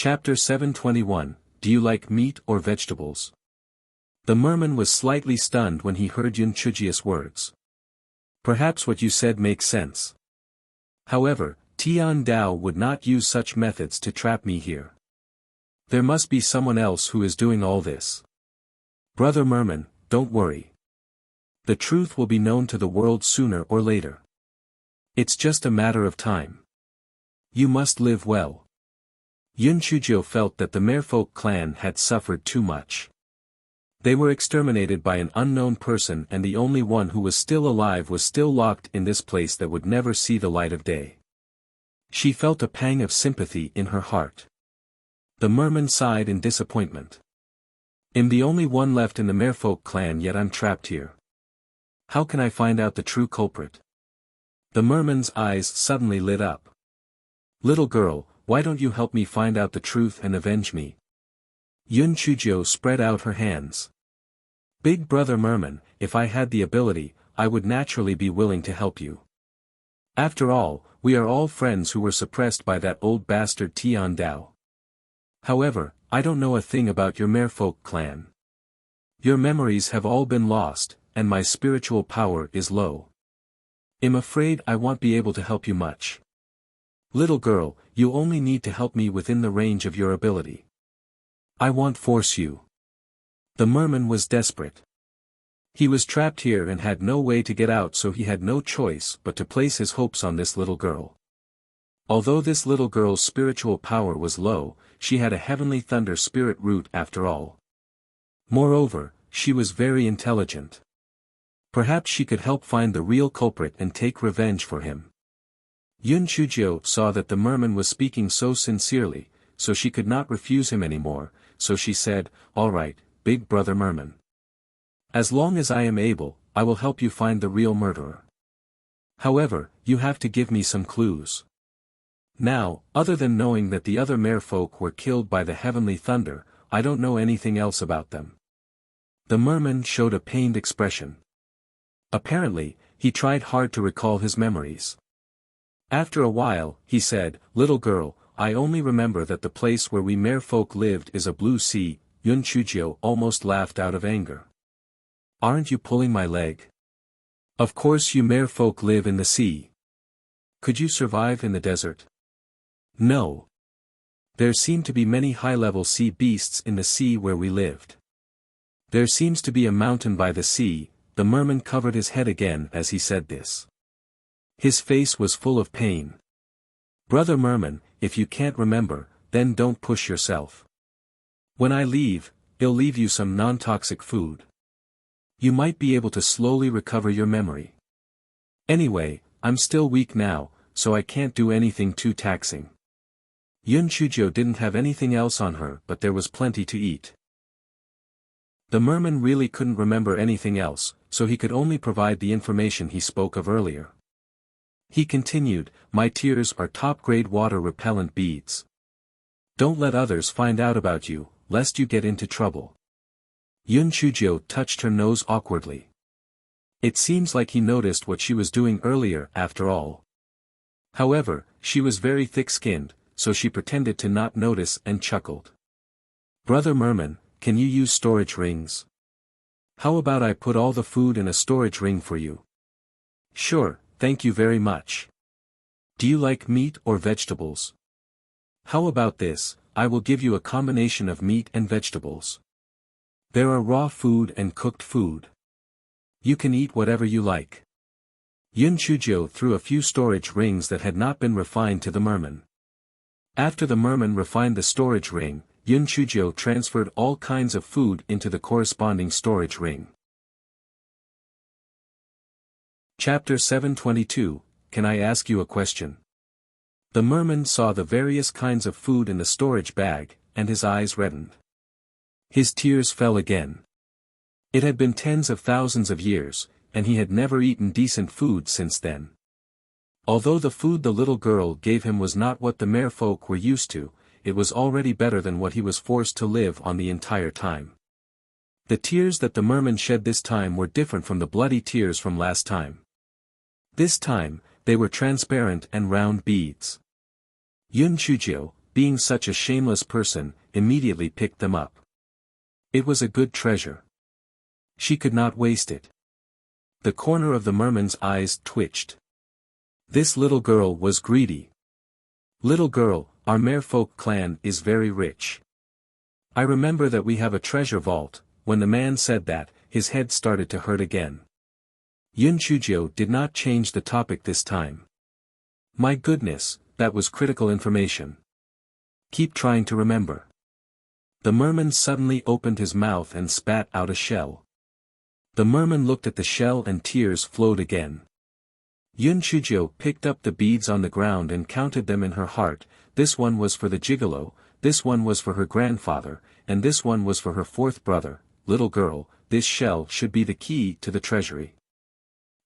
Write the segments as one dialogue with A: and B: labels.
A: Chapter 721, Do you like meat or vegetables? The merman was slightly stunned when he heard Yun Chujia's words. Perhaps what you said makes sense. However, Tian Dao would not use such methods to trap me here. There must be someone else who is doing all this. Brother Merman, don't worry. The truth will be known to the world sooner or later. It's just a matter of time. You must live well. Yun Chujio felt that the Merfolk clan had suffered too much. They were exterminated by an unknown person, and the only one who was still alive was still locked in this place that would never see the light of day. She felt a pang of sympathy in her heart. The merman sighed in disappointment. I'm the only one left in the Merfolk clan, yet I'm trapped here. How can I find out the true culprit? The merman's eyes suddenly lit up. Little girl, why don't you help me find out the truth and avenge me? Yun Chujio spread out her hands. Big brother Merman, if I had the ability, I would naturally be willing to help you. After all, we are all friends who were suppressed by that old bastard Tian Dao. However, I don't know a thing about your Merfolk clan. Your memories have all been lost, and my spiritual power is low. I'm afraid I won't be able to help you much. Little girl, you only need to help me within the range of your ability. I won't force you. The merman was desperate. He was trapped here and had no way to get out, so he had no choice but to place his hopes on this little girl. Although this little girl's spiritual power was low, she had a heavenly thunder spirit root after all. Moreover, she was very intelligent. Perhaps she could help find the real culprit and take revenge for him. Yun Chujio saw that the merman was speaking so sincerely, so she could not refuse him anymore, so she said, All right, big brother merman. As long as I am able, I will help you find the real murderer. However, you have to give me some clues. Now, other than knowing that the other merfolk were killed by the heavenly thunder, I don't know anything else about them. The merman showed a pained expression. Apparently, he tried hard to recall his memories. After a while, he said, Little girl, I only remember that the place where we merfolk lived is a blue sea. Yun Chujio almost laughed out of anger. Aren't you pulling my leg? Of course you merfolk live in the sea. Could you survive in the desert? No. There seem to be many high-level sea beasts in the sea where we lived. There seems to be a mountain by the sea. The merman covered his head again as he said this. His face was full of pain. Brother merman, if you can't remember, then don't push yourself. When I leave, I'll leave you some non-toxic food. You might be able to slowly recover your memory. Anyway, I'm still weak now, so I can't do anything too taxing. Yun Chujio didn't have anything else on her, but there was plenty to eat. The merman really couldn't remember anything else, so he could only provide the information he spoke of earlier. He continued, My tears are top-grade water-repellent beads. Don't let others find out about you, lest you get into trouble. Yun Chujio touched her nose awkwardly. It seems like he noticed what she was doing earlier after all. However, she was very thick-skinned, so she pretended to not notice and chuckled. Brother merman, can you use storage rings? How about I put all the food in a storage ring for you? Sure, thank you very much. Do you like meat or vegetables? How about this, I will give you a combination of meat and vegetables. There are raw food and cooked food. You can eat whatever you like. Yun Chujio threw a few storage rings that had not been refined to the merman. After the merman refined the storage ring, Yun Chujio transferred all kinds of food into the corresponding storage ring. Chapter 722, Can I ask you a question? The merman saw the various kinds of food in the storage bag, and his eyes reddened. His tears fell again. It had been tens of thousands of years, and he had never eaten decent food since then. Although the food the little girl gave him was not what the merfolk were used to, it was already better than what he was forced to live on the entire time. The tears that the merman shed this time were different from the bloody tears from last time. This time, they were transparent and round beads. Yun Chujio, being such a shameless person, immediately picked them up. It was a good treasure. She could not waste it. The corner of the merman's eyes twitched. This little girl was greedy. Little girl, our merfolk clan is very rich. I remember that we have a treasure vault. When the man said that, his head started to hurt again. Yun Chujio did not change the topic this time. My goodness, that was critical information. Keep trying to remember. The merman suddenly opened his mouth and spat out a shell. The merman looked at the shell and tears flowed again. Yun Chujio picked up the beads on the ground and counted them in her heart. This one was for the gigolo, this one was for her grandfather, and this one was for her fourth brother. Little girl, this shell should be the key to the treasury.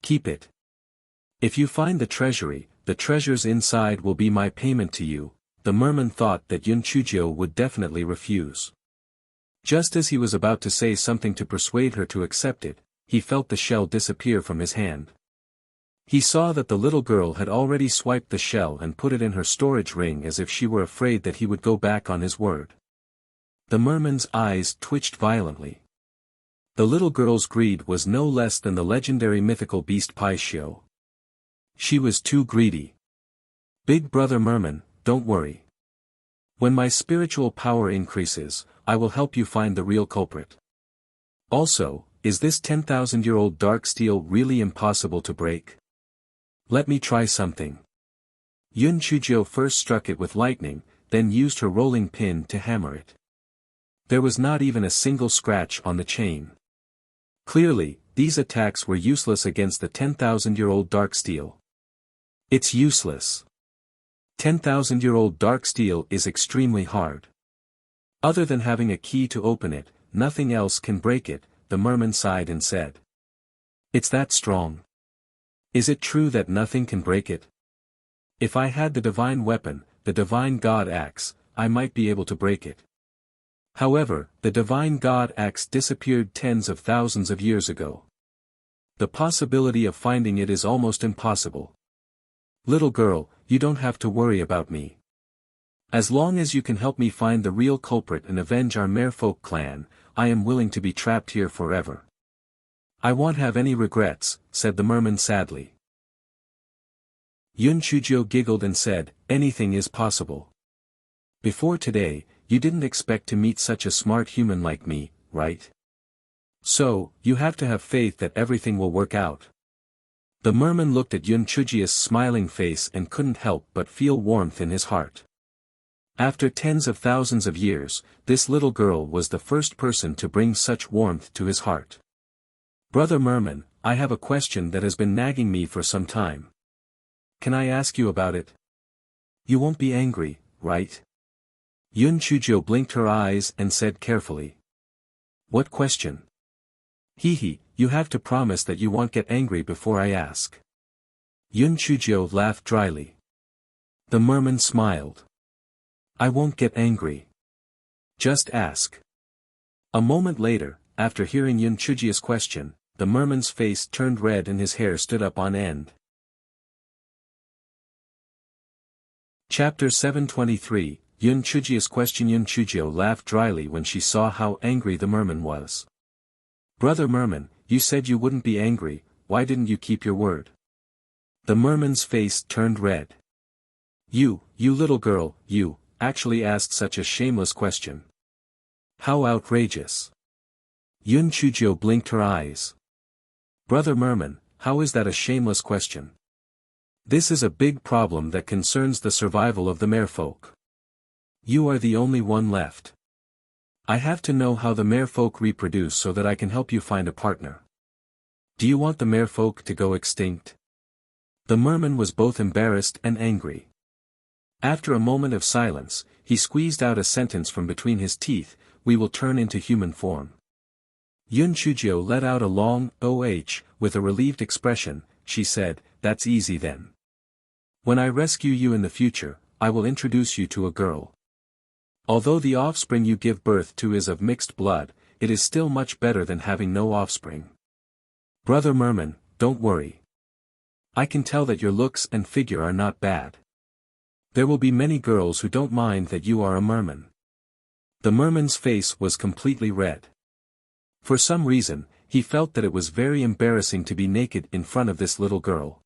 A: Keep it. If you find the treasury, the treasures inside will be my payment to you. The merman thought that Yun Chujio would definitely refuse. Just as he was about to say something to persuade her to accept it, he felt the shell disappear from his hand. He saw that the little girl had already swiped the shell and put it in her storage ring as if she were afraid that he would go back on his word. The merman's eyes twitched violently. The little girl's greed was no less than the legendary mythical beast Paishio. She was too greedy. Big brother merman, don't worry. When my spiritual power increases, I will help you find the real culprit. Also, is this 10,000-year-old dark steel really impossible to break? Let me try something. Yun Chujio first struck it with lightning, then used her rolling pin to hammer it. There was not even a single scratch on the chain. Clearly, these attacks were useless against the 10,000-year-old dark steel. It's useless. 10,000-year-old dark steel is extremely hard. Other than having a key to open it, nothing else can break it, the merman sighed and said. It's that strong. Is it true that nothing can break it? If I had the divine weapon, the divine god axe, I might be able to break it. However, the divine god axe disappeared tens of thousands of years ago. The possibility of finding it is almost impossible. Little girl, you don't have to worry about me. As long as you can help me find the real culprit and avenge our merfolk clan, I am willing to be trapped here forever. I won't have any regrets, said the merman sadly. Yun Chujio giggled and said, anything is possible. Before today, you didn't expect to meet such a smart human like me, right? So, you have to have faith that everything will work out. The merman looked at Yun Chujio's smiling face and couldn't help but feel warmth in his heart. After tens of thousands of years, this little girl was the first person to bring such warmth to his heart. Brother merman, I have a question that has been nagging me for some time. Can I ask you about it? You won't be angry, right? Yun Chujio blinked her eyes and said carefully. What question? Hee, you have to promise that you won't get angry before I ask. Yun Chujio laughed dryly. The merman smiled. I won't get angry. Just ask. A moment later, after hearing Yun Chujio's question, the merman's face turned red and his hair stood up on end. Chapter 723, Yun Chujio's question. Yun Chujio laughed dryly when she saw how angry the merman was. Brother merman, you said you wouldn't be angry, why didn't you keep your word? The merman's face turned red. You little girl, you actually asked such a shameless question. How outrageous. Yun Chujio blinked her eyes. Brother merman, how is that a shameless question? This is a big problem that concerns the survival of the merfolk. You are the only one left. I have to know how the merfolk reproduce so that I can help you find a partner. Do you want the merfolk to go extinct? The merman was both embarrassed and angry. After a moment of silence, he squeezed out a sentence from between his teeth, we will turn into human form. Yun Chujio let out a long "oh" with a relieved expression. She said, that's easy then. When I rescue you in the future, I will introduce you to a girl. Although the offspring you give birth to is of mixed blood, it is still much better than having no offspring. Brother merman, don't worry. I can tell that your looks and figure are not bad. There will be many girls who don't mind that you are a merman. The merman's face was completely red. For some reason, he felt that it was very embarrassing to be naked in front of this little girl.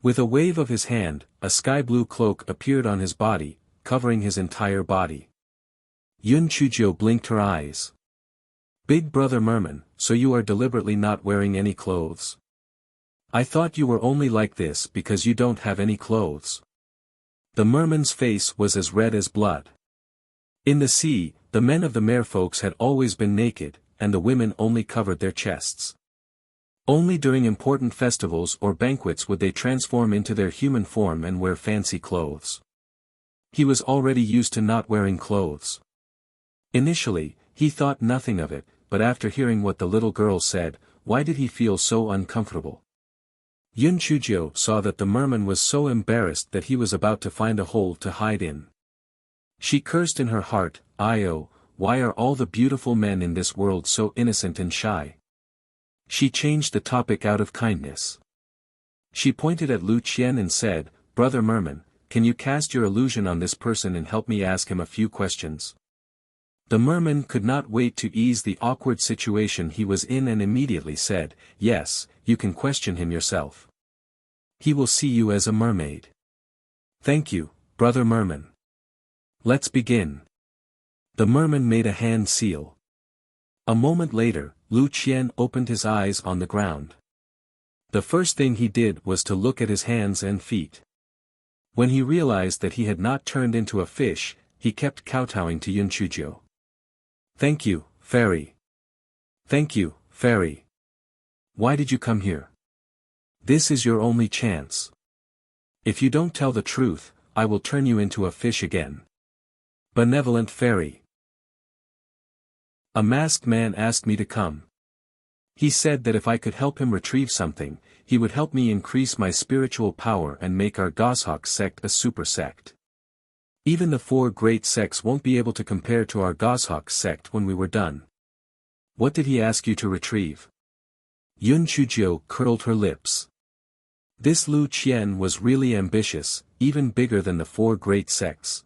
A: With a wave of his hand, a sky-blue cloak appeared on his body, covering his entire body. Yun Chujio blinked her eyes. Big brother merman, so you are deliberately not wearing any clothes? I thought you were only like this because you don't have any clothes. The merman's face was as red as blood. In the sea, the men of the merfolks had always been naked, and the women only covered their chests. Only during important festivals or banquets would they transform into their human form and wear fancy clothes. He was already used to not wearing clothes. Initially, he thought nothing of it, but after hearing what the little girl said, why did he feel so uncomfortable? Yun Chujio saw that the merman was so embarrassed that he was about to find a hole to hide in. She cursed in her heart, "Oh, why are all the beautiful men in this world so innocent and shy?" She changed the topic out of kindness. She pointed at Lu Qian and said, "Brother merman, can you cast your illusion on this person and help me ask him a few questions?" The merman could not wait to ease the awkward situation he was in and immediately said, "Yes, you can question him yourself. He will see you as a mermaid." "Thank you, brother merman. Let's begin." The merman made a hand seal. A moment later, Lu Qian opened his eyes on the ground. The first thing he did was to look at his hands and feet. When he realized that he had not turned into a fish, he kept kowtowing to Yun Chujio. "Thank you, fairy. Thank you, fairy. Why did you come here? This is your only chance. If you don't tell the truth, I will turn you into a fish again." Benevolent fairy. A masked man asked me to come. He said that if I could help him retrieve something, he would help me increase my spiritual power and make our Goshawk sect a super sect. Even the 4 great sects won't be able to compare to our Goshawk sect when we were done. What did he ask you to retrieve? Yun Chujio curled her lips. This Lu Qian was really ambitious, even bigger than the 4 great sects.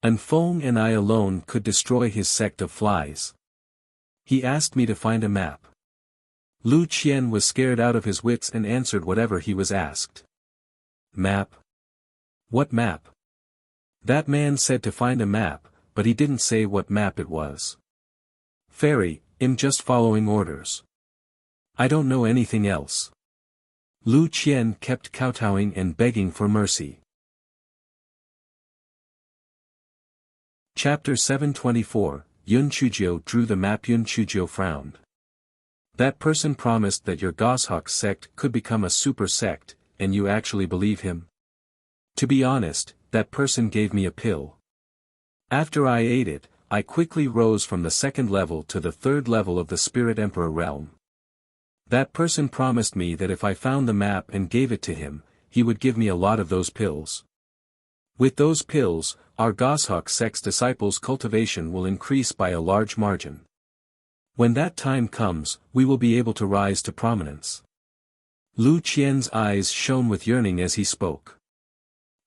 A: And Feng and I alone could destroy his sect of flies. He asked me to find a map. Lu Qian was scared out of his wits and answered whatever he was asked. Map? What map? That man said to find a map, but he didn't say what map it was. Fairy, I'm just following orders. I don't know anything else. Lu Qian kept kowtowing and begging for mercy. Chapter 724, Yun Chujio drew the map. Yun Chujio frowned. That person promised that your Goshawk sect could become a super sect, and you actually believe him? To be honest, that person gave me a pill. After I ate it, I quickly rose from the 2nd level to the 3rd level of the Spirit Emperor realm. That person promised me that if I found the map and gave it to him, he would give me a lot of those pills. With those pills, our Goshawk sect's disciples' cultivation will increase by a large margin. When that time comes, we will be able to rise to prominence. Lu Qian's eyes shone with yearning as he spoke.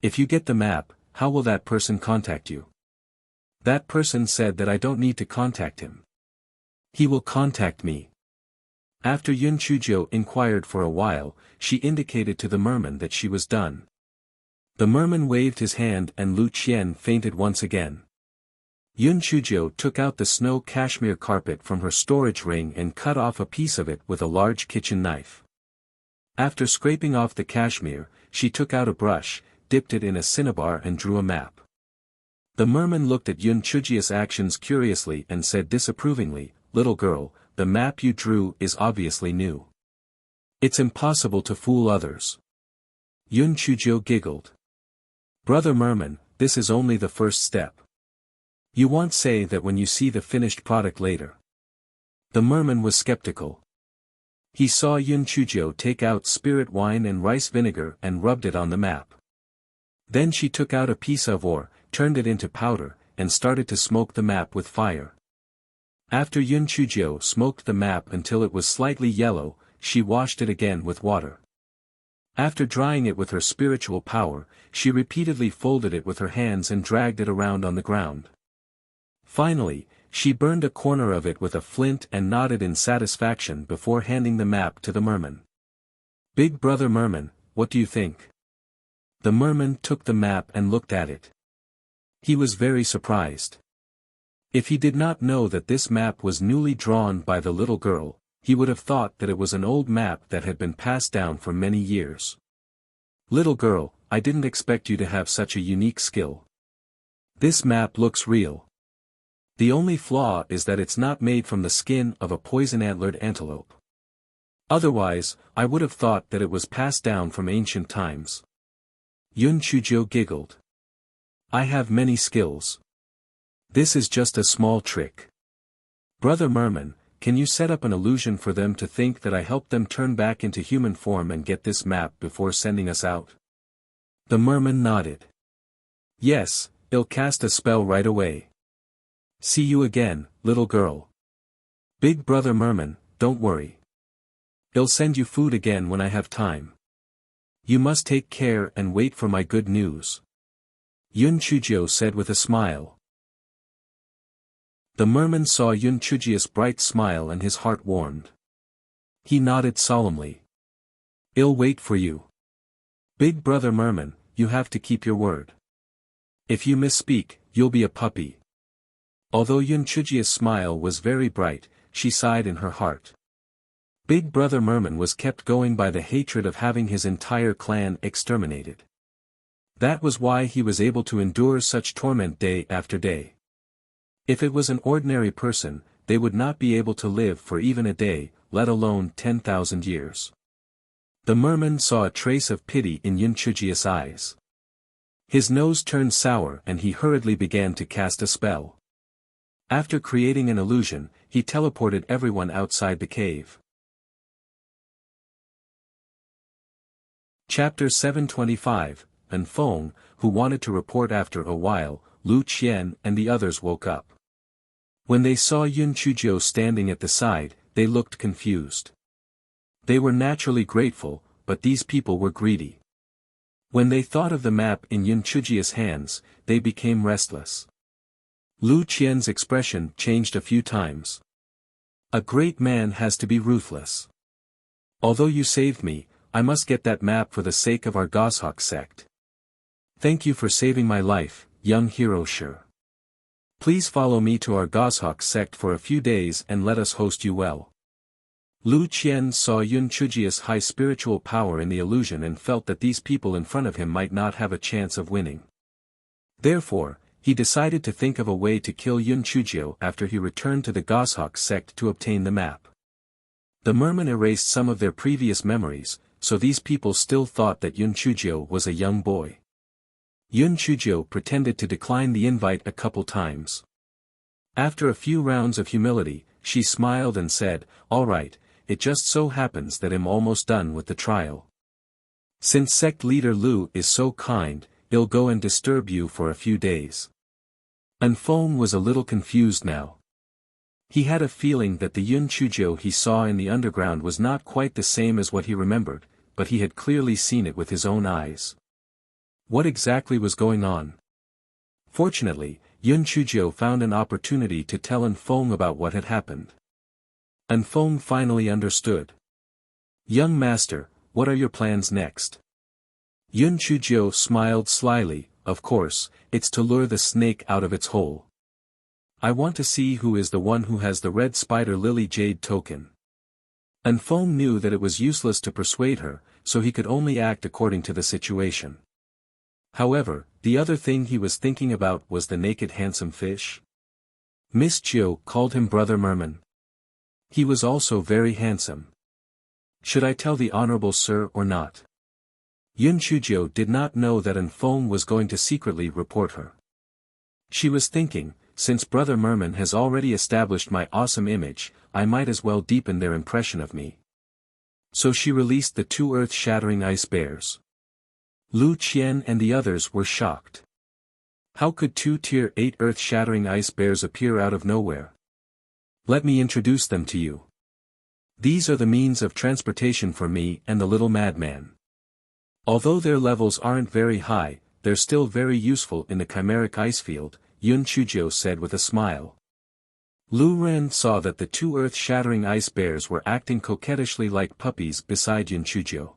A: If you get the map, how will that person contact you? That person said that I don't need to contact him. He will contact me. After Yun Chujio inquired for a while, she indicated to the merman that she was done. The merman waved his hand and Lu Qian fainted once again. Yun Chujio took out the snow cashmere carpet from her storage ring and cut off a piece of it with a large kitchen knife. After scraping off the cashmere, she took out a brush, dipped it in a cinnabar and drew a map. The merman looked at Yun Chujio's actions curiously and said disapprovingly, "Little girl, the map you drew is obviously new. It's impossible to fool others." Yun Chujio giggled. "Brother merman, this is only the first step. You won't say that when you see the finished product later." The merman was skeptical. He saw Yun Chujio take out spirit wine and rice vinegar and rubbed it on the map. Then she took out a piece of ore, turned it into powder, and started to smoke the map with fire. After Yun Chujio smoked the map until it was slightly yellow, she washed it again with water. After drying it with her spiritual power, she repeatedly folded it with her hands and dragged it around on the ground. Finally, she burned a corner of it with a flint and nodded in satisfaction before handing the map to the merman. "Big brother merman, what do you think?" The merman took the map and looked at it. He was very surprised. If he did not know that this map was newly drawn by the little girl, he would have thought that it was an old map that had been passed down for many years. "Little girl, I didn't expect you to have such a unique skill. This map looks real. The only flaw is that it's not made from the skin of a poison-antlered antelope. Otherwise, I would have thought that it was passed down from ancient times." Yun Chuzhou giggled. "I have many skills. This is just a small trick. Brother Merman, can you set up an illusion for them to think that I helped them turn back into human form and get this map before sending us out?" The merman nodded. "Yes, I'll cast a spell right away. See you again, little girl. Big brother merman, don't worry. I'll send you food again when I have time. You must take care and wait for my good news," Yun Chuzhou said with a smile. The merman saw Yun Chuzhiu's bright smile and his heart warmed. He nodded solemnly. "I'll wait for you. Big brother merman, you have to keep your word. If you misspeak, you'll be a puppy." Although Yun Chuzhiu's smile was very bright, she sighed in her heart. Big brother merman was kept going by the hatred of having his entire clan exterminated. That was why he was able to endure such torment day after day. If it was an ordinary person, they would not be able to live for even a day, let alone 10,000 years. The merman saw a trace of pity in Yun Chuzhiu's eyes. His nose turned sour and he hurriedly began to cast a spell. After creating an illusion, he teleported everyone outside the cave. Chapter 725, and Feng, who wanted to report after a while, Lu Qian and the others woke up. When they saw Yun Chuzhou standing at the side, they looked confused. They were naturally grateful, but these people were greedy. When they thought of the map in Yun Chuzhiu's hands, they became restless. Lu Qian's expression changed a few times. "A great man has to be ruthless. Although you saved me, I must get that map for the sake of our Goshawk sect. Thank you for saving my life, young hero Shi. Please follow me to our Goshawk sect for a few days and let us host you well." Lu Qian saw Yun Chuzhiu's high spiritual power in the illusion and felt that these people in front of him might not have a chance of winning. Therefore, he decided to think of a way to kill Yun Chuzhiu after he returned to the Goshawk sect to obtain the map. The merman erased some of their previous memories, so these people still thought that Yun Chuzhiu was a young boy. Yun Chuzhiu pretended to decline the invite a couple times. After a few rounds of humility, she smiled and said, "All right, it just so happens that I'm almost done with the trial. Since sect leader Lu is so kind, I'll go and disturb you for a few days." And Feng was a little confused now. He had a feeling that the Yun Chuzhou he saw in the underground was not quite the same as what he remembered, but he had clearly seen it with his own eyes. What exactly was going on? Fortunately, Yun Chuzhou found an opportunity to tell Feng about what had happened. Feng finally understood. "Young master, what are your plans next?" Yun Chuzhou smiled slyly. "Of course, it's to lure the snake out of its hole. I want to see who is the one who has the red spider lily jade token." Feng knew that it was useless to persuade her, so he could only act according to the situation. However, the other thing he was thinking about was the naked handsome fish. Miss Chiu called him Brother Merman. He was also very handsome. Should I tell the Honorable Sir or not? Yun Chuzhou did not know that Feng was going to secretly report her. She was thinking, since Brother Merman has already established my awesome image, I might as well deepen their impression of me. So she released the 2 earth-shattering ice bears. Lu Qian and the others were shocked. How could 2 Tier 8 earth-shattering ice bears appear out of nowhere? Let me introduce them to you. These are the means of transportation for me and the little madman. Although their levels aren't very high, they're still very useful in the chimeric ice field, Yun Chujio said with a smile. Lu Ren saw that the two earth-shattering ice bears were acting coquettishly like puppies beside Yun Chujio.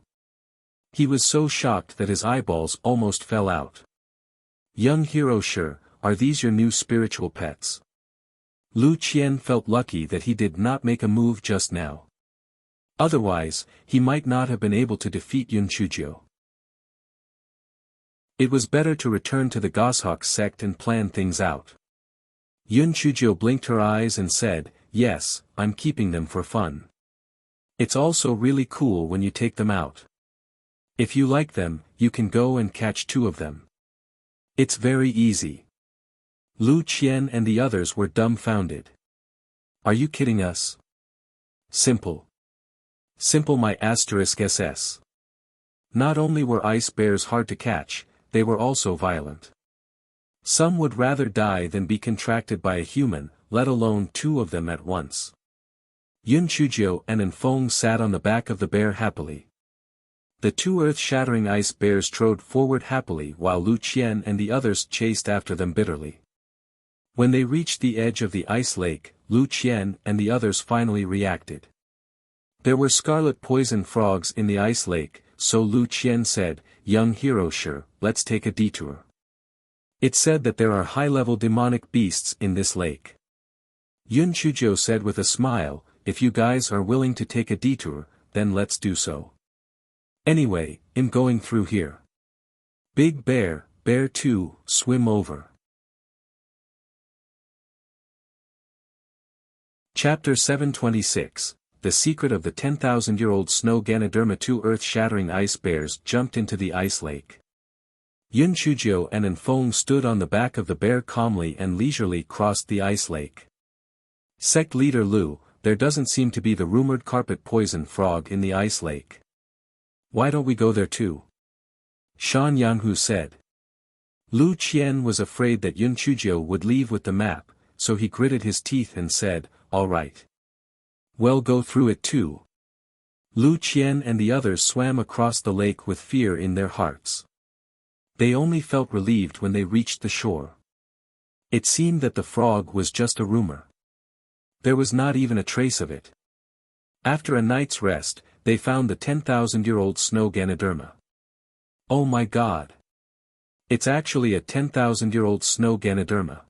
A: He was so shocked that his eyeballs almost fell out. Young hero, sure, are these your new spiritual pets? Lu Qian felt lucky that he did not make a move just now. Otherwise, he might not have been able to defeat Yun Chujio. It was better to return to the Goshawk sect and plan things out. Yun Chujio blinked her eyes and said, "Yes, I'm keeping them for fun. It's also really cool when you take them out. If you like them, you can go and catch 2 of them. It's very easy." Lu Qian and the others were dumbfounded. "Are you kidding us? Simple. Simple my *SS. Not only were ice bears hard to catch, they were also violent. Some would rather die than be contracted by a human, let alone 2 of them at once." Yun Chujio and Enfeng sat on the back of the bear happily. The 2 earth-shattering ice bears trode forward happily while Lu Qian and the others chased after them bitterly. When they reached the edge of the ice lake, Lu Qian and the others finally reacted. There were scarlet poison frogs in the ice lake, so Lu Qian said, "Young hero, sure, let's take a detour. It's said that there are high-level demonic beasts in this lake." Yun Chujio said with a smile, "If you guys are willing to take a detour, then let's do so. Anyway, in going through here. Big Bear, Bear 2, swim over." Chapter 726, The Secret of the 10,000-Year-Old Snow Ganoderma. 2 earth-shattering ice bears jumped into the ice lake. Yun Chujio and Enfeng stood on the back of the bear calmly and leisurely crossed the ice lake. "Sect leader Lu, there doesn't seem to be the rumored carpet poison frog in the ice lake. Why don't we go there too?" Shan Yanghu said. Lu Qian was afraid that Yun Chujio would leave with the map, so he gritted his teeth and said, "All right. Well, go through it too." Lu Qian and the others swam across the lake with fear in their hearts. They only felt relieved when they reached the shore. It seemed that the frog was just a rumor. There was not even a trace of it. After a night's rest, they found the 10,000-year-old snow Ganoderma. Oh my god! It's actually a 10,000-year-old snow Ganoderma.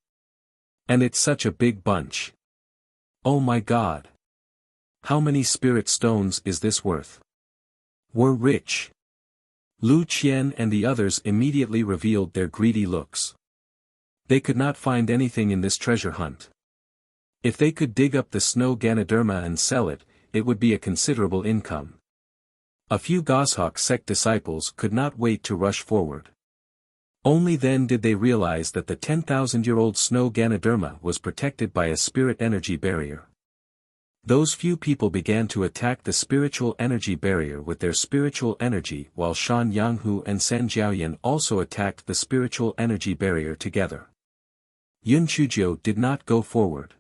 A: And it's such a big bunch. Oh my god! How many spirit stones is this worth? We're rich. Lu Qian and the others immediately revealed their greedy looks. They could not find anything in this treasure hunt. If they could dig up the snow Ganoderma and sell it, it would be a considerable income. A few Goshawk sect disciples could not wait to rush forward. Only then did they realize that the 10,000-year-old snow Ganoderma was protected by a spirit energy barrier. Those few people began to attack the spiritual energy barrier with their spiritual energy while Shan Yanghu and San Jiaoyan also attacked the spiritual energy barrier together. Yun Chujio did not go forward.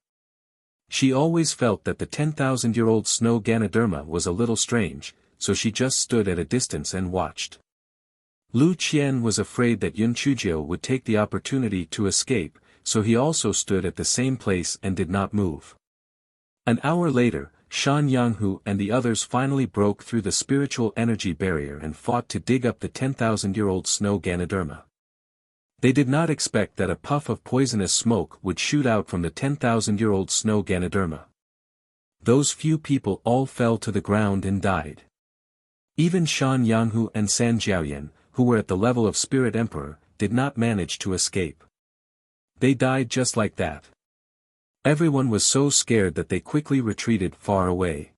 A: She always felt that the 10,000-year-old snow Ganoderma was a little strange, so she just stood at a distance and watched. Lu Qian was afraid that Yun Chujio would take the opportunity to escape, so he also stood at the same place and did not move. An hour later, Shan Yanghu and the others finally broke through the spiritual energy barrier and fought to dig up the 10,000-year-old snow Ganoderma. They did not expect that a puff of poisonous smoke would shoot out from the 10,000-year-old snow Ganoderma. Those few people all fell to the ground and died. Even Shan Yanghu and San Jiaoyan, who were at the level of Spirit Emperor, did not manage to escape. They died just like that. Everyone was so scared that they quickly retreated far away.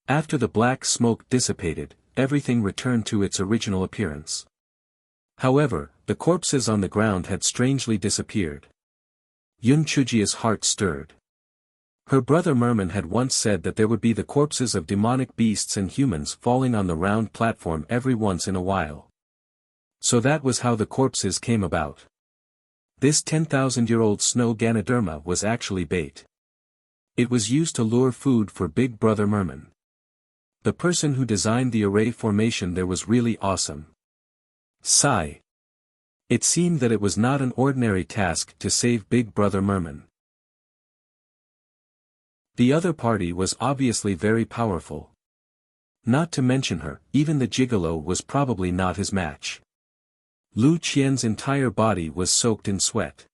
A: After the black smoke dissipated, everything returned to its original appearance. However, the corpses on the ground had strangely disappeared. Yun Chujio's heart stirred. Her brother Merman had once said that there would be the corpses of demonic beasts and humans falling on the round platform every once in a while. So that was how the corpses came about. This 10,000-year-old snow Ganoderma was actually bait. It was used to lure food for Big Brother Merman. The person who designed the array formation there was really awesome. Sigh. It seemed that it was not an ordinary task to save Big Brother Merman. The other party was obviously very powerful. Not to mention her, even the gigolo was probably not his match. Lu Qian's entire body was soaked in sweat.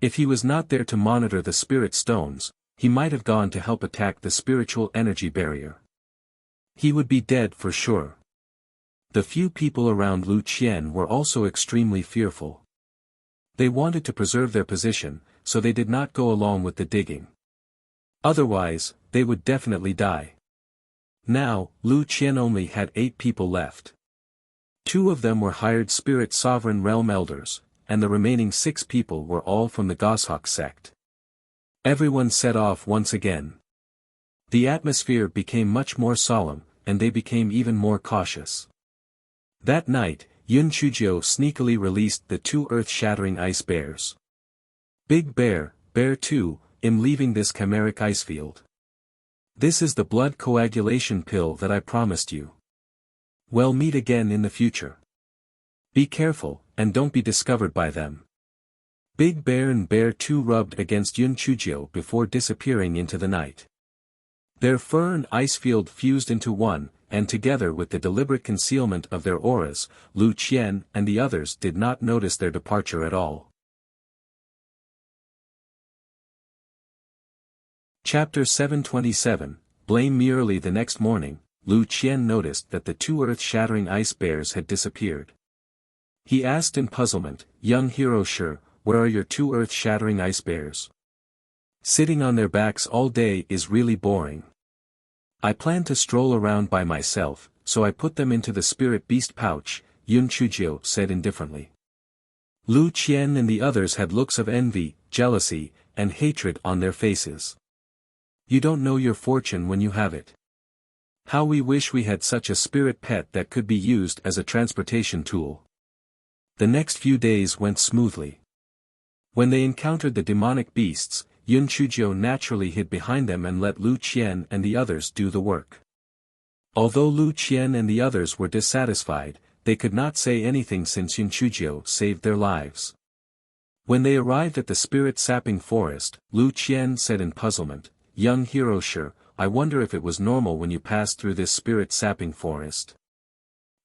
A: If he was not there to monitor the spirit stones, he might have gone to help attack the spiritual energy barrier. He would be dead for sure. The few people around Lu Qian were also extremely fearful. They wanted to preserve their position, so they did not go along with the digging. Otherwise, they would definitely die. Now, Lu Qian only had 8 people left. 2 of them were hired spirit sovereign realm elders, and the remaining 6 people were all from the Goshawk sect. Everyone set off once again. The atmosphere became much more solemn, and they became even more cautious. That night, Yun Chujio sneakily released the 2 earth-shattering ice bears. Big Bear, Bear 2, am leaving this chimeric ice field. This is the blood coagulation pill that I promised you. We'll meet again in the future. Be careful, and don't be discovered by them. Big Bear and Bear 2 rubbed against Yun Chujio before disappearing into the night. Their fur and ice field fused into one, and together with the deliberate concealment of their auras, Lu Qian and the others did not notice their departure at all. Chapter 727, Blame Me. Early the next morning, Lu Qian noticed that the 2 earth-shattering ice bears had disappeared. He asked in puzzlement, Young Hero Sure, where are your 2 earth-shattering ice bears? Sitting on their backs all day is really boring. I plan to stroll around by myself, so I put them into the spirit beast pouch, Yun Chujio said indifferently. Lu Qian and the others had looks of envy, jealousy, and hatred on their faces. You don't know your fortune when you have it. How we wish we had such a spirit pet that could be used as a transportation tool. The next few days went smoothly. When they encountered the demonic beasts, Yun Chujio naturally hid behind them and let Lu Qian and the others do the work. Although Lu Qian and the others were dissatisfied, they could not say anything since Yun Chujio saved their lives. When they arrived at the spirit-sapping forest, Lu Qian said in puzzlement, Young Hero Sure, I wonder if it was normal when you passed through this spirit-sapping forest.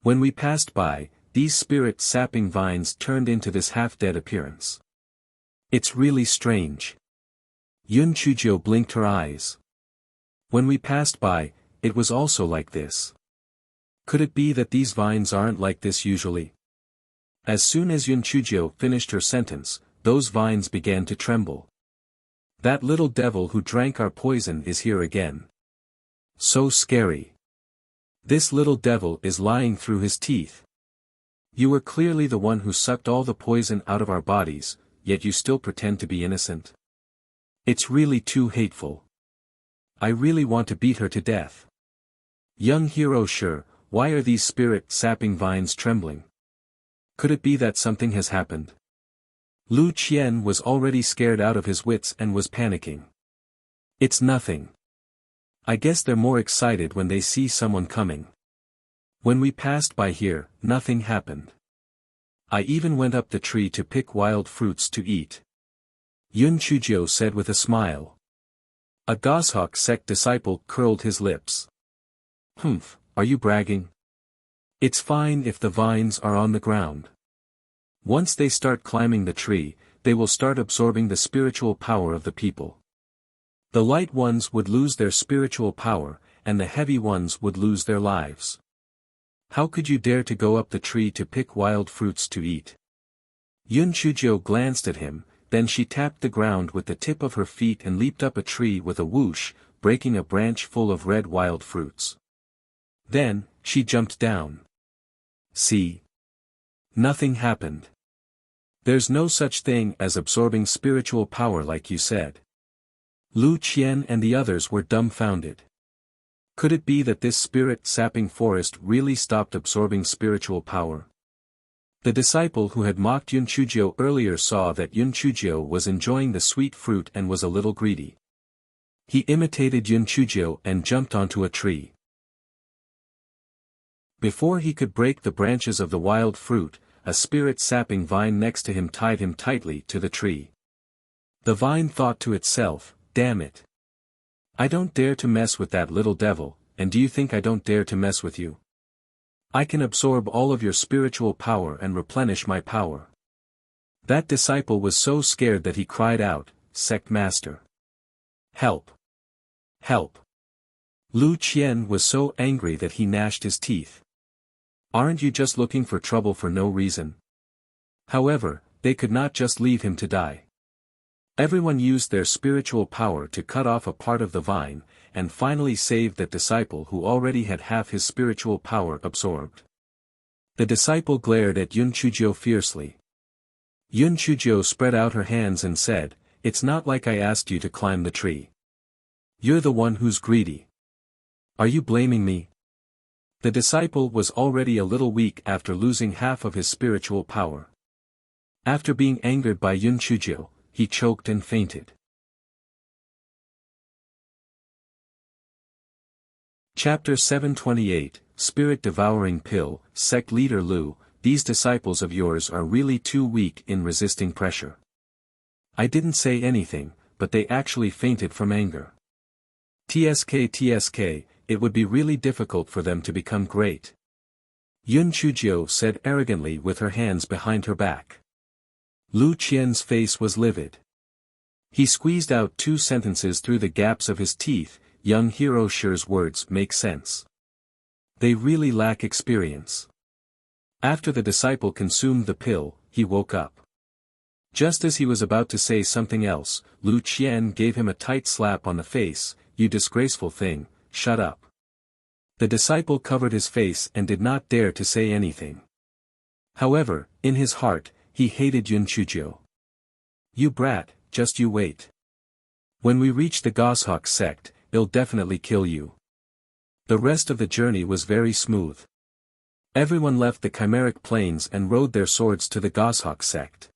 A: When we passed by, these spirit-sapping vines turned into this half-dead appearance. It's really strange. Yun Chujio blinked her eyes. When we passed by, it was also like this. Could it be that these vines aren't like this usually? As soon as Yun Chujio finished her sentence, those vines began to tremble. That little devil who drank our poison is here again. So scary. This little devil is lying through his teeth. You were clearly the one who sucked all the poison out of our bodies, yet you still pretend to be innocent. It's really too hateful. I really want to beat her to death. Young Hero Sure, why are these spirit-sapping vines trembling? Could it be that something has happened? Lu Qian was already scared out of his wits and was panicking. It's nothing. I guess they're more excited when they see someone coming. When we passed by here, nothing happened. I even went up the tree to pick wild fruits to eat. Yun Chujio said with a smile. A Goshawk sect disciple curled his lips. Humph, are you bragging? It's fine if the vines are on the ground. Once they start climbing the tree, they will start absorbing the spiritual power of the people. The light ones would lose their spiritual power, and the heavy ones would lose their lives. How could you dare to go up the tree to pick wild fruits to eat? Yun Chujio glanced at him, then she tapped the ground with the tip of her feet and leaped up a tree with a whoosh, breaking a branch full of red wild fruits. Then, she jumped down. See? Nothing happened. There's no such thing as absorbing spiritual power like you said. Lu Qian and the others were dumbfounded. Could it be that this spirit-sapping forest really stopped absorbing spiritual power? The disciple who had mocked Yun Chujio earlier saw that Yun Chujio was enjoying the sweet fruit and was a little greedy. He imitated Yun Chujio and jumped onto a tree. Before he could break the branches of the wild fruit, a spirit-sapping vine next to him tied him tightly to the tree. The vine thought to itself, "Damn it. I don't dare to mess with that little devil, and do you think I don't dare to mess with you? I can absorb all of your spiritual power and replenish my power." That disciple was so scared that he cried out, "Sect Master! Help! Help!" Lu Qian was so angry that he gnashed his teeth. "Aren't you just looking for trouble for no reason?" However, they could not just leave him to die. Everyone used their spiritual power to cut off a part of the vine, and finally saved that disciple who already had half his spiritual power absorbed. The disciple glared at Yun Chuzhou fiercely. Yun Chuzhou spread out her hands and said, "It's not like I asked you to climb the tree. You're the one who's greedy. Are you blaming me?" The disciple was already a little weak after losing half of his spiritual power. After being angered by Yun Chuzhou, he choked and fainted. Chapter 728, Spirit-Devouring Pill. Sect Leader Lu, these disciples of yours are really too weak in resisting pressure. I didn't say anything, but they actually fainted from anger. TSK, it would be really difficult for them to become great. Yun Chuzhou said arrogantly with her hands behind her back. Lu Qian's face was livid. He squeezed out 2 sentences through the gaps of his teeth. Young Hero Shi's words make sense. They really lack experience. After the disciple consumed the pill, he woke up. Just as he was about to say something else, Lu Qian gave him a tight slap on the face. "You disgraceful thing, shut up." The disciple covered his face and did not dare to say anything. However, in his heart, he hated Yun Chuzhou. "You brat, just you wait. When we reach the Goshawk sect, it'll definitely kill you." The rest of the journey was very smooth. Everyone left the Chimeric Plains and rode their swords to the Goshawk sect.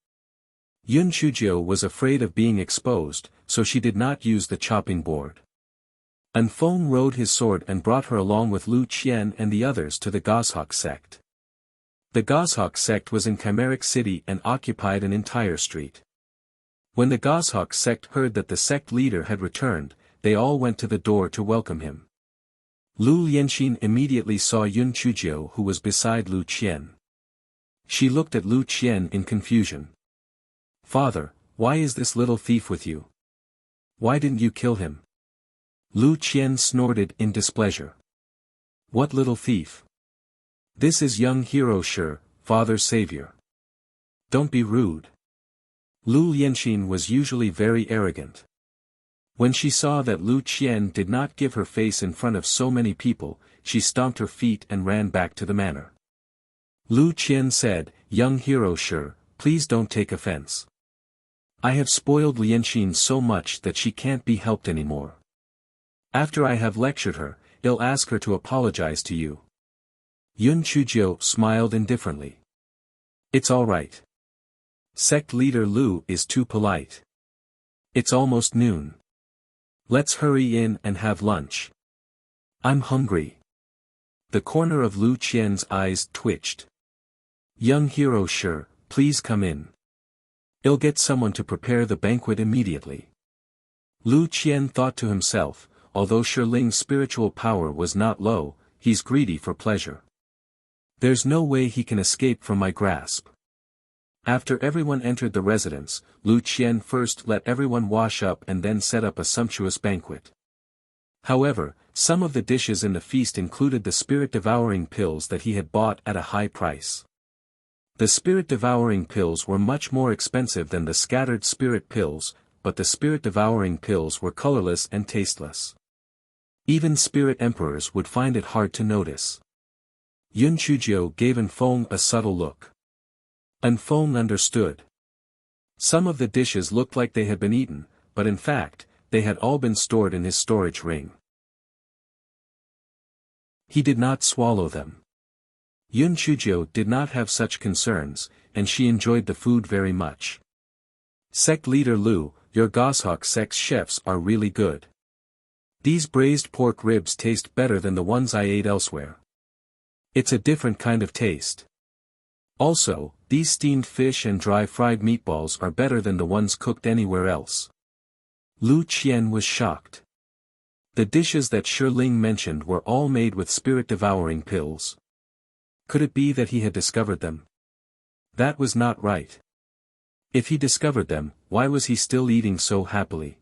A: Yun Chuzhou was afraid of being exposed, so she did not use the chopping board. Anfeng rode his sword and brought her along with Lu Qian and the others to the Goshawk sect. The Goshawk sect was in Chimeric City and occupied an entire street. When the Goshawk sect heard that the sect leader had returned, they all went to the door to welcome him. Lu Lianxin immediately saw Yun Chuzhou who was beside Lu Qian. She looked at Lu Qian in confusion. "Father, why is this little thief with you? Why didn't you kill him?" Lu Qian snorted in displeasure. "What little thief? This is young Hero Shi, father's savior. Don't be rude." Lu Lianxin was usually very arrogant. When she saw that Lu Qian did not give her face in front of so many people, she stomped her feet and ran back to the manor. Lu Qian said, "Young Hero Shi, please don't take offense. I have spoiled Lianxin so much that she can't be helped anymore. After I have lectured her, I'll ask her to apologize to you." Yun Chuzhou smiled indifferently. "It's all right. Sect leader Lu is too polite. It's almost noon. Let's hurry in and have lunch. I'm hungry." The corner of Lu Qian's eyes twitched. "Young Hero Shi, please come in. I'll get someone to prepare the banquet immediately." Lu Qian thought to himself, although Shiling's spiritual power was not low, he's greedy for pleasure. There's no way he can escape from my grasp. After everyone entered the residence, Lu Qian first let everyone wash up and then set up a sumptuous banquet. However, some of the dishes in the feast included the spirit-devouring pills that he had bought at a high price. The spirit-devouring pills were much more expensive than the scattered spirit pills, but the spirit-devouring pills were colorless and tasteless. Even spirit emperors would find it hard to notice. Yun Chuzhou gave Anfeng a subtle look. Anfeng understood. Some of the dishes looked like they had been eaten, but in fact, they had all been stored in his storage ring. He did not swallow them. Yun Chuzhou did not have such concerns, and she enjoyed the food very much. "Sect leader Lu, your Goshawk sect's chefs are really good. These braised pork ribs taste better than the ones I ate elsewhere." It's a different kind of taste. Also, these steamed fish and dry fried meatballs are better than the ones cooked anywhere else. Lu Qian was shocked. The dishes that Shi Ling mentioned were all made with spirit-devouring pills. Could it be that he had discovered them? That was not right. If he discovered them, why was he still eating so happily?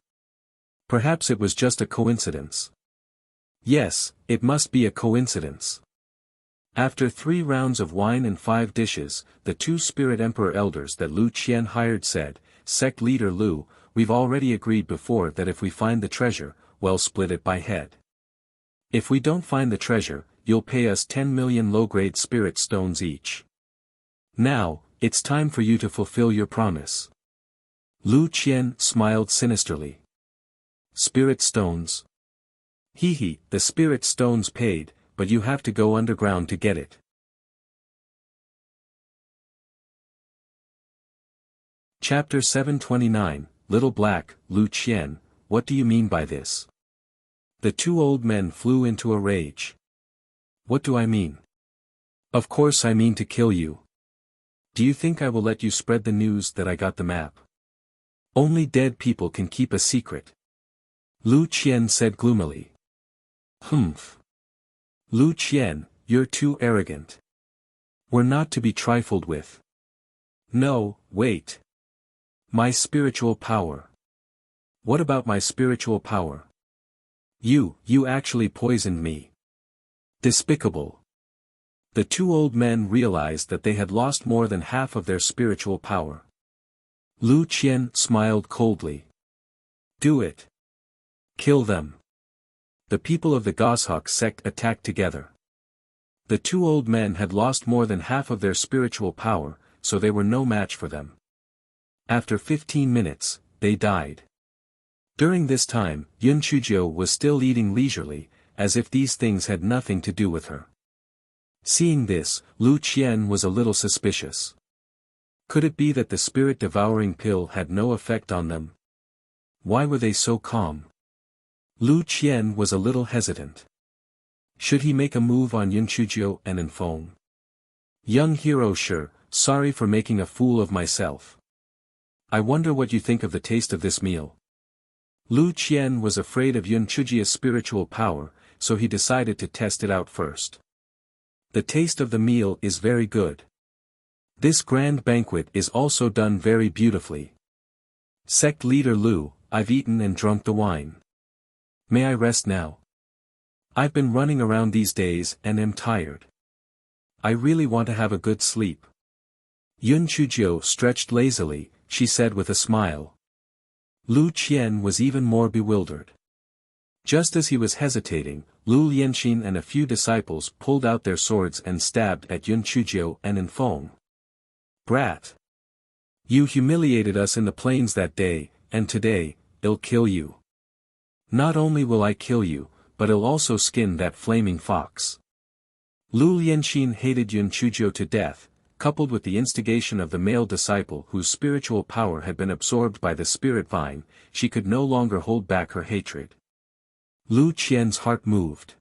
A: Perhaps it was just a coincidence. Yes, it must be a coincidence. After 3 rounds of wine and 5 dishes, the 2 spirit emperor elders that Lu Qian hired said, "Sect leader Lu, we've already agreed before that if we find the treasure, we'll split it by head. If we don't find the treasure, you'll pay us 10 million low-grade spirit stones each. Now, it's time for you to fulfill your promise." Lu Qian smiled sinisterly. Spirit stones? Hee, the spirit stones paid, but you have to go underground to get it. Chapter 729, Little Black, Lu Qian, what do you mean by this? The 2 old men flew into a rage. What do I mean? Of course I mean to kill you. Do you think I will let you spread the news that I got the map? Only dead people can keep a secret. Lu Qian said gloomily. Humph. Lu Qian, you're too arrogant. We're not to be trifled with. No, wait. My spiritual power. What about my spiritual power? You actually poisoned me. Despicable. The 2 old men realized that they had lost more than half of their spiritual power. Lu Qian smiled coldly. Do it. Kill them. The people of the Goshawk sect attacked together. The 2 old men had lost more than half of their spiritual power, so they were no match for them. After 15 minutes, they died. During this time, Yun Chujio was still eating leisurely, as if these things had nothing to do with her. Seeing this, Lu Qian was a little suspicious. Could it be that the spirit-devouring pill had no effect on them? Why were they so calm? Lu Qian was a little hesitant. Should he make a move on Yun Chujio and inform? Young hero Shi, sorry for making a fool of myself. I wonder what you think of the taste of this meal. Lu Qian was afraid of Yun Chujio's spiritual power, so he decided to test it out first. The taste of the meal is very good. This grand banquet is also done very beautifully. Sect leader Lu, I've eaten and drunk the wine. May I rest now? I've been running around these days and am tired. I really want to have a good sleep. Yun Chujio stretched lazily, she said with a smile. Lu Qian was even more bewildered. Just as he was hesitating, Lu Lianxin and a few disciples pulled out their swords and stabbed at Yun Chujio and Infeng. Brat! You humiliated us in the plains that day, and today, I'll kill you. Not only will I kill you, but I'll also skin that flaming fox. Lu Lianxin hated Yun Chujio to death, coupled with the instigation of the male disciple whose spiritual power had been absorbed by the spirit vine, she could no longer hold back her hatred. Lu Qian's heart moved.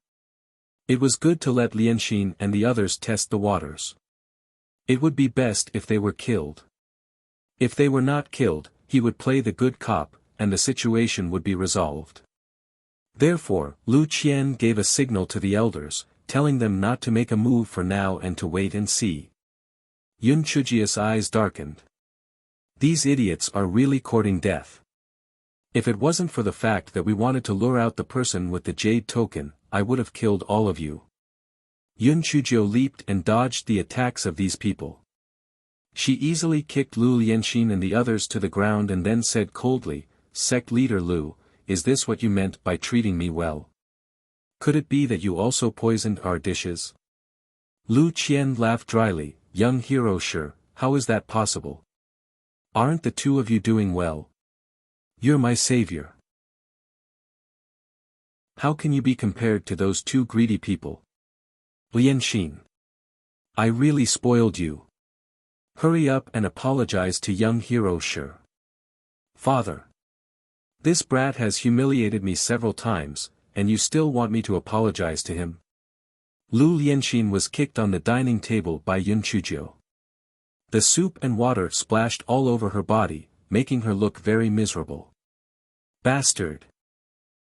A: It was good to let Lianxin and the others test the waters. It would be best if they were killed. If they were not killed, he would play the good cop, and the situation would be resolved. Therefore, Lu Qian gave a signal to the elders, telling them not to make a move for now and to wait and see. Yun Chujio's eyes darkened. These idiots are really courting death. If it wasn't for the fact that we wanted to lure out the person with the jade token, I would have killed all of you. Yun Chujio leaped and dodged the attacks of these people. She easily kicked Lu Lianxin and the others to the ground and then said coldly, Sect leader Lu, is this what you meant by treating me well? Could it be that you also poisoned our dishes? Lu Qian laughed dryly, young hero Shi, how is that possible? Aren't the 2 of you doing well? You're my savior. How can you be compared to those 2 greedy people? Lianxin. I really spoiled you. Hurry up and apologize to young hero Shi. Father. This brat has humiliated me several times, and you still want me to apologize to him? Lu Lianxin was kicked on the dining table by Yun Chujio. The soup and water splashed all over her body, making her look very miserable. Bastard!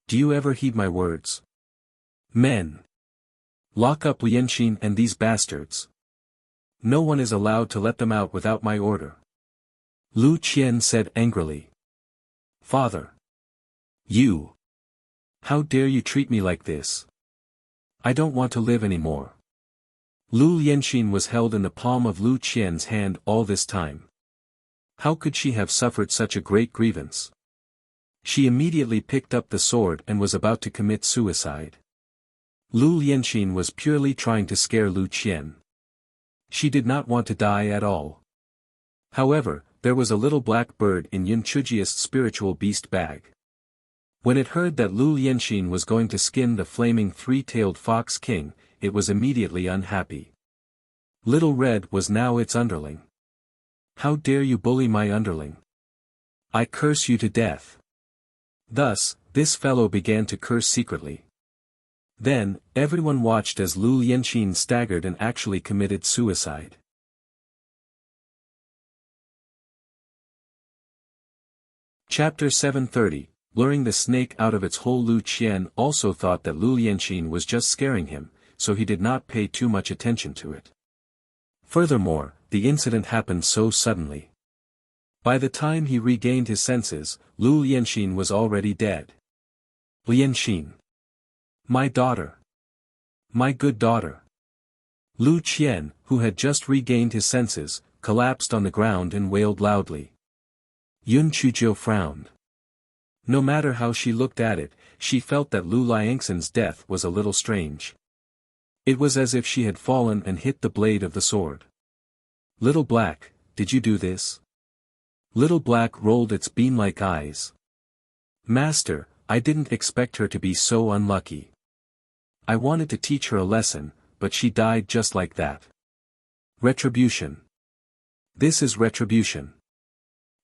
A: Do you ever heed my words? Men! Lock up Lianxin and these bastards. No one is allowed to let them out without my order. Lu Qian said angrily. Father! You! How dare you treat me like this? I don't want to live anymore. Lu Lianxin was held in the palm of Lu Qian's hand all this time. How could she have suffered such a great grievance? She immediately picked up the sword and was about to commit suicide. Lu Lianxin was purely trying to scare Lu Qian. She did not want to die at all. However, there was a little black bird in Yun Chujia's spiritual beast bag. When it heard that Lu Lianxin was going to skin the flaming three-tailed fox king, it was immediately unhappy. Little Red was now its underling. How dare you bully my underling? I curse you to death. Thus, this fellow began to curse secretly. Then, everyone watched as Lu Lianxin staggered and actually committed suicide. Chapter 730, Luring the snake out of its hole. Lu Qian also thought that Lu Lianxin was just scaring him, so he did not pay too much attention to it. Furthermore, the incident happened so suddenly. By the time he regained his senses, Lu Lianxin was already dead. Lianxin. My daughter. My good daughter. Lu Qian, who had just regained his senses, collapsed on the ground and wailed loudly. Yun Chujio frowned. No matter how she looked at it, she felt that Lu Lianxin's death was a little strange. It was as if she had fallen and hit the blade of the sword. Little Black, did you do this? Little Black rolled its beam-like eyes. Master, I didn't expect her to be so unlucky. I wanted to teach her a lesson, but she died just like that. Retribution. This is retribution.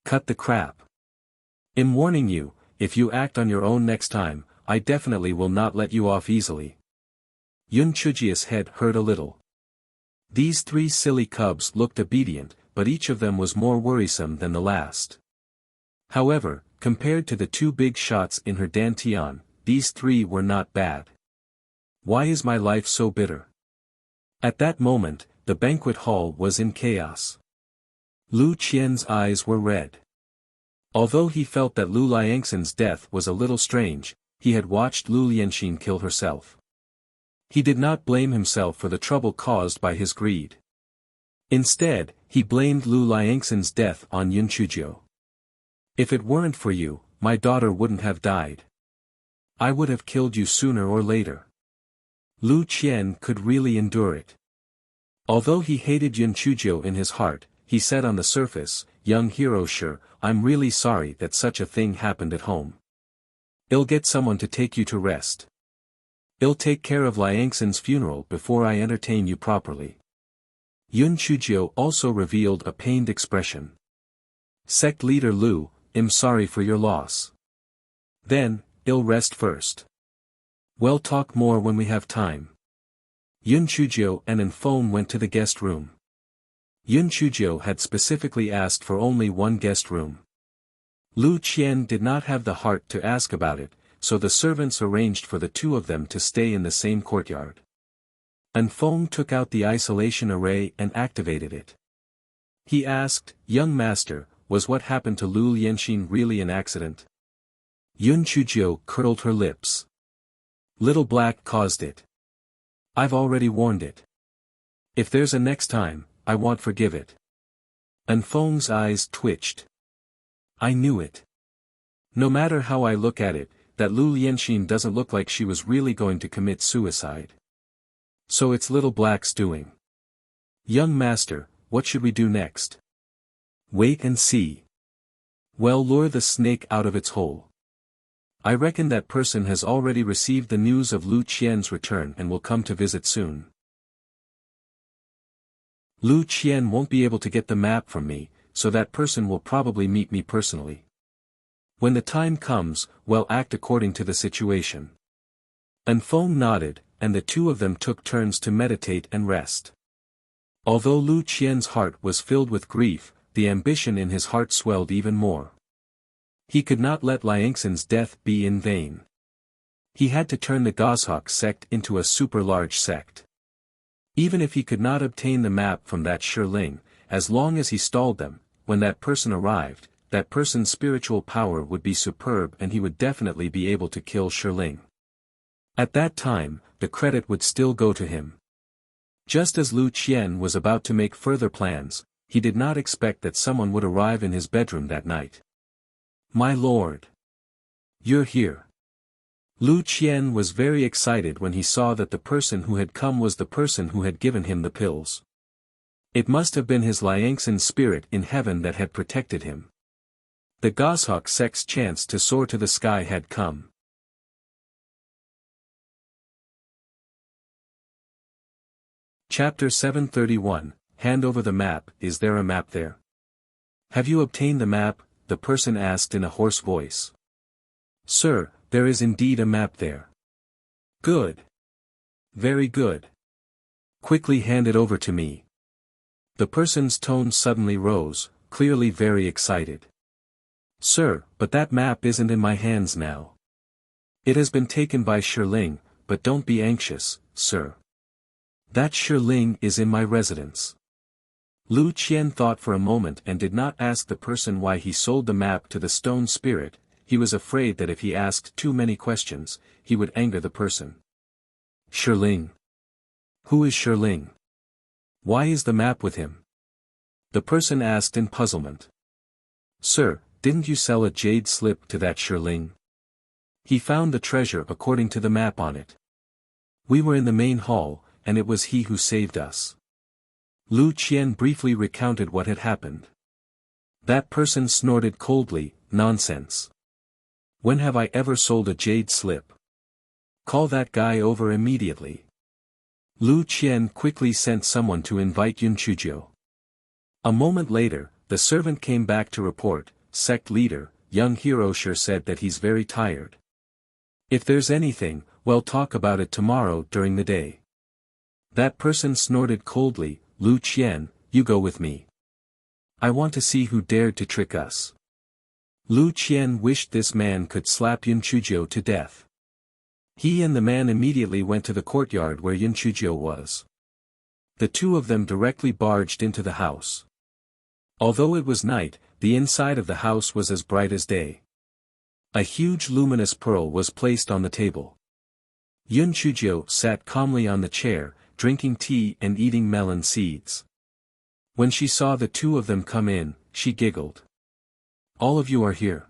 A: Cut the crap. I'm warning you, if you act on your own next time, I definitely will not let you off easily. Yun Chujia's head hurt a little. These three silly cubs looked obedient, but each of them was more worrisome than the last. However, compared to the two big shots in her dantian, these three were not bad. Why is my life so bitter? At that moment, the banquet hall was in chaos. Lu Qian's eyes were red. Although he felt that Lu Lianxin's death was a little strange, he had watched Lu Lianxin kill herself. He did not blame himself for the trouble caused by his greed. Instead, he blamed Lu Lianxin's death on Yun Chujio. If it weren't for you, my daughter wouldn't have died. I would have killed you sooner or later. Lu Qian could really endure it. Although he hated Yun Chujio in his heart, he said on the surface, young hero, sure, I'm really sorry that such a thing happened at home. I'll get someone to take you to rest. I'll take care of Lianxin's funeral before I entertain you properly. Yun Chujio also revealed a pained expression. Sect leader Lu, I'm sorry for your loss. Then, I'll rest first. We'll talk more when we have time. Yun Chujio and Enfone went to the guest room. Yun Chujio had specifically asked for only one guest room. Lu Qian did not have the heart to ask about it, so the servants arranged for the two of them to stay in the same courtyard. Enfone took out the isolation array and activated it. He asked, Young master, was what happened to Lu Lianxin really an accident? Yun Chujio curled her lips. Little Black caused it. I've already warned it. If there's a next time, I won't forgive it. Enfone's eyes twitched. I knew it. No matter how I look at it, that Lu Lianxin doesn't look like she was really going to commit suicide. So it's Little Black's doing. Young master, what should we do next? Wait and see. Well, lure the snake out of its hole. I reckon that person has already received the news of Lu Qian's return and will come to visit soon. Lu Qian won't be able to get the map from me, so that person will probably meet me personally. When the time comes, we'll act according to the situation. Enfone nodded, and the two of them took turns to meditate and rest. Although Lu Qian's heart was filled with grief, the ambition in his heart swelled even more. He could not let Liangxin's death be in vain. He had to turn the Goshawk sect into a super-large sect. Even if he could not obtain the map from that Shiling, as long as he stalled them, when that person arrived, that person's spiritual power would be superb and he would definitely be able to kill Shiling. At that time, the credit would still go to him. Just as Lu Qian was about to make further plans, he did not expect that someone would arrive in his bedroom that night. "My lord! You're here." Lu Qian was very excited when he saw that the person who had come was the person who had given him the pills. It must have been his Liangxin spirit in heaven that had protected him. The Goshawk sect's chance to soar to the sky had come. Chapter 731, Hand over the map. Is there a map there? Have you obtained the map? The person asked in a hoarse voice. Sir, there is indeed a map there. Good. Very good. Quickly hand it over to me. The person's tone suddenly rose, clearly very excited. Sir, but that map isn't in my hands now. It has been taken by Shiling, but don't be anxious, sir. That Shiling is in my residence. Lu Qian thought for a moment and did not ask the person why he sold the map to the stone spirit. He was afraid that if he asked too many questions, he would anger the person. Shiling. Who is Shiling? Why is the map with him? The person asked in puzzlement. Sir, didn't you sell a jade slip to that Shiling? He found the treasure according to the map on it. We were in the main hall, and it was he who saved us. Lu Qian briefly recounted what had happened. That person snorted coldly, nonsense. When have I ever sold a jade slip? Call that guy over immediately. Lu Qian quickly sent someone to invite Yun Chuzhou. A moment later, the servant came back to report, sect leader, young Hiroshir said that he's very tired. If there's anything, we'll talk about it tomorrow during the day. That person snorted coldly, Lu Qian, you go with me. I want to see who dared to trick us. Lu Qian wished this man could slap Yun Chuzhou to death. He and the man immediately went to the courtyard where Yun Chuzhou was. The two of them directly barged into the house. Although it was night, the inside of the house was as bright as day. A huge luminous pearl was placed on the table. Yun Chuzhou sat calmly on the chair, drinking tea and eating melon seeds. When she saw the two of them come in, she giggled. All of you are here.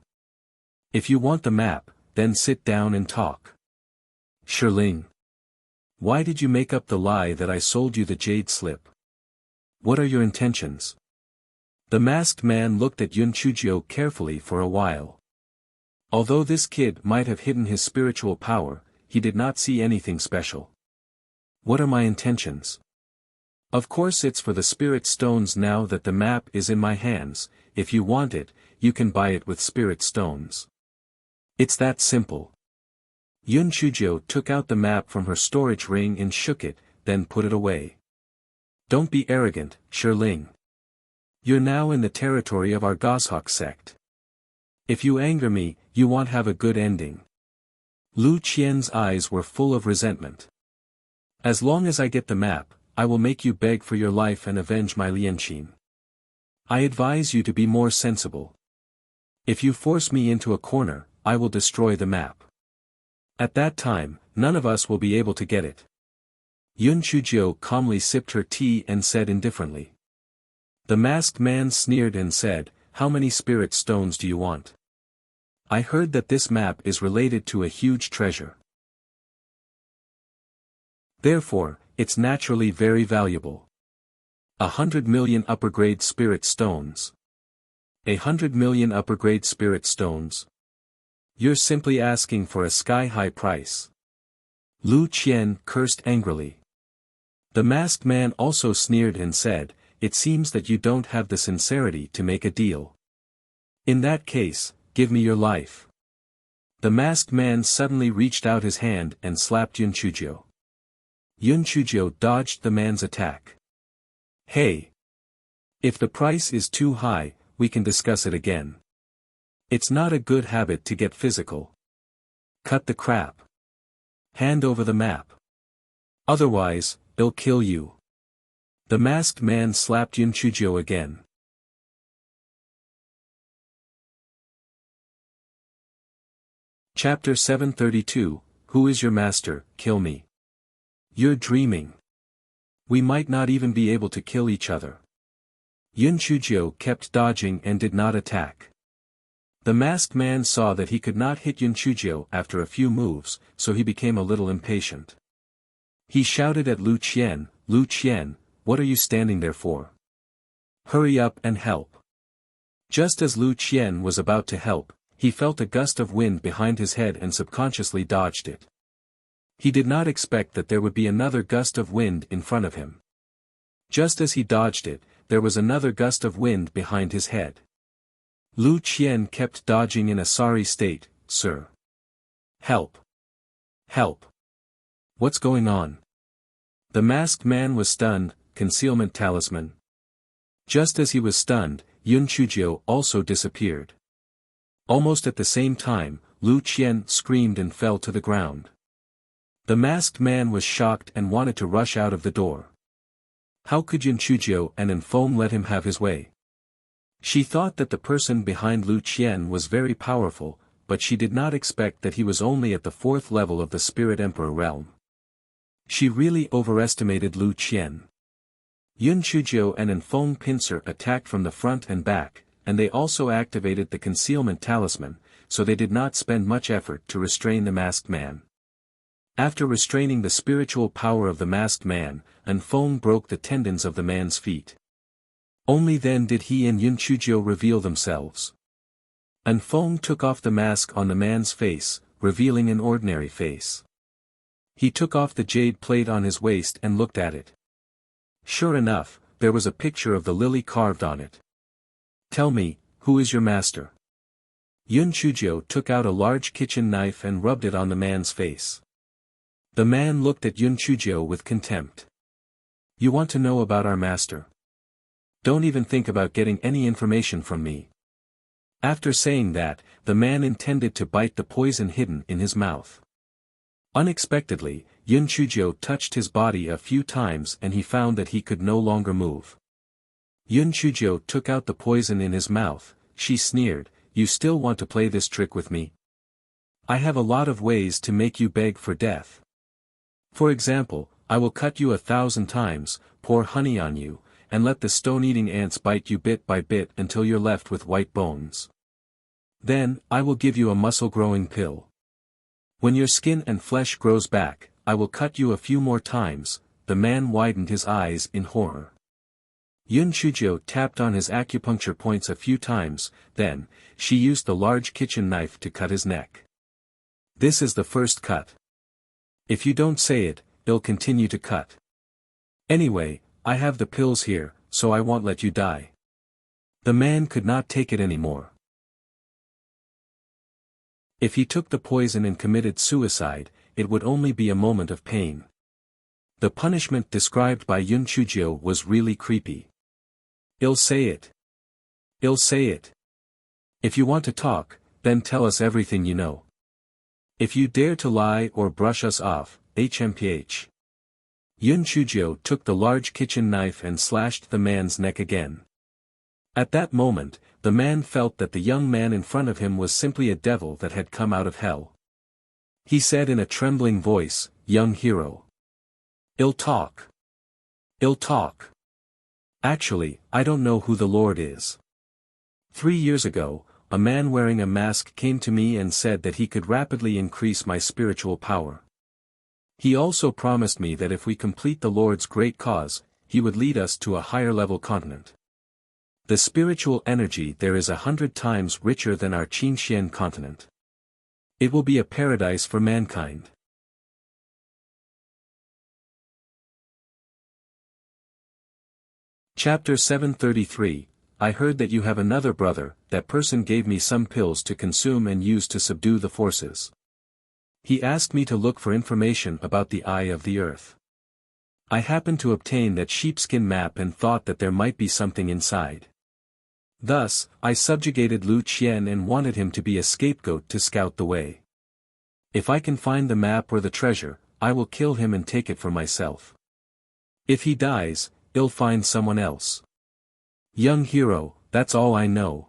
A: If you want the map, then sit down and talk. Shiling. Why did you make up the lie that I sold you the jade slip? What are your intentions? The masked man looked at Yun Chuzhou carefully for a while. Although this kid might have hidden his spiritual power, he did not see anything special. What are my intentions? Of course it's for the spirit stones. Now that the map is in my hands, if you want it, you can buy it with spirit stones. It's that simple. Yun Chuzhou took out the map from her storage ring and shook it, then put it away. Don't be arrogant, Shiling. You're now in the territory of our Goshawk sect. If you anger me, you won't have a good ending. Lu Qian's eyes were full of resentment. As long as I get the map, I will make you beg for your life and avenge my Lianqin. I advise you to be more sensible. If you force me into a corner, I will destroy the map. At that time, none of us will be able to get it. Yun Chuzhou calmly sipped her tea and said indifferently. The masked man sneered and said, How many spirit stones do you want? I heard that this map is related to a huge treasure. Therefore, it's naturally very valuable. 100 million upper-grade spirit stones. 100 million upper-grade spirit stones. You're simply asking for a sky-high price. Lu Qian cursed angrily. The masked man also sneered and said, It seems that you don't have the sincerity to make a deal. In that case, give me your life. The masked man suddenly reached out his hand and slapped Yun Chuzhou. Yun Chujio dodged the man's attack. Hey! If the price is too high, we can discuss it again. It's not a good habit to get physical. Cut the crap. Hand over the map. Otherwise, it'll kill you. The masked man slapped Yun Chujio again. Chapter 732, Who is your master? Kill me. You're dreaming. We might not even be able to kill each other. Yun Chujio kept dodging and did not attack. The masked man saw that he could not hit Yun Chujio after a few moves, so he became a little impatient. He shouted at Lu Qian, "Lu Qian, what are you standing there for? Hurry up and help." Just as Lu Qian was about to help, he felt a gust of wind behind his head and subconsciously dodged it. He did not expect that there would be another gust of wind in front of him. Just as he dodged it, there was another gust of wind behind his head. Lu Qian kept dodging in a sorry state. "Sir. Help. Help. What's going on?" The masked man was stunned. Concealment talisman. Just as he was stunned, Yun Chujio also disappeared. Almost at the same time, Lu Qian screamed and fell to the ground. The masked man was shocked and wanted to rush out of the door. How could Yun Chujio and Enfong let him have his way? She thought that the person behind Lu Qian was very powerful, but she did not expect that he was only at the 4th level of the Spirit Emperor realm. She really overestimated Lu Qian. Yun Chujio and Enfong Pincer attacked from the front and back, and they also activated the concealment talisman, so they did not spend much effort to restrain the masked man. After restraining the spiritual power of the masked man, Enfong broke the tendons of the man's feet. Only then did he and Yun Chujio reveal themselves. Enfong took off the mask on the man's face, revealing an ordinary face. He took off the jade plate on his waist and looked at it. Sure enough, there was a picture of the lily carved on it. "Tell me, who is your master?" Yun Chujio took out a large kitchen knife and rubbed it on the man's face. The man looked at Yun Chujio with contempt. "You want to know about our master? Don't even think about getting any information from me." After saying that, the man intended to bite the poison hidden in his mouth. Unexpectedly, Yun Chujio touched his body a few times and he found that he could no longer move. Yun Chujio took out the poison in his mouth. She sneered, "You still want to play this trick with me? I have a lot of ways to make you beg for death. For example, I will cut you 1,000 times, pour honey on you, and let the stone-eating ants bite you bit by bit until you're left with white bones. Then, I will give you a muscle-growing pill. When your skin and flesh grows back, I will cut you a few more times." The man widened his eyes in horror. Yun Chujio tapped on his acupuncture points a few times, then, she used the large kitchen knife to cut his neck. "This is the first cut. If you don't say it, it'll continue to cut. Anyway, I have the pills here, so I won't let you die." The man could not take it anymore. If he took the poison and committed suicide, it would only be a moment of pain. The punishment described by Yun Chujio was really creepy. "I'll say it. I'll say it. If you want to talk, then tell us everything you know. If you dare to lie or brush us off, HMPH. Yun Chujio took the large kitchen knife and slashed the man's neck again. At that moment, the man felt that the young man in front of him was simply a devil that had come out of hell. He said in a trembling voice, "Young hero. I'll talk. I'll talk. Actually, I don't know who the Lord is. 3 years ago, a man wearing a mask came to me and said that he could rapidly increase my spiritual power. He also promised me that if we complete the Lord's great cause, he would lead us to a higher level continent. The spiritual energy there is 100 times richer than our Qinxian continent. It will be a paradise for mankind." Chapter 733, I heard that you have another brother. That person gave me some pills to consume and use to subdue the forces. He asked me to look for information about the Eye of the Earth. I happened to obtain that sheepskin map and thought that there might be something inside. Thus, I subjugated Lu Qian and wanted him to be a scapegoat to scout the way. If I can find the map or the treasure, I will kill him and take it for myself. If he dies, I'll find someone else. Young hero, that's all I know.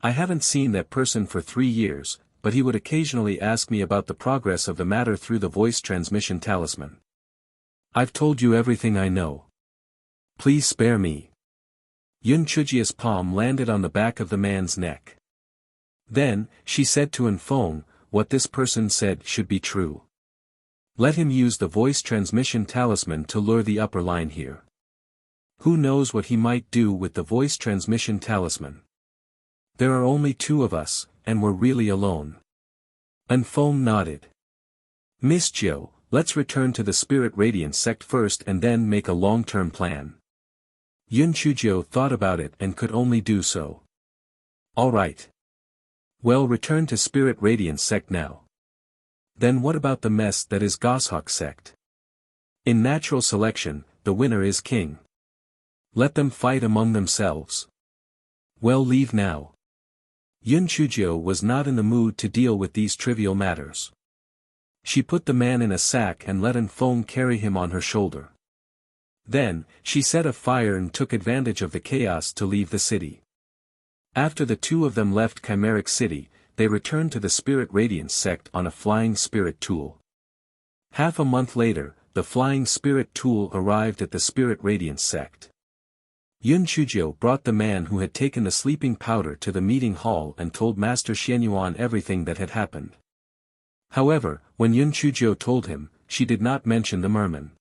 A: I haven't seen that person for 3 years, but he would occasionally ask me about the progress of the matter through the voice transmission talisman. I've told you everything I know. Please spare me. Yun Chujia's palm landed on the back of the man's neck. Then, she said to Enfeng, what this person said should be true. Let him use the voice transmission talisman to lure the upper line here. Who knows what he might do with the voice transmission talisman? There are only 2 of us, and we're really alone. Enfeng nodded. Miss Jiu, let's return to the Spirit Radiance sect first and then make a long-term plan. Yun Chuzhou thought about it and could only do so. All right. Well, return to Spirit Radiance sect now. Then what about the mess that is Goshawk sect? In natural selection, the winner is king. Let them fight among themselves. Well, leave now. Yun Chuzhou was not in the mood to deal with these trivial matters. She put the man in a sack and let Enfeng carry him on her shoulder. Then, she set a fire and took advantage of the chaos to leave the city. After the 2 of them left Chimeric City, they returned to the Spirit Radiance sect on a flying spirit tool. Half a month later, the flying spirit tool arrived at the Spirit Radiance sect. Yun Chuzhou brought the man who had taken the sleeping powder to the meeting hall and told Master Xianyuan everything that had happened. However, when Yun Chuzhou told him, she did not mention the merman.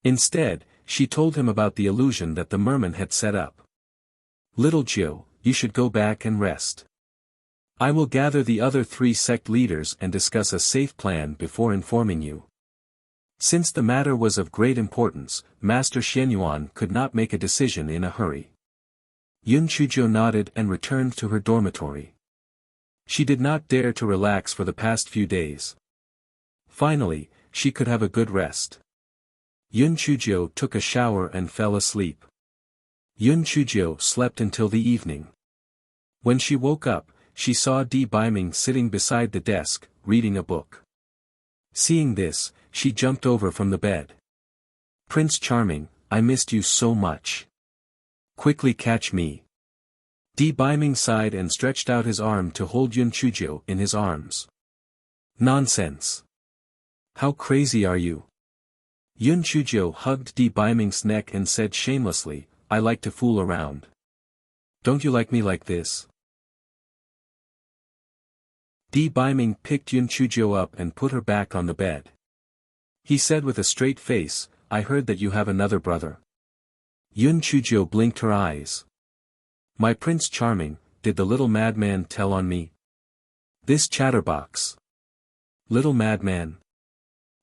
A: Instead, she told him about the illusion that the merman had set up. Little Jiu, you should go back and rest. I will gather the other 3 sect leaders and discuss a safe plan before informing you. Since the matter was of great importance, Master Xianyuan could not make a decision in a hurry. Yun Chuzhou nodded and returned to her dormitory. She did not dare to relax for the past few days. Finally, she could have a good rest. Yun Chuzhou took a shower and fell asleep. Yun Chuzhou slept until the evening. When she woke up, she saw Di Baiming sitting beside the desk, reading a book. Seeing this, she jumped over from the bed. Prince Charming, I missed you so much. Quickly catch me. Di Baiming sighed and stretched out his arm to hold Yun Chuzhou in his arms. Nonsense. How crazy are you? Yun Chuzhou hugged Di Baiming's neck and said shamelessly, I like to fool around. Don't you like me like this? Di Baiming picked Yun Chuzhou up and put her back on the bed. He said with a straight face, I heard that you have another brother. Yun Chuzhou blinked her eyes. My Prince Charming, did the little madman tell on me? This chatterbox. Little madman.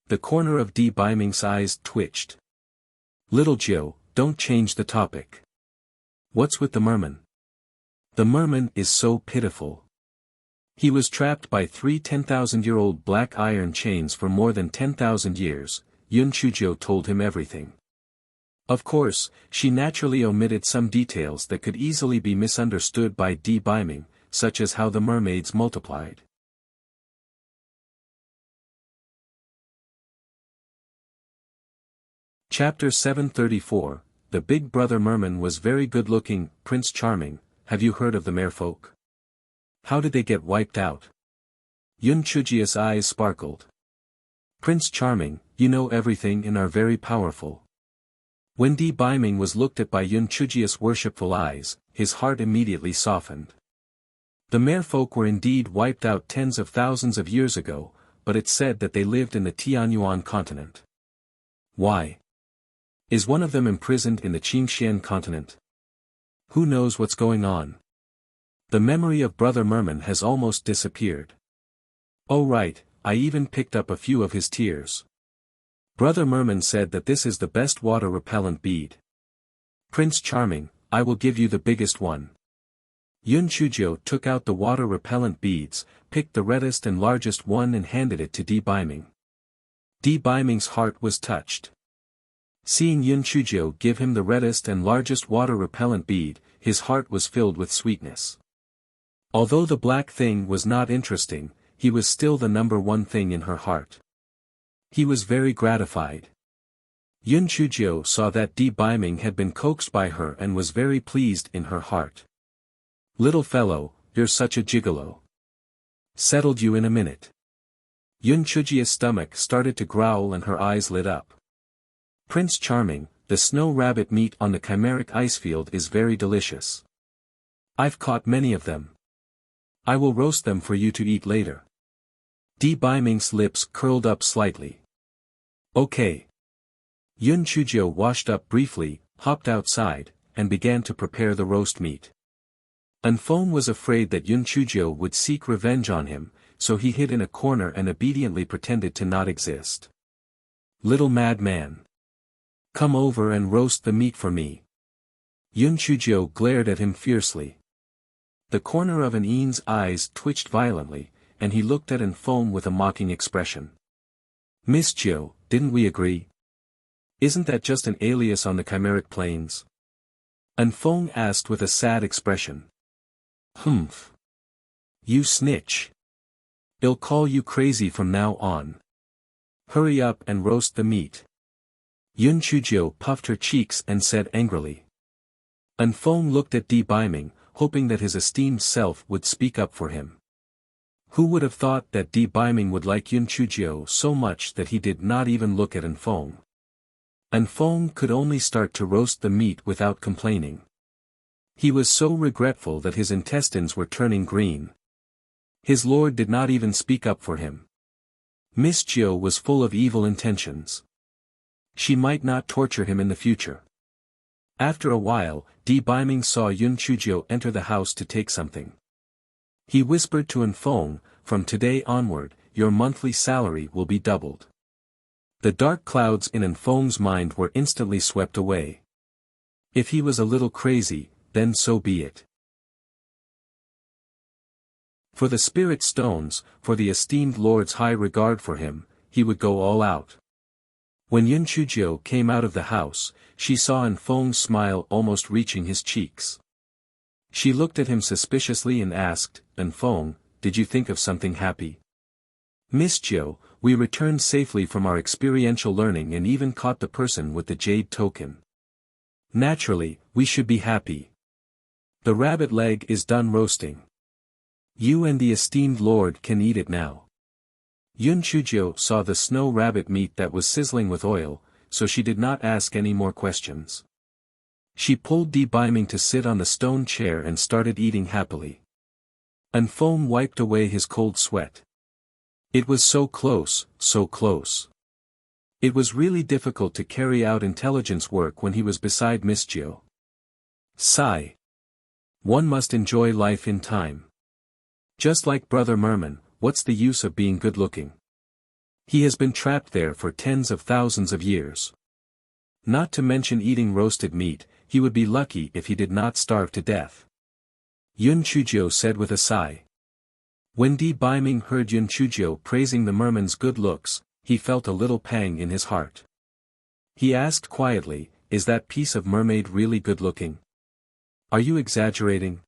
A: The corner of Di Baiming's eyes twitched. Little Jiu, don't change the topic. What's with the merman? The merman is so pitiful. He was trapped by 3 10,000-year-old black iron chains for more than 10,000 years, Yun Chuzhou told him everything. Of course, she naturally omitted some details that could easily be misunderstood by Di Baiming, such as how the mermaids multiplied. Chapter 734, The Big Brother Merman was very good-looking. Prince Charming, have you heard of the merfolk? How did they get wiped out? Yun Chujia's eyes sparkled. Prince Charming, you know everything and are very powerful. When Di Baiming was looked at by Yun Chujia's worshipful eyes, his heart immediately softened. The merfolk were indeed wiped out tens of thousands of years ago, but it's said that they lived in the Tianyuan continent. Why? Is one of them imprisoned in the Qingxian continent? Who knows what's going on? The memory of Brother Merman has almost disappeared. Oh right, I even picked up a few of his tears. Brother Merman said that this is the best water-repellent bead. Prince Charming, I will give you the biggest one. Yun Chuzhou took out the water-repellent beads, picked the reddest and largest one and handed it to Di Baiming. Di Baiming's heart was touched. Seeing Yun Chujio give him the reddest and largest water-repellent bead, his heart was filled with sweetness. Although the black thing was not interesting, he was still the number one thing in her heart. He was very gratified. Yun Chujio saw that Di Biming had been coaxed by her and was very pleased in her heart. "Little fellow, you're such a gigolo. Settled you in a minute." Yun Chujia's stomach started to growl and her eyes lit up. "Prince Charming, the snow rabbit meat on the chimeric ice field is very delicious. I've caught many of them. I will roast them for you to eat later." Di Biming's lips curled up slightly. "Okay." Yun Chujio washed up briefly, hopped outside, and began to prepare the roast meat. Anfeng was afraid that Yun Chujio would seek revenge on him, so he hid in a corner and obediently pretended to not exist. "Little madman. Come over and roast the meat for me." Yun Chujio glared at him fiercely. The corner of An's eyes twitched violently, and he looked at Anfeng with a mocking expression. "Miss Jiu, didn't we agree? Isn't that just an alias on the chimeric plains?" Anfeng asked with a sad expression. "Humph. You snitch. I'll call you crazy from now on. Hurry up and roast the meat." Yun Chujio puffed her cheeks and said angrily. Anfeng looked at Di Biming, hoping that his esteemed self would speak up for him. Who would have thought that Di Biming would like Yun Chujio so much that he did not even look at Anfeng? Anfeng could only start to roast the meat without complaining. He was so regretful that his intestines were turning green. His lord did not even speak up for him. Miss Jiu was full of evil intentions. She might not torture him in the future. After a while, Di Biming saw Yun Chujio enter the house to take something. He whispered to Anfeng, "From today onward, your monthly salary will be doubled." The dark clouds in Anfeng's mind were instantly swept away. If he was a little crazy, then so be it. For the spirit stones, for the esteemed lord's high regard for him, he would go all out. When Yun Chujio came out of the house, she saw Anfeng's smile almost reaching his cheeks. She looked at him suspiciously and asked, "Anfeng, did you think of something happy?" "Miss Jiu, we returned safely from our experiential learning and even caught the person with the jade token. Naturally, we should be happy. The rabbit leg is done roasting. You and the esteemed lord can eat it now." Yun Chujio saw the snow rabbit meat that was sizzling with oil, so she did not ask any more questions. She pulled Di Biming to sit on the stone chair and started eating happily. Anfeng wiped away his cold sweat. It was so close, so close. It was really difficult to carry out intelligence work when he was beside Miss Jiu. Sigh. One must enjoy life in time. Just like Brother Merman, what's the use of being good-looking? He has been trapped there for tens of thousands of years. Not to mention eating roasted meat, he would be lucky if he did not starve to death. Yun Chujio said with a sigh. When Di Biming heard Yun Chujio praising the merman's good looks, he felt a little pang in his heart. He asked quietly, "Is that piece of mermaid really good-looking? Are you exaggerating?"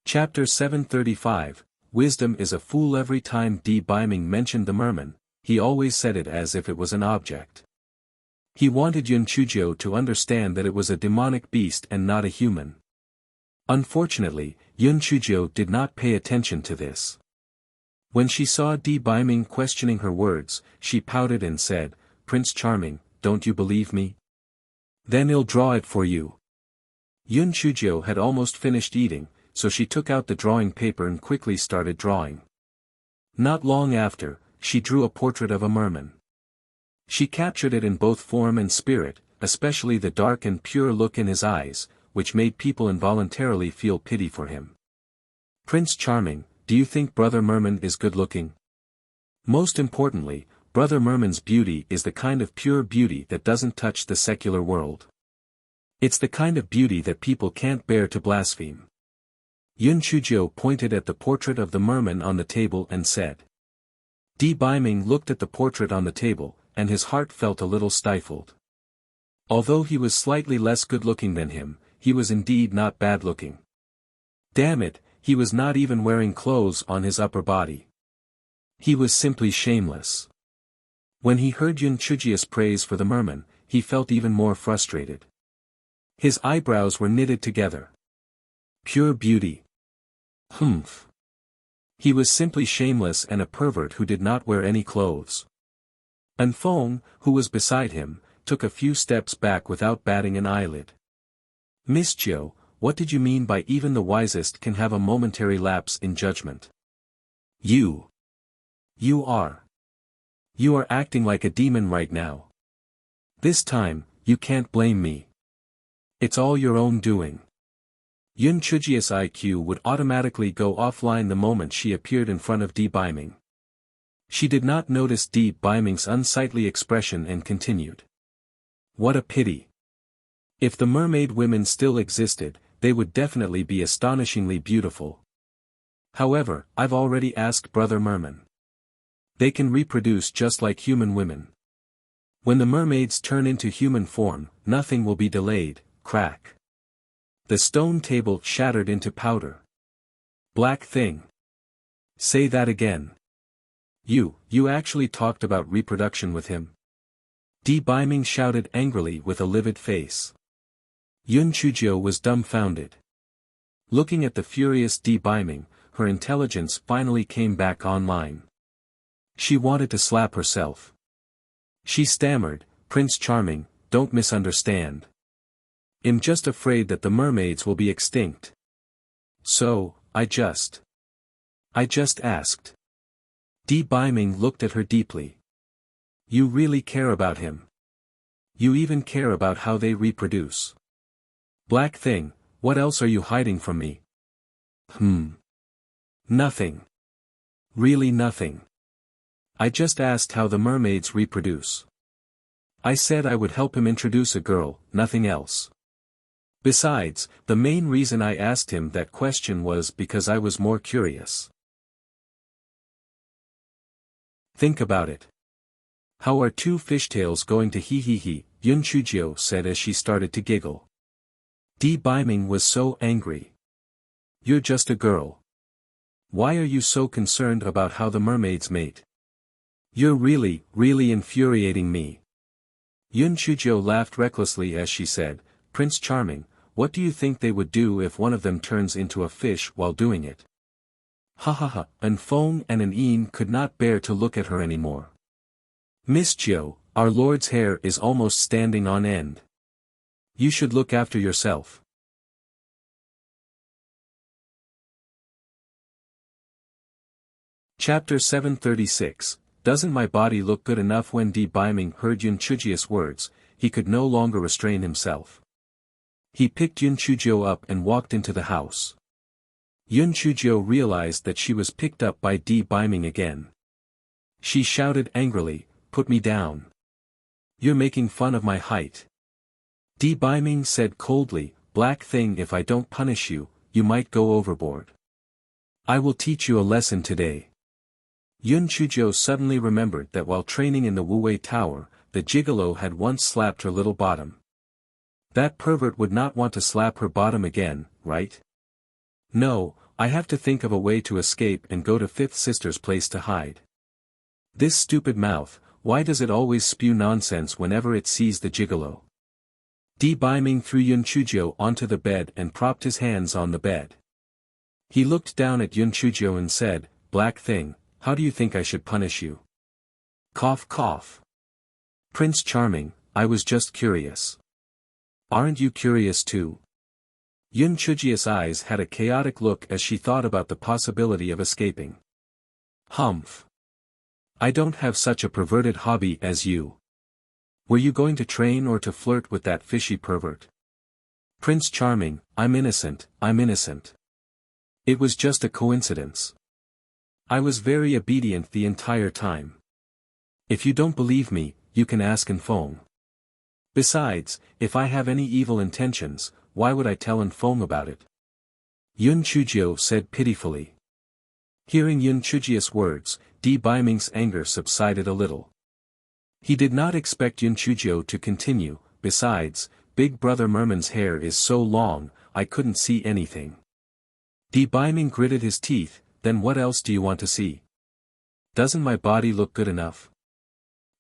A: Chapter 735, Wisdom is a fool. Every time Di Biming mentioned the merman, he always said it as if it was an object. He wanted Yun Chujio to understand that it was a demonic beast and not a human. Unfortunately, Yun Chujio did not pay attention to this. When she saw Di Biming questioning her words, she pouted and said, "Prince Charming, don't you believe me? Then I'll draw it for you." Yun Chujio had almost finished eating, so she took out the drawing paper and quickly started drawing. Not long after, she drew a portrait of a merman. She captured it in both form and spirit, especially the dark and pure look in his eyes, which made people involuntarily feel pity for him. "Prince Charming, do you think Brother Merman is good-looking?" Most importantly, Brother Merman's beauty is the kind of pure beauty that doesn't touch the secular world. It's the kind of beauty that people can't bear to blaspheme. Yun Chujio pointed at the portrait of the merman on the table and said. Di Biming looked at the portrait on the table, and his heart felt a little stifled. Although he was slightly less good-looking than him, he was indeed not bad-looking. Damn it, he was not even wearing clothes on his upper body. He was simply shameless. When he heard Yun Chujia's praise for the merman, he felt even more frustrated. His eyebrows were knitted together. Pure beauty. Humph. He was simply shameless and a pervert who did not wear any clothes. And Feng, who was beside him, took a few steps back without batting an eyelid. Miss Jiu, what did you mean by even the wisest can have a momentary lapse in judgment? You are acting like a demon right now. This time, you can't blame me. It's all your own doing. Yun Chujia's IQ would automatically go offline the moment she appeared in front of Di Biming. She did not notice Di Biming's unsightly expression and continued. What a pity. If the mermaid women still existed, they would definitely be astonishingly beautiful. However, I've already asked Brother Merman. They can reproduce just like human women. When the mermaids turn into human form, nothing will be delayed. Crack. The stone table shattered into powder. Black thing. Say that again. You actually talked about reproduction with him? Di Biming shouted angrily with a livid face. Yun Chujio was dumbfounded. Looking at the furious Di Biming, her intelligence finally came back online. She wanted to slap herself. She stammered, Prince Charming, don't misunderstand. I'm just afraid that the mermaids will be extinct. So, I just asked. Di Biming looked at her deeply. You really care about him. You even care about how they reproduce. Black thing, what else are you hiding from me? Nothing. Really nothing. I just asked how the mermaids reproduce. I said I would help him introduce a girl, nothing else. Besides, the main reason I asked him that question was because I was more curious. Think about it. How are two fishtails going to he, Yun Chujio said as she started to giggle. Di Biming was so angry. You're just a girl. Why are you so concerned about how the mermaids mate? You're really infuriating me. Yun Chujio laughed recklessly as she said, Prince Charming, what do you think they would do if one of them turns into a fish while doing it? Ha ha ha, and Feng and an Een could not bear to look at her anymore. Miss Jiu, our lord's hair is almost standing on end. You should look after yourself. Chapter 736, Doesn't my body look good enough? When Di Biming heard Yun Chujia's words, he could no longer restrain himself. He picked Yun Chujio up and walked into the house. Yun Chujio realized that she was picked up by Di Biming again. She shouted angrily, Put me down. You're making fun of my height. Di Biming said coldly, Black thing, if I don't punish you, you might go overboard. I will teach you a lesson today. Yun Chujio suddenly remembered that while training in the Wuwei Tower, the gigolo had once slapped her little bottom. That pervert would not want to slap her bottom again, right? No, I have to think of a way to escape and go to Fifth Sister's place to hide. This stupid mouth, why does it always spew nonsense whenever it sees the gigolo? Di Biming threw Yun Chujio onto the bed and propped his hands on the bed. He looked down at Yun Chujio and said, Black thing, how do you think I should punish you? Cough cough. Prince Charming, I was just curious. Aren't you curious too? Yun Chujia's eyes had a chaotic look as she thought about the possibility of escaping. Humph. I don't have such a perverted hobby as you. Were you going to train or to flirt with that fishy pervert? Prince Charming, I'm innocent. It was just a coincidence. I was very obedient the entire time. If you don't believe me, you can ask Feng. Besides, if I have any evil intentions, why would I tell Feng about it? Yun Chujio said pitifully. Hearing Yun Chujia's words, Di Baiming's anger subsided a little. He did not expect Yun Chujio to continue. Besides, Big Brother Merman's hair is so long, I couldn't see anything. Di Baiming gritted his teeth. Then what else do you want to see? Doesn't my body look good enough?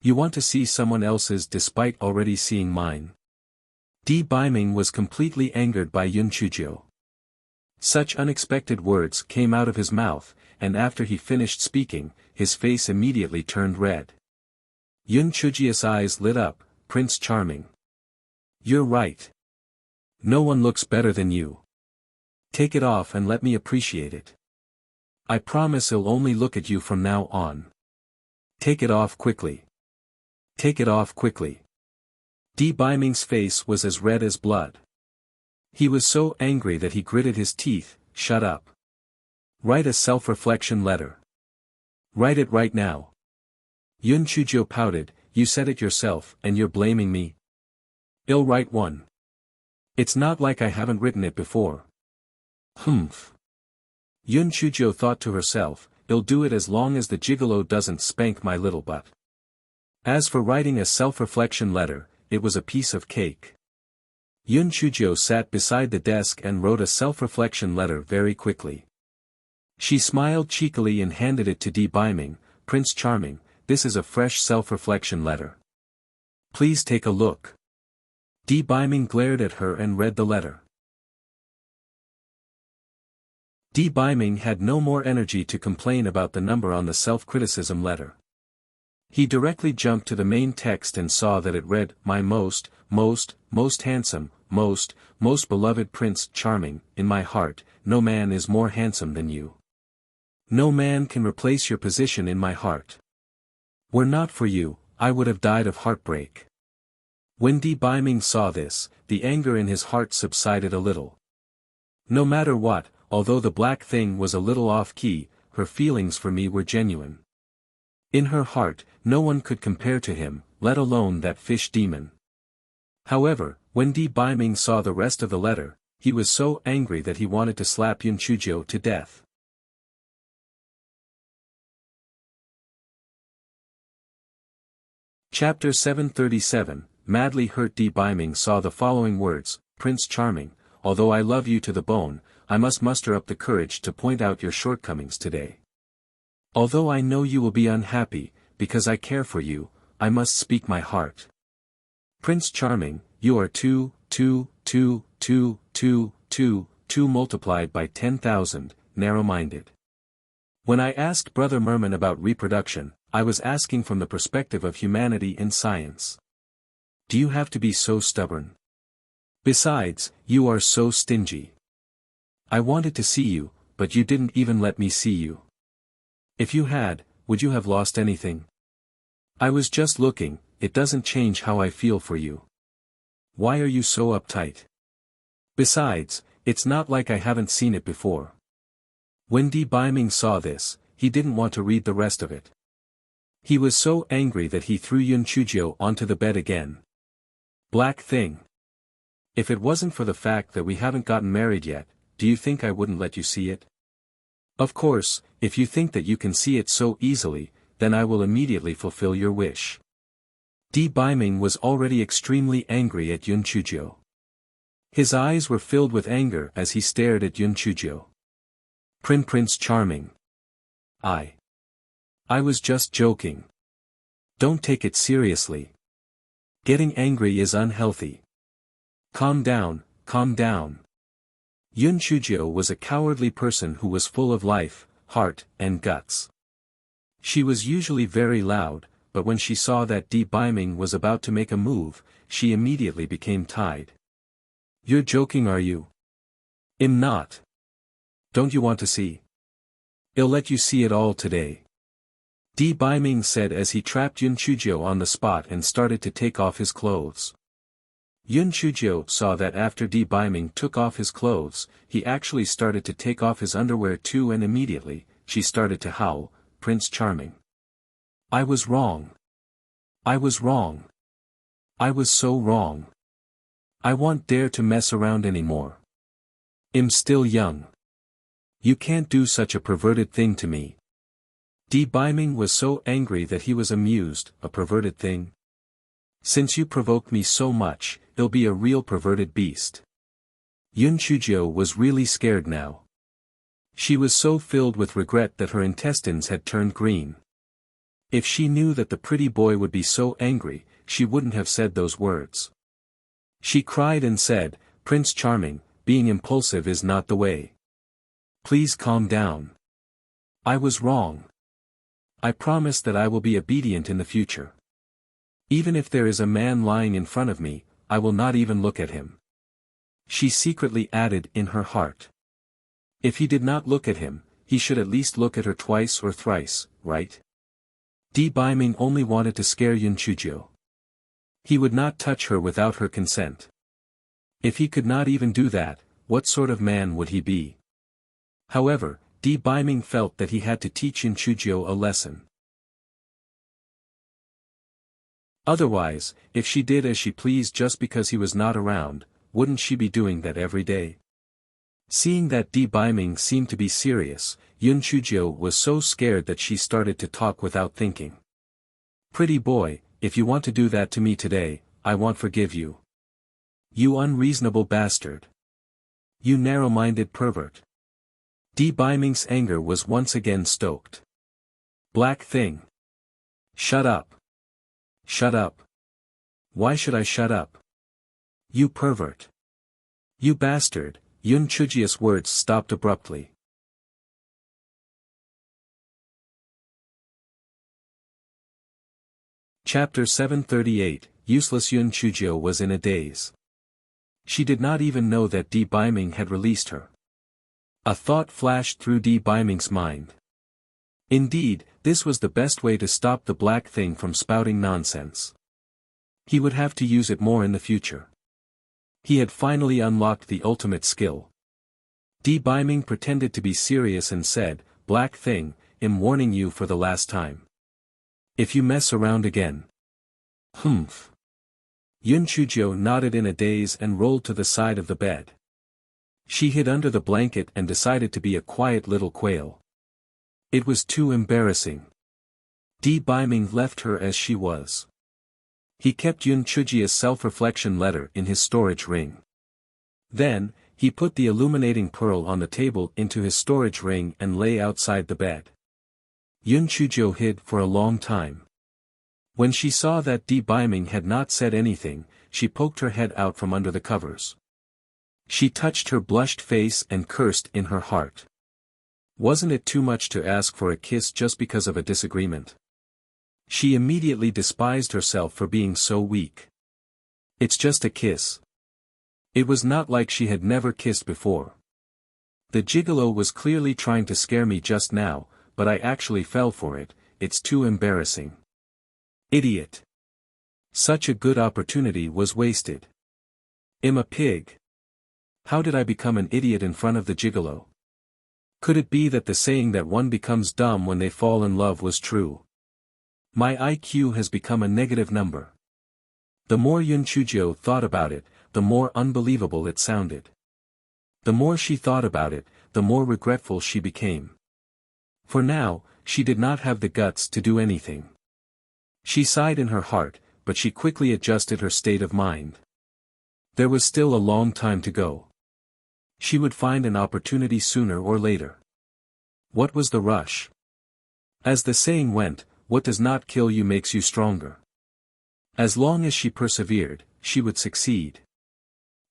A: You want to see someone else's despite already seeing mine. Di Baiming was completely angered by Yun Chujio. Such unexpected words came out of his mouth, and after he finished speaking, his face immediately turned red. Yun Chujio's eyes lit up. Prince Charming. You're right. No one looks better than you. Take it off and let me appreciate it. I promise I'll only look at you from now on. Take it off quickly. Take it off quickly. Di Baiming's face was as red as blood. He was so angry that he gritted his teeth. Shut up. Write a self-reflection letter. Write it right now. Yun Chujio pouted. You said it yourself, and you're blaming me? I'll write one. It's not like I haven't written it before. Humph. Yun Chujio thought to herself, I'll do it as long as the gigolo doesn't spank my little butt. As for writing a self-reflection letter, it was a piece of cake. Yun Chujio sat beside the desk and wrote a self-reflection letter very quickly. She smiled cheekily and handed it to Di Baiming. Prince Charming, this is a fresh self-reflection letter. Please take a look. Di Baiming glared at her and read the letter. Di Baiming had no more energy to complain about the number on the self-criticism letter. He directly jumped to the main text and saw that it read, My most handsome, most beloved Prince Charming, in my heart, no man is more handsome than you. No man can replace your position in my heart. Were not for you, I would have died of heartbreak. When Di Baiming saw this, the anger in his heart subsided a little. No matter what, although the black thing was a little off-key, her feelings for me were genuine. In her heart, no one could compare to him, let alone that fish demon. However, when Di Baiming saw the rest of the letter, he was so angry that he wanted to slap Yun Chujio to death. Chapter 737, Madly hurt Di Baiming saw the following words, Prince Charming, although I love you to the bone, I must muster up the courage to point out your shortcomings today. Although I know you will be unhappy, because I care for you, I must speak my heart. Prince Charming, you are two multiplied by 10,000, narrow-minded. When I asked Brother Merman about reproduction, I was asking from the perspective of humanity and science. Do you have to be so stubborn? Besides, you are so stingy. I wanted to see you, but you didn't even let me see you. If you had, would you have lost anything? I was just looking, it doesn't change how I feel for you. Why are you so uptight? Besides, it's not like I haven't seen it before. When Di Baiming saw this, he didn't want to read the rest of it. He was so angry that he threw Yun Chujio onto the bed again. Black thing. If it wasn't for the fact that we haven't gotten married yet, do you think I wouldn't let you see it? Of course, if you think that you can see it so easily, then I will immediately fulfill your wish. Di Baiming was already extremely angry at Yun Chujio. His eyes were filled with anger as he stared at Yun Chujio. Prince Charming. I was just joking. Don't take it seriously. Getting angry is unhealthy. Calm down, calm down. Yun Chujio was a cowardly person who was full of life, heart, and guts. She was usually very loud, but when she saw that Di Baiming was about to make a move, she immediately became tied. You're joking, are you? I'm not. Don't you want to see? I'll let you see it all today. Di Baiming said as he trapped Yun Chujio on the spot and started to take off his clothes. Yun Chujio saw that after Di Baiming took off his clothes, he actually started to take off his underwear too, and immediately, she started to howl, Prince Charming. I was wrong. I was wrong. I was so wrong. I won't dare to mess around anymore. I'm still young. You can't do such a perverted thing to me. Di Biming was so angry that he was amused. A perverted thing? Since you provoke me so much, it'll be a real perverted beast. Yun Chujio was really scared now. She was so filled with regret that her intestines had turned green. If she knew that the pretty boy would be so angry, she wouldn't have said those words. She cried and said, "Prince Charming, being impulsive is not the way. Please calm down. I was wrong. I promise that I will be obedient in the future. Even if there is a man lying in front of me, I will not even look at him." She secretly added in her heart. If he did not look at him, he should at least look at her twice or thrice, right? Di Biming only wanted to scare Yun Chujio. He would not touch her without her consent. If he could not even do that, what sort of man would he be? However, Di Biming felt that he had to teach Yun Chujio a lesson. Otherwise, if she did as she pleased just because he was not around, wouldn't she be doing that every day? Seeing that Di Biming seemed to be serious, Yun Chujio was so scared that she started to talk without thinking. "Pretty boy, if you want to do that to me today, I won't forgive you. You unreasonable bastard. You narrow-minded pervert." Di Biming's anger was once again stoked. "Black thing. Shut up. Shut up. Why should I shut up? You pervert. You bastard." Yun Chujio's words stopped abruptly. Chapter 738, Useless. Yun Chujio was in a daze. She did not even know that Di Biming had released her. A thought flashed through Di Biming's mind. Indeed, this was the best way to stop the black thing from spouting nonsense. He would have to use it more in the future. He had finally unlocked the ultimate skill. Di Biming pretended to be serious and said, "Black thing, I'm warning you for the last time. If you mess around again." Humph. Yun Chujio nodded in a daze and rolled to the side of the bed. She hid under the blanket and decided to be a quiet little quail. It was too embarrassing. Di Biming left her as she was. He kept Yun Chujio's self-reflection letter in his storage ring. Then, he put the illuminating pearl on the table into his storage ring and lay outside the bed. Yun Chujio hid for a long time. When she saw that Di Biming had not said anything, she poked her head out from under the covers. She touched her blushed face and cursed in her heart. Wasn't it too much to ask for a kiss just because of a disagreement? She immediately despised herself for being so weak. It's just a kiss. It was not like she had never kissed before. The gigolo was clearly trying to scare me just now, but I actually fell for it. It's too embarrassing. Idiot. Such a good opportunity was wasted. I'm a pig. How did I become an idiot in front of the gigolo? Could it be that the saying that one becomes dumb when they fall in love was true? My IQ has become a negative number. The more Yun Chujio thought about it, the more unbelievable it sounded. The more she thought about it, the more regretful she became. For now, she did not have the guts to do anything. She sighed in her heart, but she quickly adjusted her state of mind. There was still a long time to go. She would find an opportunity sooner or later. What was the rush? As the saying went, what does not kill you makes you stronger. As long as she persevered, she would succeed.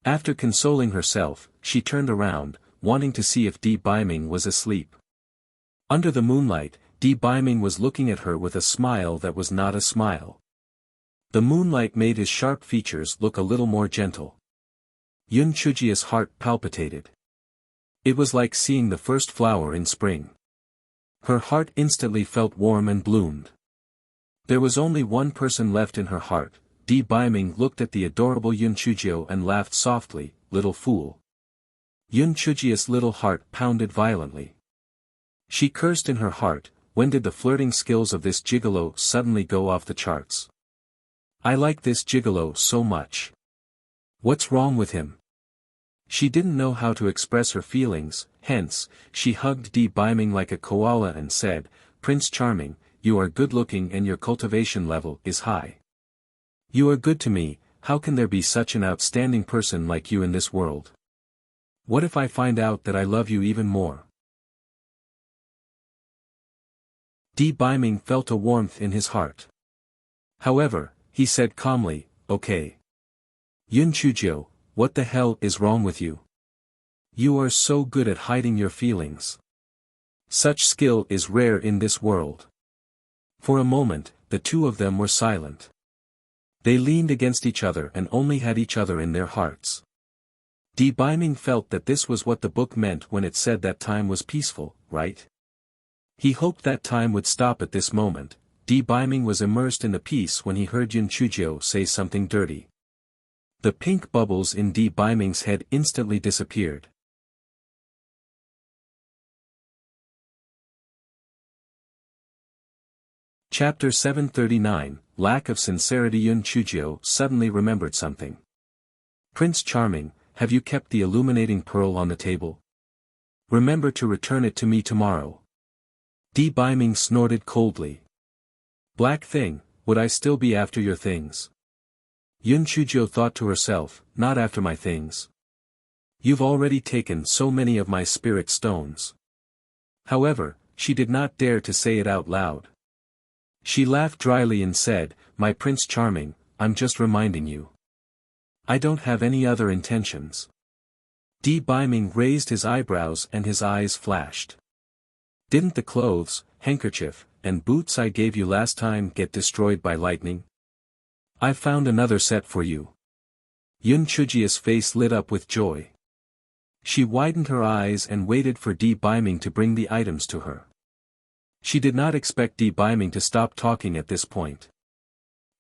A: After consoling herself, she turned around, wanting to see if Di Biming was asleep. Under the moonlight, Di Biming was looking at her with a smile that was not a smile. The moonlight made his sharp features look a little more gentle. Yun Chujio's heart palpitated. It was like seeing the first flower in spring. Her heart instantly felt warm and bloomed. There was only one person left in her heart. Di Biming looked at the adorable Yun Chujio and laughed softly, "Little fool." Yun Chujio's little heart pounded violently. She cursed in her heart, when did the flirting skills of this gigolo suddenly go off the charts? I like this gigolo so much. What's wrong with him? She didn't know how to express her feelings, hence, she hugged Di Biming like a koala and said, "Prince Charming, you are good-looking and your cultivation level is high. You are good to me, how can there be such an outstanding person like you in this world? What if I find out that I love you even more?" Di Biming felt a warmth in his heart. However, he said calmly, "Okay. Yun Chuzhou, what the hell is wrong with you? You are so good at hiding your feelings. Such skill is rare in this world." For a moment, the two of them were silent. They leaned against each other and only had each other in their hearts. Di Biming felt that this was what the book meant when it said that time was peaceful, right? He hoped that time would stop at this moment. Di Biming was immersed in the peace when he heard Yun Chuzhou say something dirty. The pink bubbles in Di Biming's head instantly disappeared. Chapter 739, Lack of Sincerity. Yun Chuzhou suddenly remembered something. "Prince Charming, have you kept the illuminating pearl on the table? Remember to return it to me tomorrow." Di Biming snorted coldly. "Black thing, would I still be after your things?" Yun Chuzhou thought to herself, "Not after my things. You've already taken so many of my spirit stones." However, she did not dare to say it out loud. She laughed dryly and said, "My Prince Charming, I'm just reminding you. I don't have any other intentions." Di Biming raised his eyebrows and his eyes flashed. "Didn't the clothes, handkerchief, and boots I gave you last time get destroyed by lightning? I've found another set for you." Yun Chuzhia's face lit up with joy. She widened her eyes and waited for Di Biming to bring the items to her. She did not expect Di Biming to stop talking at this point.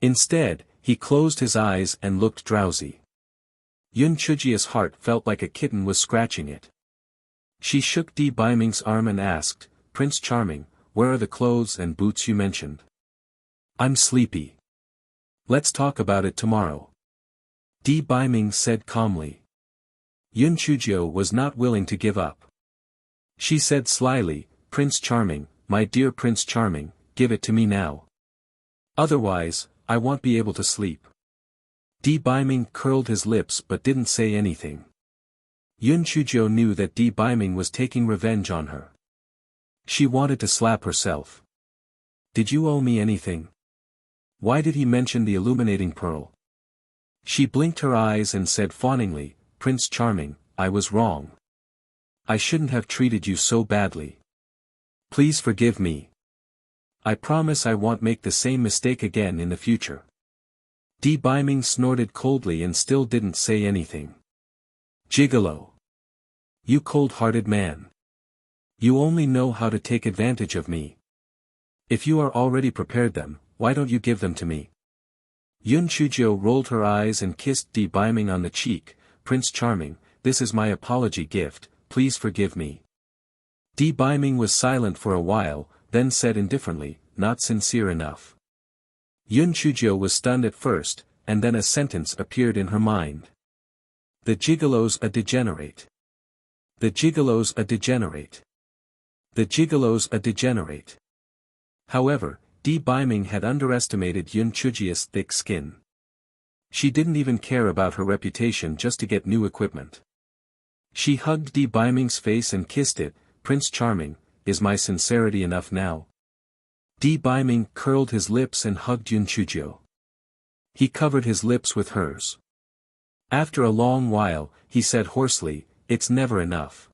A: Instead, he closed his eyes and looked drowsy. Yun Chuzhia's heart felt like a kitten was scratching it. She shook Di Biming's arm and asked, "Prince Charming, where are the clothes and boots you mentioned? I'm sleepy. Let's talk about it tomorrow." Di Biming said calmly. Yun Chuzhou was not willing to give up. She said slyly, "Prince Charming, my dear Prince Charming, give it to me now. Otherwise, I won't be able to sleep." Di Biming curled his lips but didn't say anything. Yun Chuzhou knew that Di Biming was taking revenge on her. She wanted to slap herself. "Did you owe me anything? Why did he mention the illuminating pearl?" She blinked her eyes and said fawningly, "Prince Charming, I was wrong. I shouldn't have treated you so badly. Please forgive me. I promise I won't make the same mistake again in the future." Di Biming snorted coldly and still didn't say anything. "Gigolo. You cold-hearted man. You only know how to take advantage of me. If you are already prepared them, why don't you give them to me?" Yun Chuzhou rolled her eyes and kissed Di Biming on the cheek. "Prince Charming, this is my apology gift, please forgive me." Di Biming was silent for a while, then said indifferently, "Not sincere enough." Yun Chuzhou was stunned at first, and then a sentence appeared in her mind. "The gigolo's a degenerate. The gigolo's a degenerate. The gigolo's a degenerate." However, Di Biming had underestimated Yun Chuzhia's thick skin. She didn't even care about her reputation just to get new equipment. She hugged Di Biming's face and kissed it. "Prince Charming, is my sincerity enough now?" Di Biming curled his lips and hugged Yun Chuzhou. He covered his lips with hers. After a long while, he said hoarsely, "It's never enough."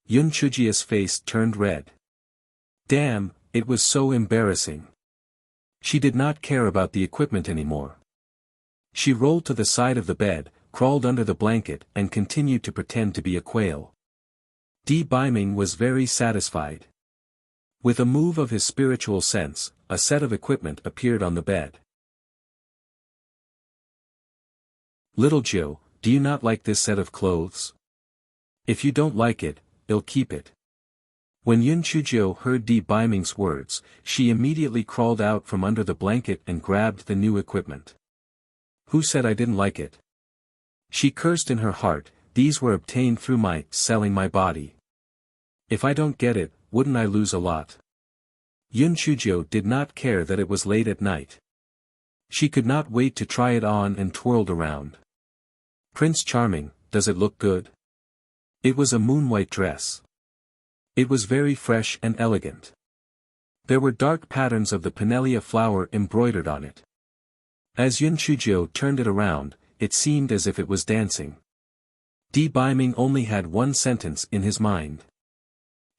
A: Yun Chuzhia's face turned red. Damn, it was so embarrassing. She did not care about the equipment anymore. She rolled to the side of the bed, crawled under the blanket and continued to pretend to be a quail. Di Biming was very satisfied. With a move of his spiritual sense, a set of equipment appeared on the bed. "Little Joe, do you not like this set of clothes? If you don't like it, I'll keep it." When Yun Chuzhou heard Di Biming's words, she immediately crawled out from under the blanket and grabbed the new equipment. "Who said I didn't like it?" She cursed in her heart. these were obtained through my selling my body. If I don't get it, wouldn't I lose a lot? Yun Chujio did not care that it was late at night. She could not wait to try it on and twirled around. Prince Charming, does it look good? It was a moon-white dress. It was very fresh and elegant. There were dark patterns of the pinelia flower embroidered on it. As Yun Chujio turned it around, it seemed as if it was dancing. Di Biming only had one sentence in his mind.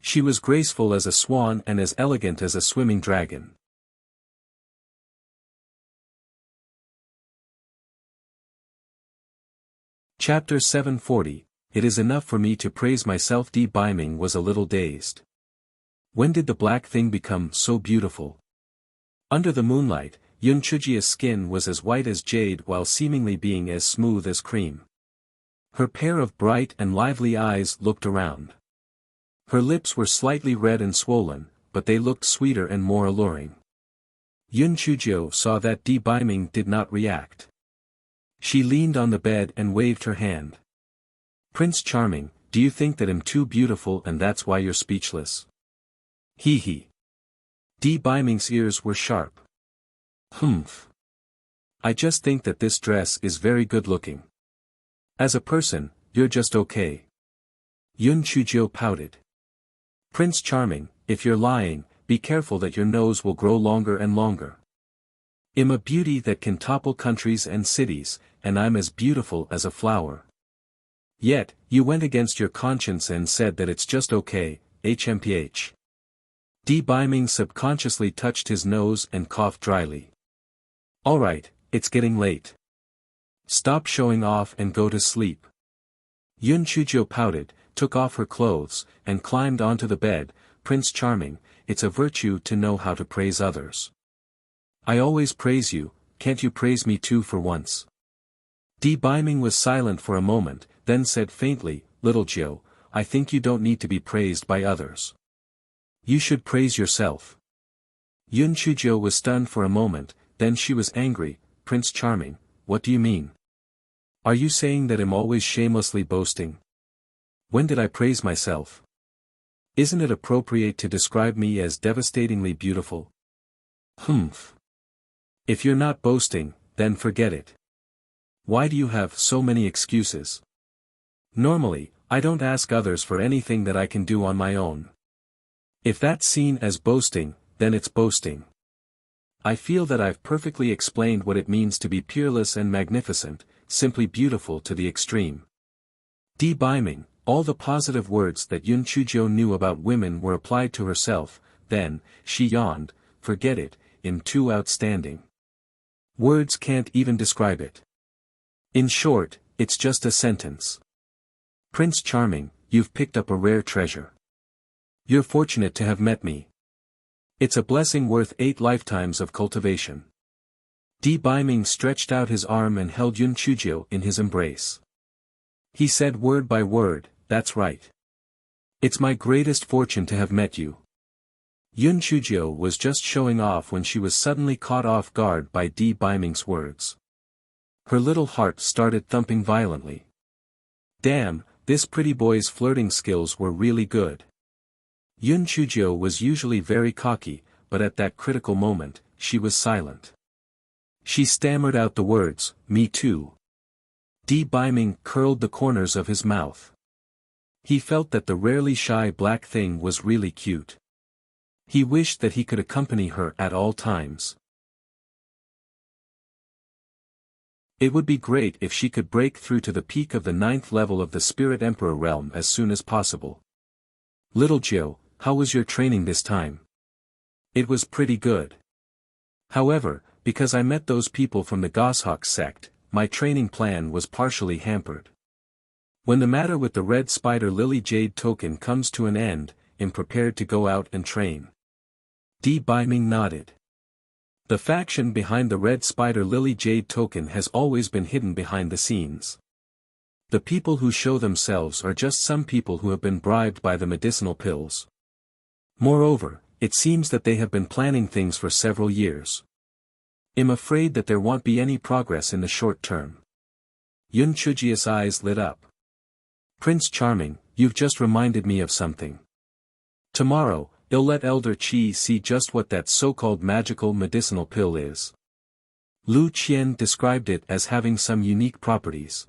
A: She was graceful as a swan and as elegant as a swimming dragon. Chapter 740, It is enough for me to praise myself. Di Biming was a little dazed. When did the black thing become so beautiful? Under the moonlight, Yun Chujia's skin was as white as jade while seemingly being as smooth as cream. Her pair of bright and lively eyes looked around. Her lips were slightly red and swollen, but they looked sweeter and more alluring. Yun Chujio saw that Di Biming did not react. She leaned on the bed and waved her hand. Prince Charming, do you think that I'm too beautiful and that's why you're speechless? Hee hee. Di Biming's ears were sharp. Humph. I just think that this dress is very good looking. As a person, you're just okay. Yun Chujio pouted. Prince Charming, if you're lying, be careful that your nose will grow longer and longer. I'm a beauty that can topple countries and cities, and I'm as beautiful as a flower. Yet, you went against your conscience and said that it's just okay, hmph. Di Biming subconsciously touched his nose and coughed dryly. Alright, it's getting late. Stop showing off and go to sleep. Yun Chujio pouted, took off her clothes, and climbed onto the bed. Prince Charming, it's a virtue to know how to praise others. I always praise you, can't you praise me too for once? Di Biming was silent for a moment, then said faintly, Little Jiu, I think you don't need to be praised by others. You should praise yourself. Yun Chujio was stunned for a moment, then she was angry. Prince Charming, what do you mean? Are you saying that I'm always shamelessly boasting? When did I praise myself? Isn't it appropriate to describe me as devastatingly beautiful? Humph. If you're not boasting, then forget it. Why do you have so many excuses? Normally, I don't ask others for anything that I can do on my own. If that's seen as boasting, then it's boasting. I feel that I've perfectly explained what it means to be peerless and magnificent, simply beautiful to the extreme. Di Biming, all the positive words that Yun Chujio knew about women were applied to herself. Then, she yawned, forget it, I'm too outstanding. Words can't even describe it. In short, it's just a sentence. Prince Charming, you've picked up a rare treasure. You're fortunate to have met me. It's a blessing worth 8 lifetimes of cultivation. Di Biming stretched out his arm and held Yun Chujio in his embrace. He said word by word, that's right. It's my greatest fortune to have met you. Yun Chujio was just showing off when she was suddenly caught off guard by Di Biming's words. Her little heart started thumping violently. Damn, this pretty boy's flirting skills were really good. Yun Chujio was usually very cocky, but at that critical moment, she was silent. She stammered out the words, me too. Di Biming curled the corners of his mouth. He felt that the rarely shy black thing was really cute. He wished that he could accompany her at all times. It would be great if she could break through to the peak of the 9th level of the Spirit Emperor realm as soon as possible. Little Jiu, how was your training this time? It was pretty good. However, because I met those people from the Goshawk sect, my training plan was partially hampered. When the matter with the Red Spider Lily Jade token comes to an end, I'm prepared to go out and train. Di Biming nodded. The faction behind the Red Spider Lily Jade token has always been hidden behind the scenes. The people who show themselves are just some people who have been bribed by the medicinal pills. Moreover, it seems that they have been planning things for several years. I'm afraid that there won't be any progress in the short term. Yun Chujio's eyes lit up. Prince Charming, you've just reminded me of something. Tomorrow, I'll let Elder Qi see just what that so-called magical medicinal pill is. Lu Qian described it as having some unique properties.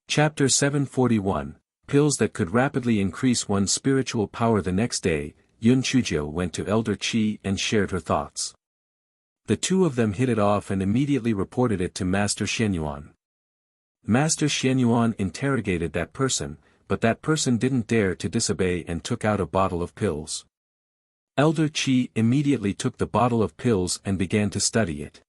A: Chapter 741, Pills that could rapidly increase one's spiritual power. The next day, Yun Chuzhou went to Elder Qi and shared her thoughts. The two of them hit it off and immediately reported it to Master Xianyuan. Master Xianyuan interrogated that person, but that person didn't dare to disobey and took out a bottle of pills. Elder Qi immediately took the bottle of pills and began to study it.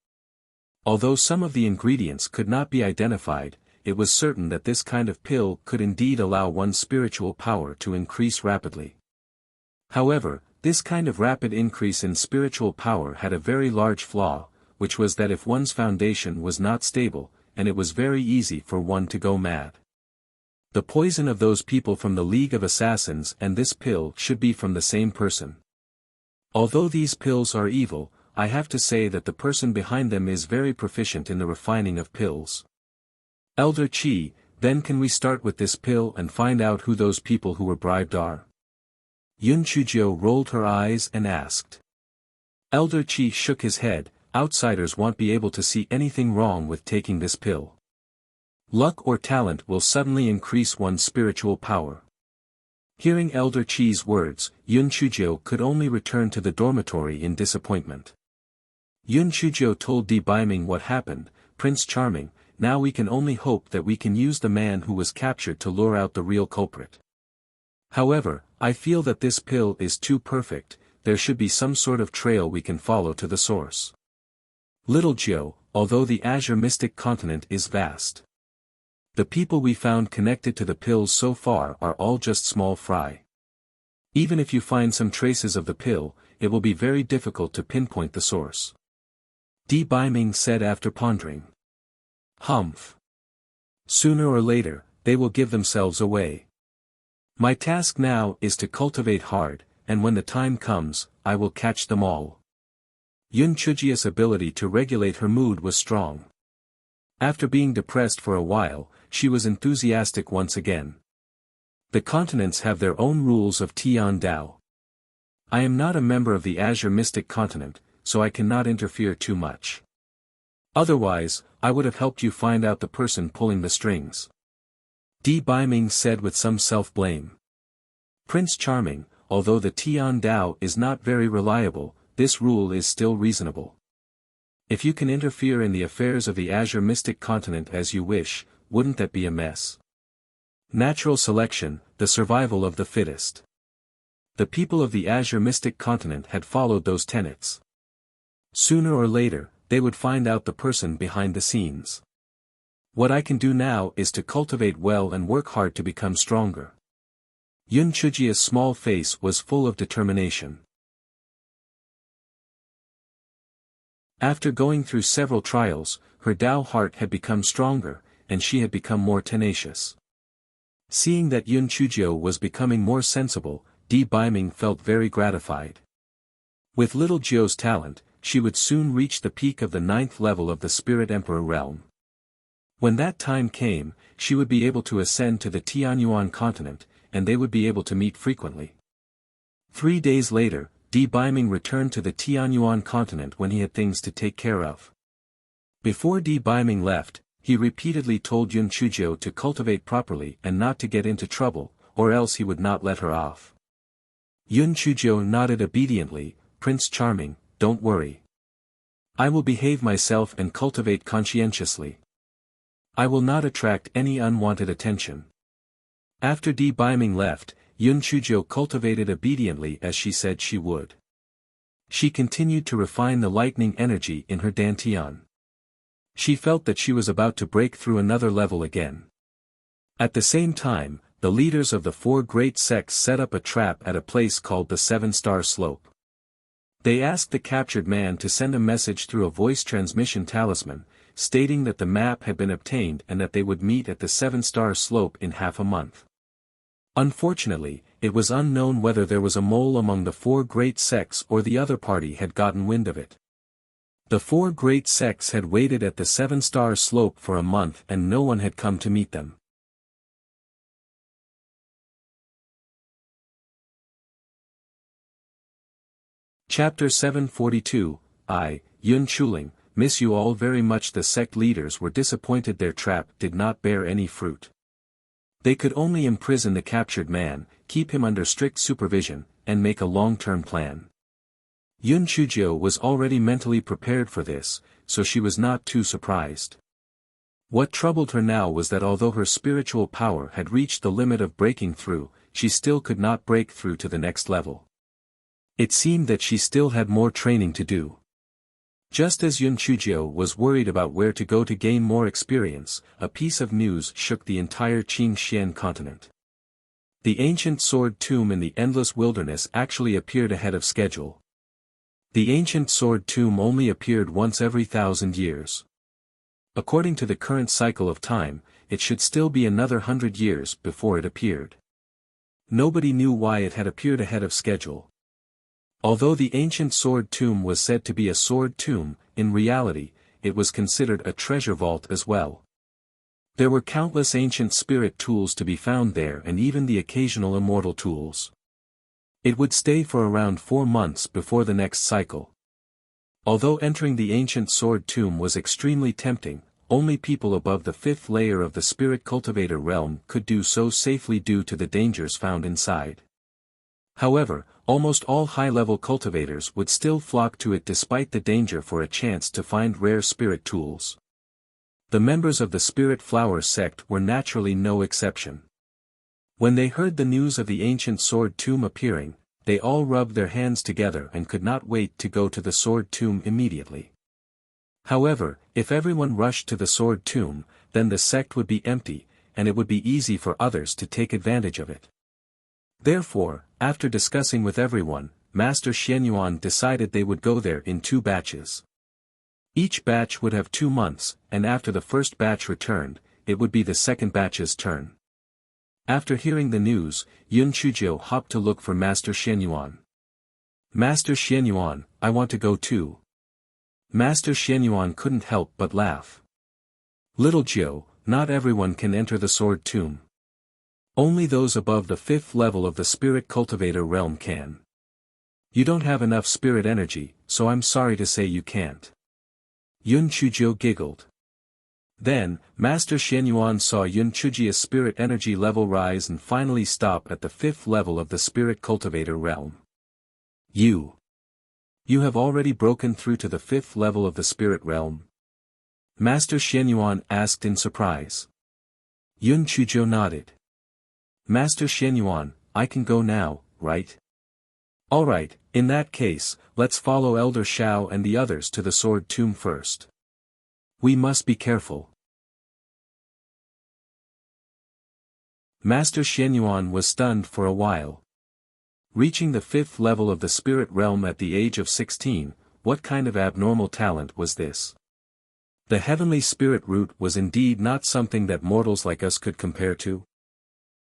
A: Although some of the ingredients could not be identified, it was certain that this kind of pill could indeed allow one's spiritual power to increase rapidly. However, this kind of rapid increase in spiritual power had a very large flaw, which was that if one's foundation was not stable, and it was very easy for one to go mad. The poison of those people from the League of Assassins and this pill should be from the same person. Although these pills are evil, I have to say that the person behind them is very proficient in the refining of pills. Elder Qi, then can we start with this pill and find out who those people who were bribed are? Yun Chuzhou rolled her eyes and asked. Elder Qi shook his head. Outsiders won't be able to see anything wrong with taking this pill. Luck or talent will suddenly increase one's spiritual power. Hearing Elder Qi's words, Yun Chuzhou could only return to the dormitory in disappointment. Yun Chuzhou told Di Baiming what happened. Prince Charming, now we can only hope that we can use the man who was captured to lure out the real culprit. However, I feel that this pill is too perfect. There should be some sort of trail we can follow to the source. Little Jiu, although the Azure Mystic Continent is vast, the people we found connected to the pills so far are all just small fry. Even if you find some traces of the pill, it will be very difficult to pinpoint the source. Di Baiming said after pondering. Humph. Sooner or later, they will give themselves away. My task now is to cultivate hard, and when the time comes, I will catch them all. Yun Chujia's ability to regulate her mood was strong. After being depressed for a while, she was enthusiastic once again. The continents have their own rules of Tian Dao. I am not a member of the Azure Mystic Continent, so I cannot interfere too much. Otherwise, I would have helped you find out the person pulling the strings. Di Baiming said with some self-blame. Prince Charming, although the Tian Dao is not very reliable, this rule is still reasonable. If you can interfere in the affairs of the Azure Mystic Continent as you wish, wouldn't that be a mess? Natural selection, the survival of the fittest. The people of the Azure Mystic Continent had followed those tenets. Sooner or later, they would find out the person behind the scenes. What I can do now is to cultivate well and work hard to become stronger. Yun Chujia's small face was full of determination. After going through several trials, her Dao heart had become stronger, and she had become more tenacious. Seeing that Yun Chuzhou was becoming more sensible, Di Baiming felt very gratified. With little Jiu's talent, she would soon reach the peak of the 9th level of the Spirit Emperor realm. When that time came, she would be able to ascend to the Tianyuan continent, and they would be able to meet frequently. 3 days later, Di Baiming returned to the Tianyuan continent when he had things to take care of. Before Di Baiming left, he repeatedly told Yun Chuzhou to cultivate properly and not to get into trouble, or else he would not let her off. Yun Chuzhou nodded obediently. Prince Charming, don't worry. I will behave myself and cultivate conscientiously. I will not attract any unwanted attention. After Di Baiming left, Yun Chuzhou cultivated obediently as she said she would. She continued to refine the lightning energy in her dantian. She felt that she was about to break through another level again. At the same time, the leaders of the 4 great sects set up a trap at a place called the 7-Star Slope. They asked the captured man to send a message through a voice transmission talisman, stating that the map had been obtained and that they would meet at the 7-Star Slope in half a month. Unfortunately, it was unknown whether there was a mole among the 4 great sects or the other party had gotten wind of it. The four great sects had waited at the seven-star slope for a month and no one had come to meet them. Chapter 742, Yun Chuling, miss you all very much. The sect leaders were disappointed their trap did not bear any fruit. They could only imprison the captured man, keep him under strict supervision, and make a long-term plan. Yun Chujio was already mentally prepared for this, so she was not too surprised. What troubled her now was that although her spiritual power had reached the limit of breaking through, she still could not break through to the next level. It seemed that she still had more training to do. Just as Yun Chujio was worried about where to go to gain more experience, a piece of news shook the entire Qingxian continent. The ancient sword tomb in the endless wilderness actually appeared ahead of schedule. The ancient sword tomb only appeared once every 1,000 years. According to the current cycle of time, it should still be another 100 years before it appeared. Nobody knew why it had appeared ahead of schedule. Although the ancient sword tomb was said to be a sword tomb, in reality, it was considered a treasure vault as well. There were countless ancient spirit tools to be found there and even the occasional immortal tools. It would stay for around 4 months before the next cycle. Although entering the ancient sword tomb was extremely tempting, only people above the 5th layer of the spirit cultivator realm could do so safely due to the dangers found inside. However, almost all high-level cultivators would still flock to it despite the danger for a chance to find rare spirit tools. The members of the Spirit Flower sect were naturally no exception. When they heard the news of the ancient sword tomb appearing, they all rubbed their hands together and could not wait to go to the sword tomb immediately. However, if everyone rushed to the sword tomb, then the sect would be empty, and it would be easy for others to take advantage of it. Therefore, after discussing with everyone, Master Xianyuan decided they would go there in 2 batches. Each batch would have 2 months, and after the first batch returned, it would be the second batch's turn. After hearing the news, Yun Chujio hopped to look for Master Xianyuan. Master Xianyuan, I want to go too. Master Xianyuan couldn't help but laugh. Little Jiu, not everyone can enter the sword tomb. Only those above the 5th level of the spirit cultivator realm can. You don't have enough spirit energy, so I'm sorry to say you can't. Yun Chujio giggled. Then, Master Xianyuan saw Yun Chujio's spirit energy level rise and finally stop at the 5th level of the spirit cultivator realm. You have already broken through to the 5th level of the spirit realm? Master Xianyuan asked in surprise. Yun Chujio nodded. Master Xianyuan, I can go now, right? Alright, in that case, let's follow Elder Shao and the others to the sword tomb first. We must be careful. Master Xianyuan was stunned for a while. Reaching the 5th level of the spirit realm at the age of 16, what kind of abnormal talent was this? The heavenly spirit root was indeed not something that mortals like us could compare to.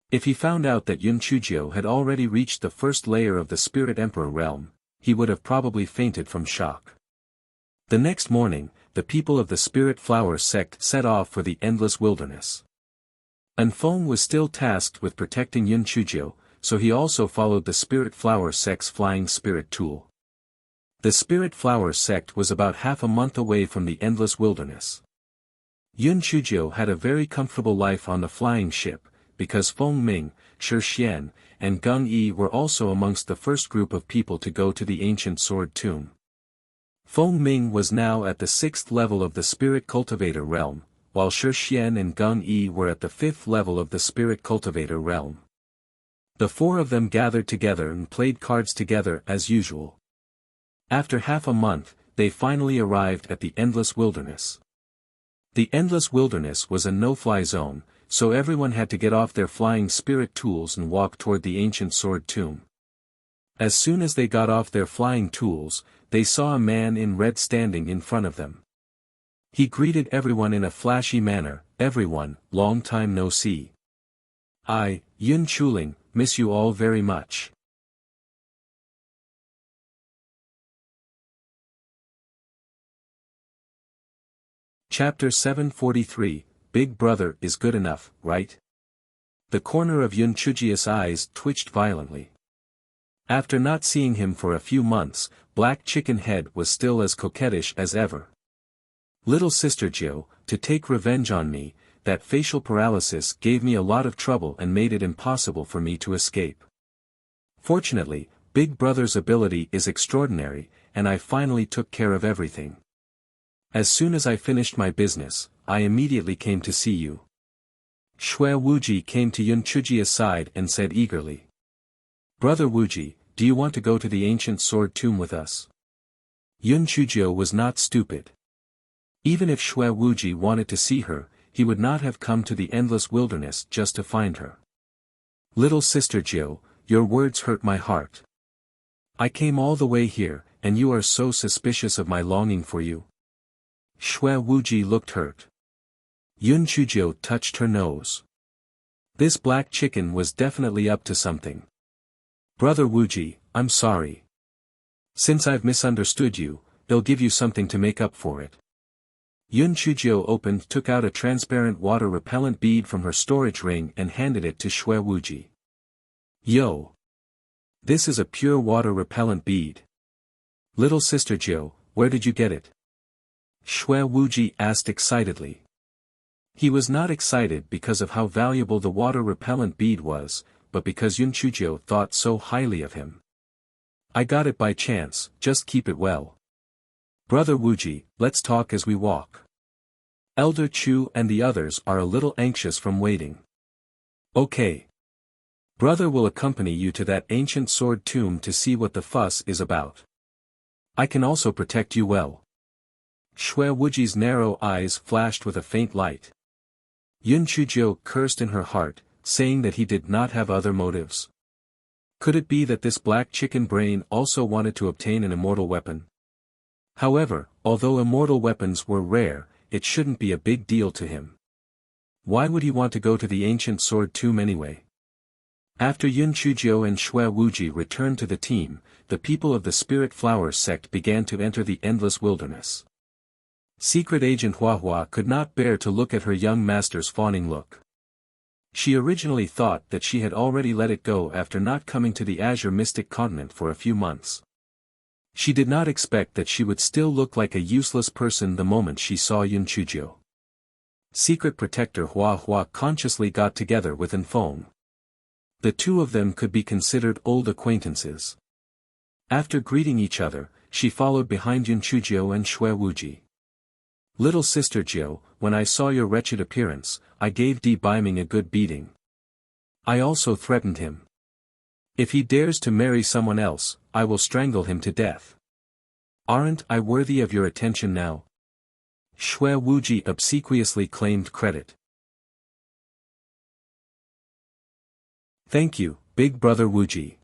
A: If he found out that Yun Chujio had already reached the 1st layer of the Spirit Emperor realm, he would have probably fainted from shock. The next morning, the people of the Spirit Flower sect set off for the endless wilderness. Anfeng was still tasked with protecting Yun Chujio, so he also followed the Spirit Flower sect's flying spirit tool. The Spirit Flower sect was about half a month away from the endless wilderness. Yun Chujio had a very comfortable life on the flying ship, because Feng Ming, Shi Xian, and Gung Yi were also amongst the first group of people to go to the ancient sword tomb. Feng Ming was now at the 6th level of the spirit cultivator realm, while Shi Xian and Gung Yi were at the 5th level of the spirit cultivator realm. The 4 of them gathered together and played cards together as usual. After half a month, they finally arrived at the endless wilderness. The endless wilderness was a no-fly zone, so everyone had to get off their flying spirit tools and walk toward the ancient sword tomb. As soon as they got off their flying tools, they saw a man in red standing in front of them. He greeted everyone in a flashy manner, "Everyone, long time no see. I, Yun Chuling, miss you all very much." Chapter 743, Big Brother is good enough, right? The corner of Yun Chujia's eyes twitched violently. After not seeing him for a few months, Black Chicken Head was still as coquettish as ever. Little sister Jiu, to take revenge on me, that facial paralysis gave me a lot of trouble and made it impossible for me to escape. Fortunately, Big Brother's ability is extraordinary, and I finally took care of everything. As soon as I finished my business, I immediately came to see you. Shui Wuji came to Yun Chujia's side and said eagerly. Brother Wuji, do you want to go to the ancient sword tomb with us? Yun Chujio was not stupid. Even if Shui Wuji wanted to see her, he would not have come to the endless wilderness just to find her. Little sister Jiu, your words hurt my heart. I came all the way here, and you are so suspicious of my longing for you. Shui Wuji looked hurt. Yun Chujio touched her nose. This black chicken was definitely up to something. Brother Wuji, I'm sorry. Since I've misunderstood you, they'll give you something to make up for it. Yun Chujio took out a transparent water-repellent bead from her storage ring and handed it to Shui Wuji. Yo! This is a pure water-repellent bead. Little sister Jiu, where did you get it? Shui Wuji asked excitedly. He was not excited because of how valuable the water-repellent bead was, but because Yun Chujio thought so highly of him. I got it by chance, just keep it well. Brother Wuji, let's talk as we walk. Elder Chu and the others are a little anxious from waiting. Okay. Brother will accompany you to that ancient sword tomb to see what the fuss is about. I can also protect you well. Shui Wuji's narrow eyes flashed with a faint light. Yun Chujio cursed in her heart, saying that he did not have other motives. Could it be that this black chicken brain also wanted to obtain an immortal weapon? However, although immortal weapons were rare, it shouldn't be a big deal to him. Why would he want to go to the ancient sword tomb anyway? After Yun Chujio and Shui Wuji returned to the team, the people of the Spirit Flowers sect began to enter the endless wilderness. Secret Agent Huahua could not bear to look at her young master's fawning look. She originally thought that she had already let it go after not coming to the Azure Mystic Continent for a few months. She did not expect that she would still look like a useless person the moment she saw Yun Chujio. Secret Protector Huahua consciously got together with Enfong. The two of them could be considered old acquaintances. After greeting each other, she followed behind Yun Chujio and Shui Wuji. Little sister Jiu, when I saw your wretched appearance, I gave Di Biming a good beating. I also threatened him. If he dares to marry someone else, I will strangle him to death. Aren't I worthy of your attention now? Shui Wuji obsequiously claimed credit. Thank you, Big Brother Wuji.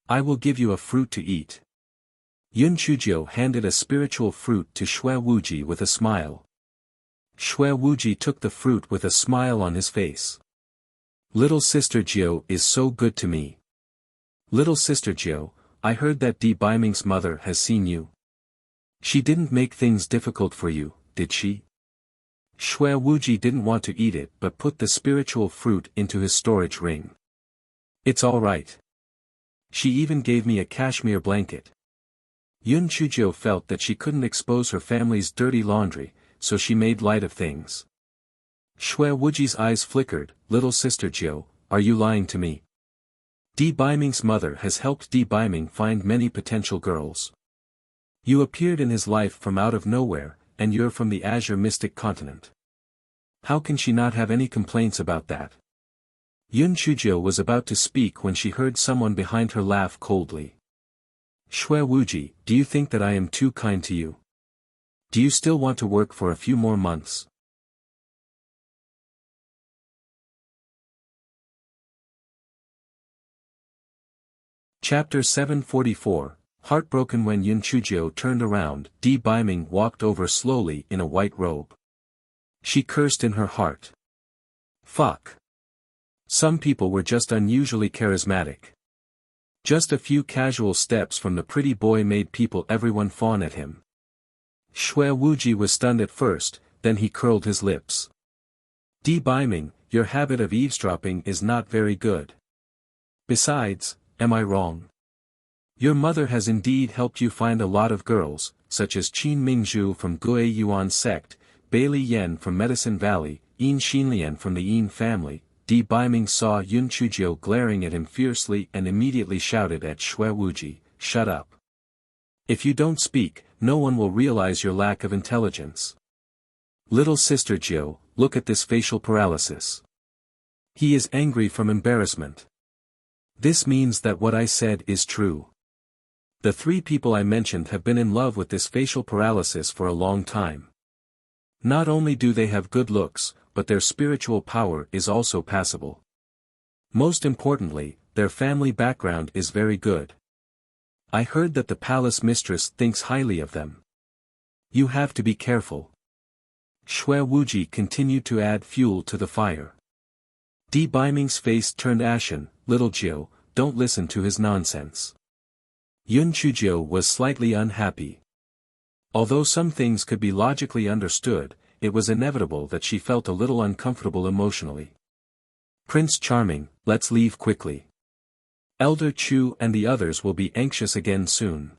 A: I will give you a fruit to eat. Yun Chujio handed a spiritual fruit to Shui Wuji with a smile. Shui Wuji took the fruit with a smile on his face. Little sister Jiu is so good to me. Little sister Jiu, I heard that Di Biming's mother has seen you. She didn't make things difficult for you, did she? Shui Wuji didn't want to eat it but put the spiritual fruit into his storage ring. It's all right. She even gave me a cashmere blanket. Yun Chujio felt that she couldn't expose her family's dirty laundry, so she made light of things. Shui Wuji's eyes flickered. Little sister Jiu, are you lying to me? Di Biming's mother has helped Di Biming find many potential girls. You appeared in his life from out of nowhere, and you're from the Azure Mystic Continent. How can she not have any complaints about that? Yun Chujio was about to speak when she heard someone behind her laugh coldly. Shui Wuji, do you think that I am too kind to you? Do you still want to work for a few more months? Chapter 744, Heartbroken. When Yun Chujio turned around, Di Biming walked over slowly in a white robe. She cursed in her heart. Fuck. Some people were just unusually charismatic. Just a few casual steps from the pretty boy made everyone fawn at him. Shui Wuji was stunned at first, then he curled his lips. Bi-ming, your habit of eavesdropping is not very good. Besides, am I wrong? Your mother has indeed helped you find a lot of girls, such as Qin Mingzhu from Guo Yuan sect, Bailey Yen from Medicine Valley, Yin Xinlian from the Yin family. Bi-ming saw Yun Chujio glaring at him fiercely and immediately shouted at Xue Wuji, "Shut up. If you don't speak, no one will realize your lack of intelligence. Little sister Jiu, look at this facial paralysis. He is angry from embarrassment. This means that what I said is true. The three people I mentioned have been in love with this facial paralysis for a long time. Not only do they have good looks, but their spiritual power is also passable. Most importantly, their family background is very good. I heard that the palace mistress thinks highly of them. You have to be careful." Xue Wuji continued to add fuel to the fire. Bi-ming's face turned ashen. "Little Jiu, don't listen to his nonsense." Yun Chujio was slightly unhappy. Although some things could be logically understood, it was inevitable that she felt a little uncomfortable emotionally. "Prince Charming, let's leave quickly. Elder Chu and the others will be anxious again soon."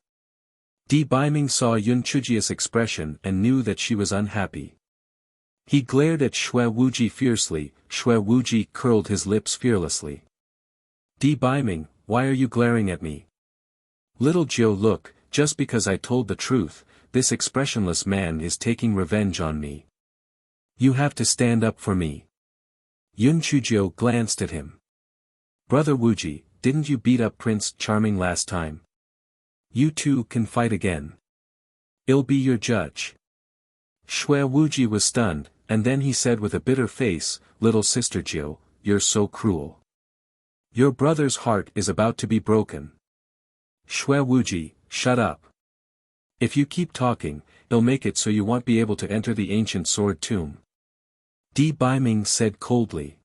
A: Bi-ming saw Yun Chujio's expression and knew that she was unhappy. He glared at Xue Wuji fiercely. Xue Wuji curled his lips fearlessly. "Bi-ming, why are you glaring at me? Little Jiu, look, just because I told the truth, this expressionless man is taking revenge on me. You have to stand up for me." Yun Chujio glanced at him. "Brother Wuji, didn't you beat up Prince Charming last time? You two can fight again. I'll be your judge." Xue Wuji was stunned, and then he said with a bitter face, "Little sister Jiu, you're so cruel. Your brother's heart is about to be broken." "Xue Wuji, shut up. If you keep talking, it'll make it so you won't be able to enter the ancient sword tomb." Bi-ming said coldly.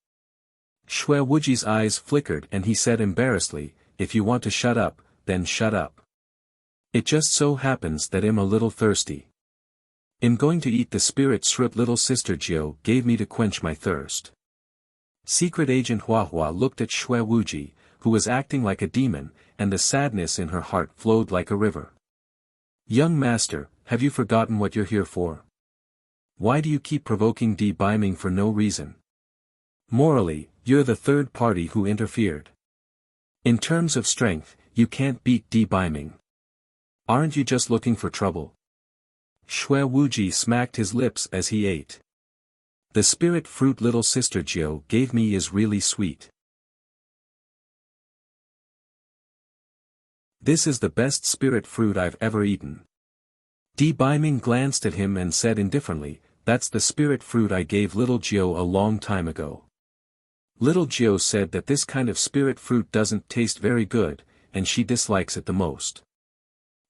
A: Xue Wuji's eyes flickered and he said embarrassedly, "If you want to shut up, then shut up. It just so happens that I'm a little thirsty. I'm going to eat the spirit fruit little sister Jiu gave me to quench my thirst." Secret Agent Huahua looked at Xue Wuji, who was acting like a demon, and the sadness in her heart flowed like a river. "Young master, have you forgotten what you're here for? Why do you keep provoking Bi-ming for no reason? Morally, you're the third party who interfered. In terms of strength, you can't beat Bi-ming. Aren't you just looking for trouble?" Xue Wuji smacked his lips as he ate. "The spirit fruit little sister Jiu gave me is really sweet. This is the best spirit fruit I've ever eaten." Bi-ming glanced at him and said indifferently, "That's the spirit fruit I gave little Jiu a long time ago. Little Jiu said that this kind of spirit fruit doesn't taste very good, and she dislikes it the most."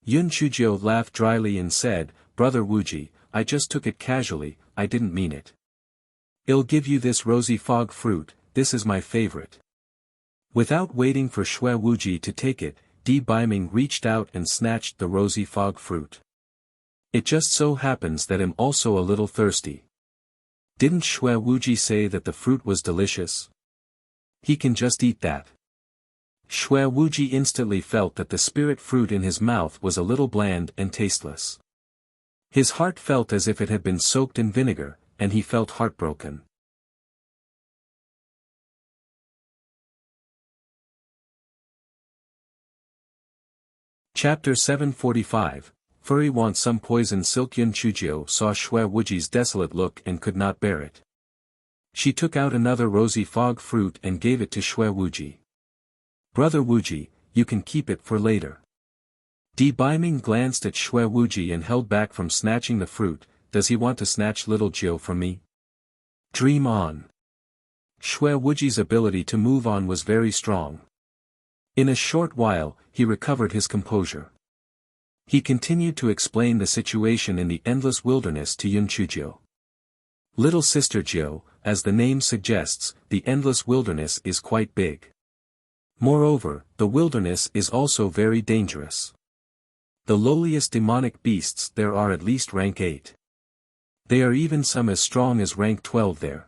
A: Yun Chujio laughed dryly and said, "Brother Wuji, I just took it casually, I didn't mean it. I'll give you this rosy fog fruit, this is my favorite." Without waiting for Xue Wuji to take it, Bi-ming reached out and snatched the rosy fog fruit. "It just so happens that I'm also a little thirsty. Didn't Xue Wuji say that the fruit was delicious? He can just eat that." Xue Wuji instantly felt that the spirit fruit in his mouth was a little bland and tasteless. His heart felt as if it had been soaked in vinegar, and he felt heartbroken. Chapter 745, Furry wants some poison silk. Yun Chujio saw Xue Wuji's desolate look and could not bear it. She took out another rosy fog fruit and gave it to Xue Wuji. "Brother Wuji, you can keep it for later." Bi-ming glanced at Xue Wuji and held back from snatching the fruit. "Does he want to snatch little Jiu from me? Dream on." Xue Wuji's ability to move on was very strong. In a short while, he recovered his composure. He continued to explain the situation in the endless wilderness to Yun Chujio. "Little sister Jiu, as the name suggests, the endless wilderness is quite big. Moreover, the wilderness is also very dangerous. The lowliest demonic beasts there are at least rank 8. They are even some as strong as rank 12 there.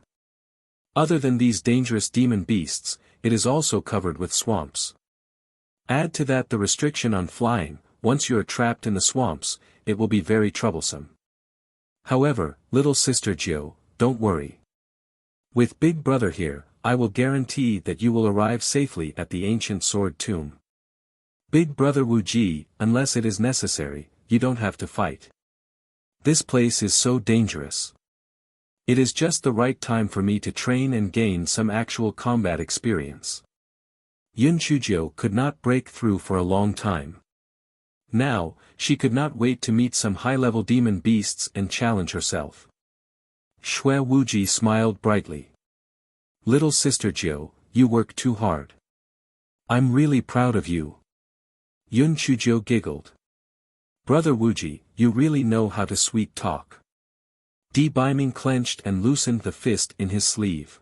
A: Other than these dangerous demon beasts, it is also covered with swamps. Add to that the restriction on flying. Once you are trapped in the swamps, it will be very troublesome. However, little sister Jiu, don't worry. With Big Brother here, I will guarantee that you will arrive safely at the ancient sword tomb. Big Brother Wu Ji, unless it is necessary, you don't have to fight. This place is so dangerous. It is just the right time for me to train and gain some actual combat experience. Yun Chujio could not break through for a long time. Now, she could not wait to meet some high-level demon beasts and challenge herself. Shui Wuji smiled brightly. Little sister Jiu, you work too hard. I'm really proud of you. Yun Chujio giggled. Brother Wuji, you really know how to sweet talk. Di Biming clenched and loosened the fist in his sleeve.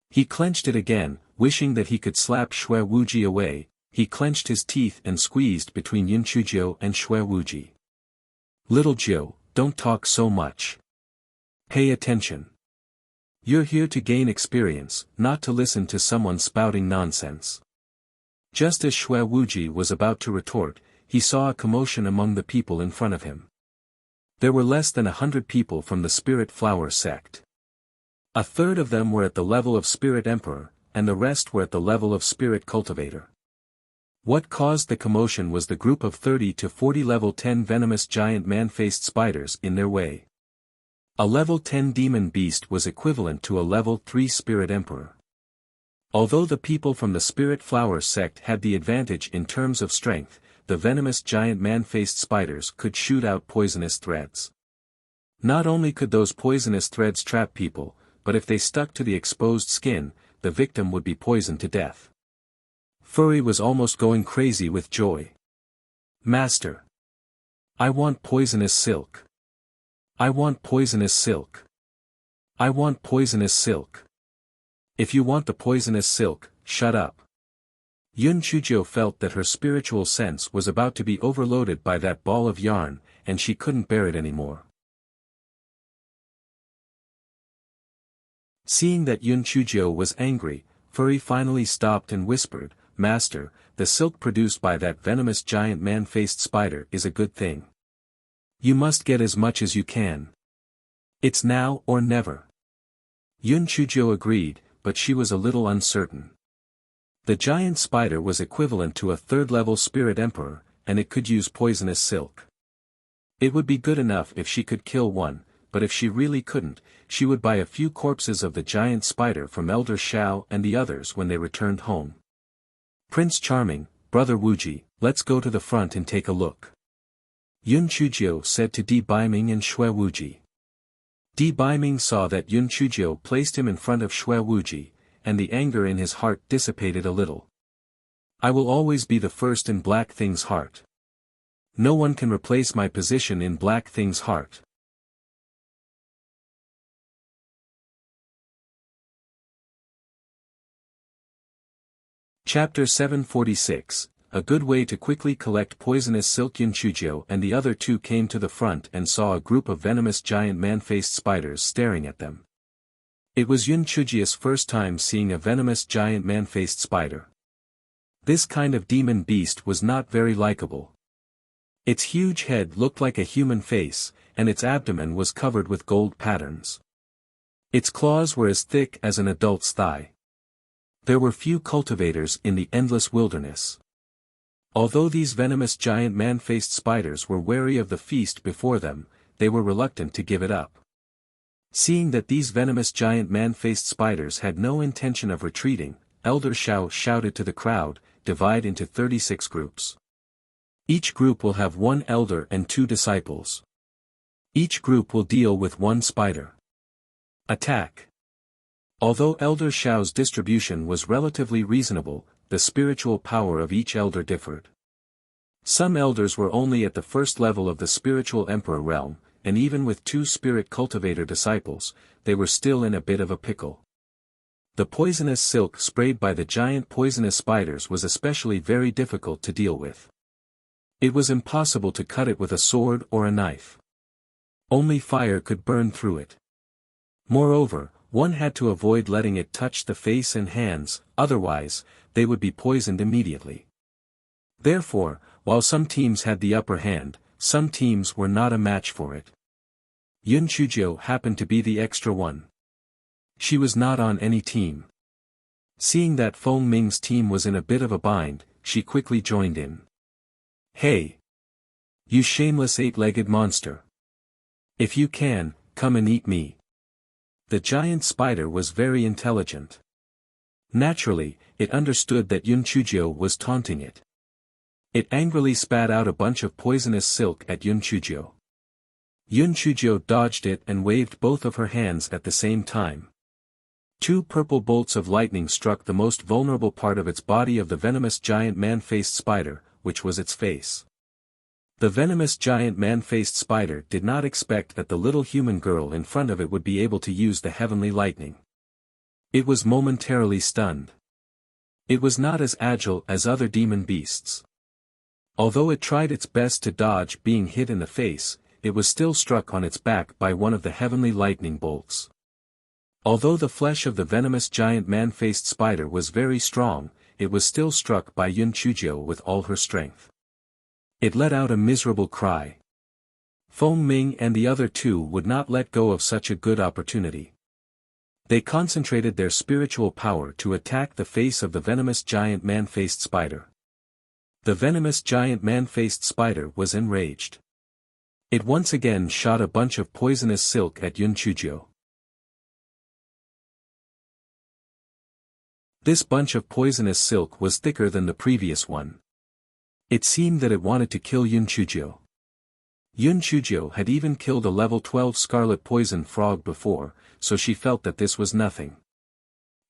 A: He clenched it again, wishing that he could slap Shui Wuji away. He clenched his teeth and squeezed between Yun Chujio and Shui Wuji. Little Jiu, don't talk so much. Pay attention. You're here to gain experience, not to listen to someone spouting nonsense. Just as Shui Wuji was about to retort, he saw a commotion among the people in front of him. There were less than 100 people from the Spirit Flower sect. A third of them were at the level of Spirit Emperor, and the rest were at the level of Spirit Cultivator. What caused the commotion was the group of 30 to 40 level 10 venomous giant man-faced spiders in their way. A level 10 demon beast was equivalent to a level 3 Spirit Emperor. Although the people from the Spirit Flower sect had the advantage in terms of strength, the venomous giant man-faced spiders could shoot out poisonous threads. Not only could those poisonous threads trap people, but if they stuck to the exposed skin, the victim would be poisoned to death. Furry was almost going crazy with joy. Master! I want poisonous silk. I want poisonous silk. I want poisonous silk. If you want the poisonous silk, shut up. Yun Chujio felt that her spiritual sense was about to be overloaded by that ball of yarn, and she couldn't bear it anymore. Seeing that Yun Chujio was angry, Furry finally stopped and whispered, Master, the silk produced by that venomous giant man-faced spider is a good thing. You must get as much as you can. It's now or never. Yun Chujio agreed, but she was a little uncertain. The giant spider was equivalent to a third-level Spirit Emperor, and it could use poisonous silk. It would be good enough if she could kill one, but if she really couldn't, she would buy a few corpses of the giant spider from Elder Shao and the others when they returned home. Prince Charming, Brother Wuji, let's go to the front and take a look. Yun Chujio said to Di Biming and Shui Wuji. Di Biming saw that Yun Chujio placed him in front of Shui Wuji, and the anger in his heart dissipated a little. I will always be the first in Black Thing's heart. No one can replace my position in Black Thing's heart. Chapter 746, A Good Way to Quickly Collect Poisonous Silk. Yun Chujio and the other two came to the front and saw a group of venomous giant man-faced spiders staring at them. It was Yun Chujio's first time seeing a venomous giant man-faced spider. This kind of demon beast was not very likable. Its huge head looked like a human face, and its abdomen was covered with gold patterns. Its claws were as thick as an adult's thigh. There were few cultivators in the endless wilderness. Although these venomous giant man-faced spiders were wary of the feast before them, they were reluctant to give it up. Seeing that these venomous giant man-faced spiders had no intention of retreating, Elder Shao shouted to the crowd, divide into 36 groups. Each group will have one elder and 2 disciples. Each group will deal with 1 spider. Attack! Although Elder Shao's distribution was relatively reasonable, the spiritual power of each elder differed. Some elders were only at the first level of the spiritual emperor realm, and even with 2 spirit cultivator disciples, they were still in a bit of a pickle. The poisonous silk sprayed by the giant poisonous spiders was especially very difficult to deal with. It was impossible to cut it with a sword or a knife. Only fire could burn through it. Moreover, one had to avoid letting it touch the face and hands, otherwise, they would be poisoned immediately. Therefore, while some teams had the upper hand, some teams were not a match for it. Yun Chuzhou happened to be the extra one. She was not on any team. Seeing that Feng Ming's team was in a bit of a bind, she quickly joined in. "Hey! You shameless eight-legged monster! If you can, come and eat me." The giant spider was very intelligent. Naturally, it understood that Yun Chuzhou was taunting it. It angrily spat out a bunch of poisonous silk at Yun Chuzhou. Yun Chuzhou dodged it and waved both of her hands at the same time. Two purple bolts of lightning struck the most vulnerable part of its body of the venomous giant man-faced spider, which was its face. The venomous giant man-faced spider did not expect that the little human girl in front of it would be able to use the heavenly lightning. It was momentarily stunned. It was not as agile as other demon beasts. Although it tried its best to dodge being hit in the face, it was still struck on its back by one of the heavenly lightning bolts. Although the flesh of the venomous giant man-faced spider was very strong, it was still struck by Yun Chuzhou with all her strength. It let out a miserable cry. Feng Ming and the other two would not let go of such a good opportunity. They concentrated their spiritual power to attack the face of the venomous giant man-faced spider. The venomous giant man-faced spider was enraged. It once again shot a bunch of poisonous silk at Yun Chuzhou. This bunch of poisonous silk was thicker than the previous one. It seemed that it wanted to kill Yun Chuzhou. Yun Chuzhou had even killed a level 12 scarlet poison frog before, so she felt that this was nothing.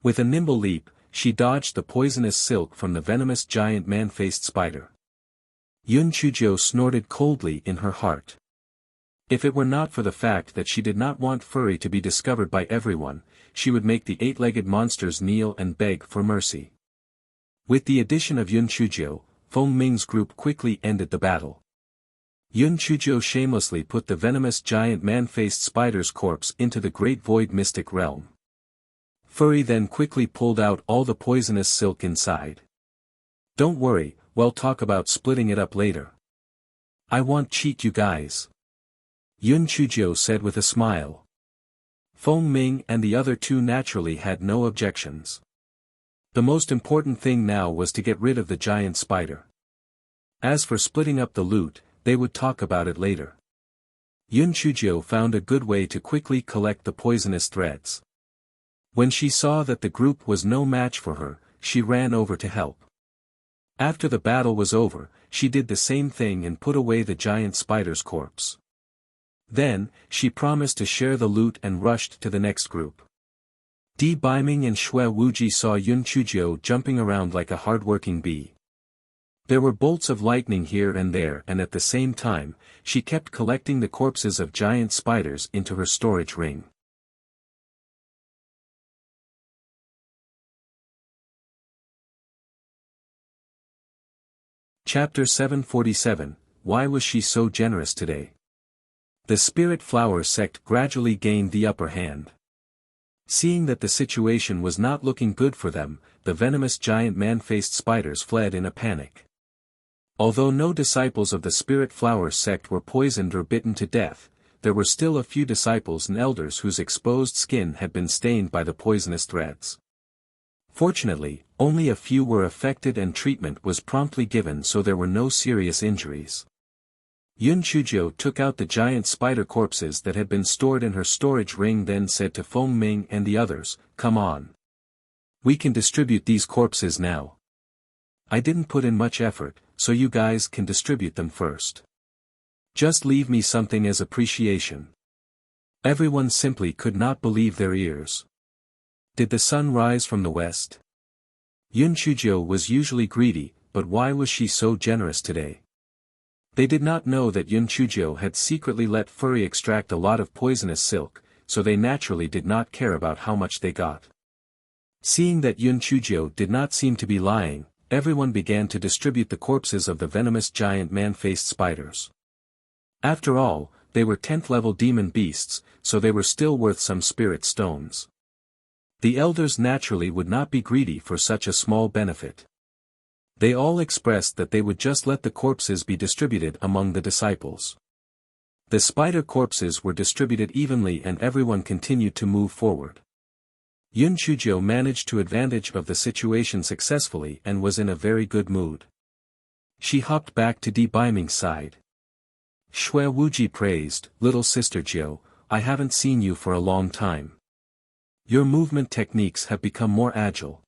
A: With a nimble leap, she dodged the poisonous silk from the venomous giant man-faced spider. Yun Chuzhou snorted coldly in her heart. If it were not for the fact that she did not want Furry to be discovered by everyone, she would make the eight-legged monsters kneel and beg for mercy. With the addition of Yun Chuzhou, Feng Ming's group quickly ended the battle. Yun Chuzhou shamelessly put the venomous giant man-faced spider's corpse into the great void mystic realm. Furry then quickly pulled out all the poisonous silk inside. "Don't worry, we'll talk about splitting it up later. I won't cheat you guys," Yun Chuzhou said with a smile. Feng Ming and the other two naturally had no objections. The most important thing now was to get rid of the giant spider. As for splitting up the loot, they would talk about it later. Yun Chuzhou found a good way to quickly collect the poisonous threads. When she saw that the group was no match for her, she ran over to help. After the battle was over, she did the same thing and put away the giant spider's corpse. Then, she promised to share the loot and rushed to the next group. Di Baiming and Shui Wuji saw Yun Chuzhou jumping around like a hard-working bee. There were bolts of lightning here and there, and at the same time, she kept collecting the corpses of giant spiders into her storage ring. Chapter 747, Why was she so generous today? The Spirit Flower sect gradually gained the upper hand. Seeing that the situation was not looking good for them, the venomous giant man-faced spiders fled in a panic. Although no disciples of the Spirit Flower sect were poisoned or bitten to death, there were still a few disciples and elders whose exposed skin had been stained by the poisonous threads. Fortunately, only a few were affected and treatment was promptly given, so there were no serious injuries. Yun Chuzhou took out the giant spider corpses that had been stored in her storage ring, then said to Feng Ming and the others, "Come on. We can distribute these corpses now. I didn't put in much effort, so you guys can distribute them first. Just leave me something as appreciation." Everyone simply could not believe their ears. Did the sun rise from the west? Yun Chuzhou was usually greedy, but why was she so generous today? They did not know that Yun Chuzhou had secretly let Furry extract a lot of poisonous silk, so they naturally did not care about how much they got. Seeing that Yun Chuzhou did not seem to be lying, everyone began to distribute the corpses of the venomous giant man-faced spiders. After all, they were 10th level demon beasts, so they were still worth some spirit stones. The elders naturally would not be greedy for such a small benefit. They all expressed that they would just let the corpses be distributed among the disciples. The spider corpses were distributed evenly and everyone continued to move forward. Yun Chujio managed to advantage of the situation successfully and was in a very good mood. She hopped back to Di Baiming's side. Shui Wuji praised, "Little sister Jiu, I haven't seen you for a long time. Your movement techniques have become more agile."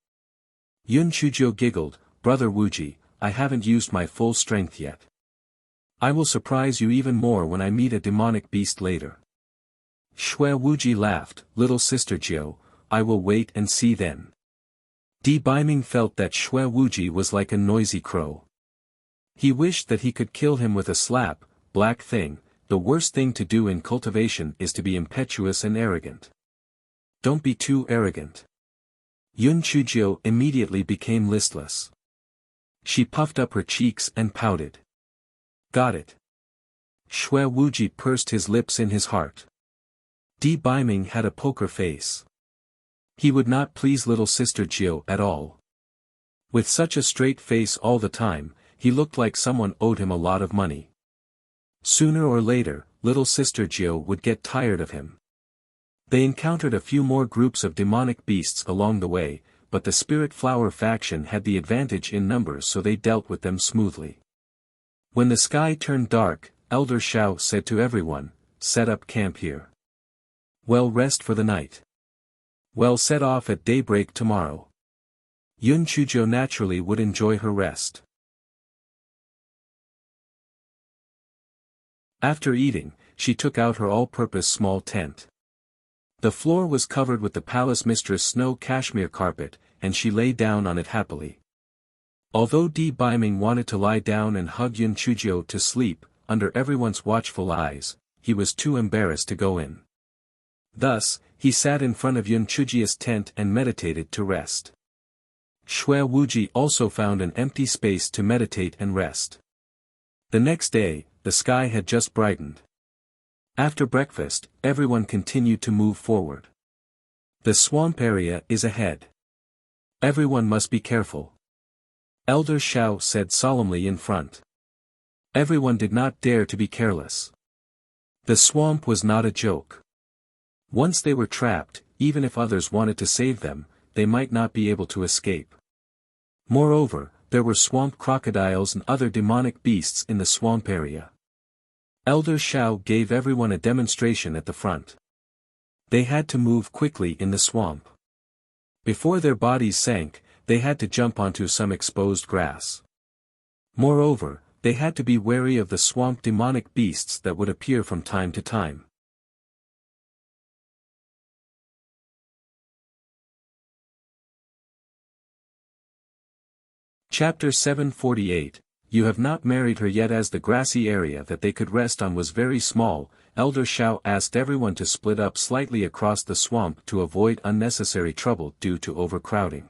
A: Yun Chujio giggled, "Brother Wuji, I haven't used my full strength yet. I will surprise you even more when I meet a demonic beast later." Shui Wuji laughed, "Little sister Jiu, I will wait and see then." Di Baiming felt that Shui Wuji was like a noisy crow. He wished that he could kill him with a slap. Black thing, the worst thing to do in cultivation is to be impetuous and arrogant. Don't be too arrogant. Yun Chujio immediately became listless. She puffed up her cheeks and pouted. Got it. Shui Wuji pursed his lips in his heart. Di Baiming had a poker face. He would not please little sister Jiu at all. With such a straight face all the time, he looked like someone owed him a lot of money. Sooner or later, little sister Jiu would get tired of him. They encountered a few more groups of demonic beasts along the way, but the Spirit Flower faction had the advantage in numbers, so they dealt with them smoothly. When the sky turned dark, Elder Shao said to everyone, "Set up camp here. Well, rest for the night. Well, set off at daybreak tomorrow." Yun Chujio naturally would enjoy her rest. After eating, she took out her all-purpose small tent. The floor was covered with the palace mistress' snow cashmere carpet, and she lay down on it happily. Although Di Baiming wanted to lie down and hug Yun Chujio to sleep, under everyone's watchful eyes, he was too embarrassed to go in. Thus, he sat in front of Yun Chujio's tent and meditated to rest. Shui Wuji also found an empty space to meditate and rest. The next day, the sky had just brightened. After breakfast, everyone continued to move forward. The swamp area is ahead. Everyone must be careful. Elder Shao said solemnly in front. Everyone did not dare to be careless. The swamp was not a joke. Once they were trapped, even if others wanted to save them, they might not be able to escape. Moreover, there were swamp crocodiles and other demonic beasts in the swamp area. Elder Shao gave everyone a demonstration at the front. They had to move quickly in the swamp. Before their bodies sank, they had to jump onto some exposed grass. Moreover, they had to be wary of the swamp demonic beasts that would appear from time to time. Chapter 748, You have not married her yet. As the grassy area that they could rest on was very small, Elder Shao asked everyone to split up slightly across the swamp to avoid unnecessary trouble due to overcrowding.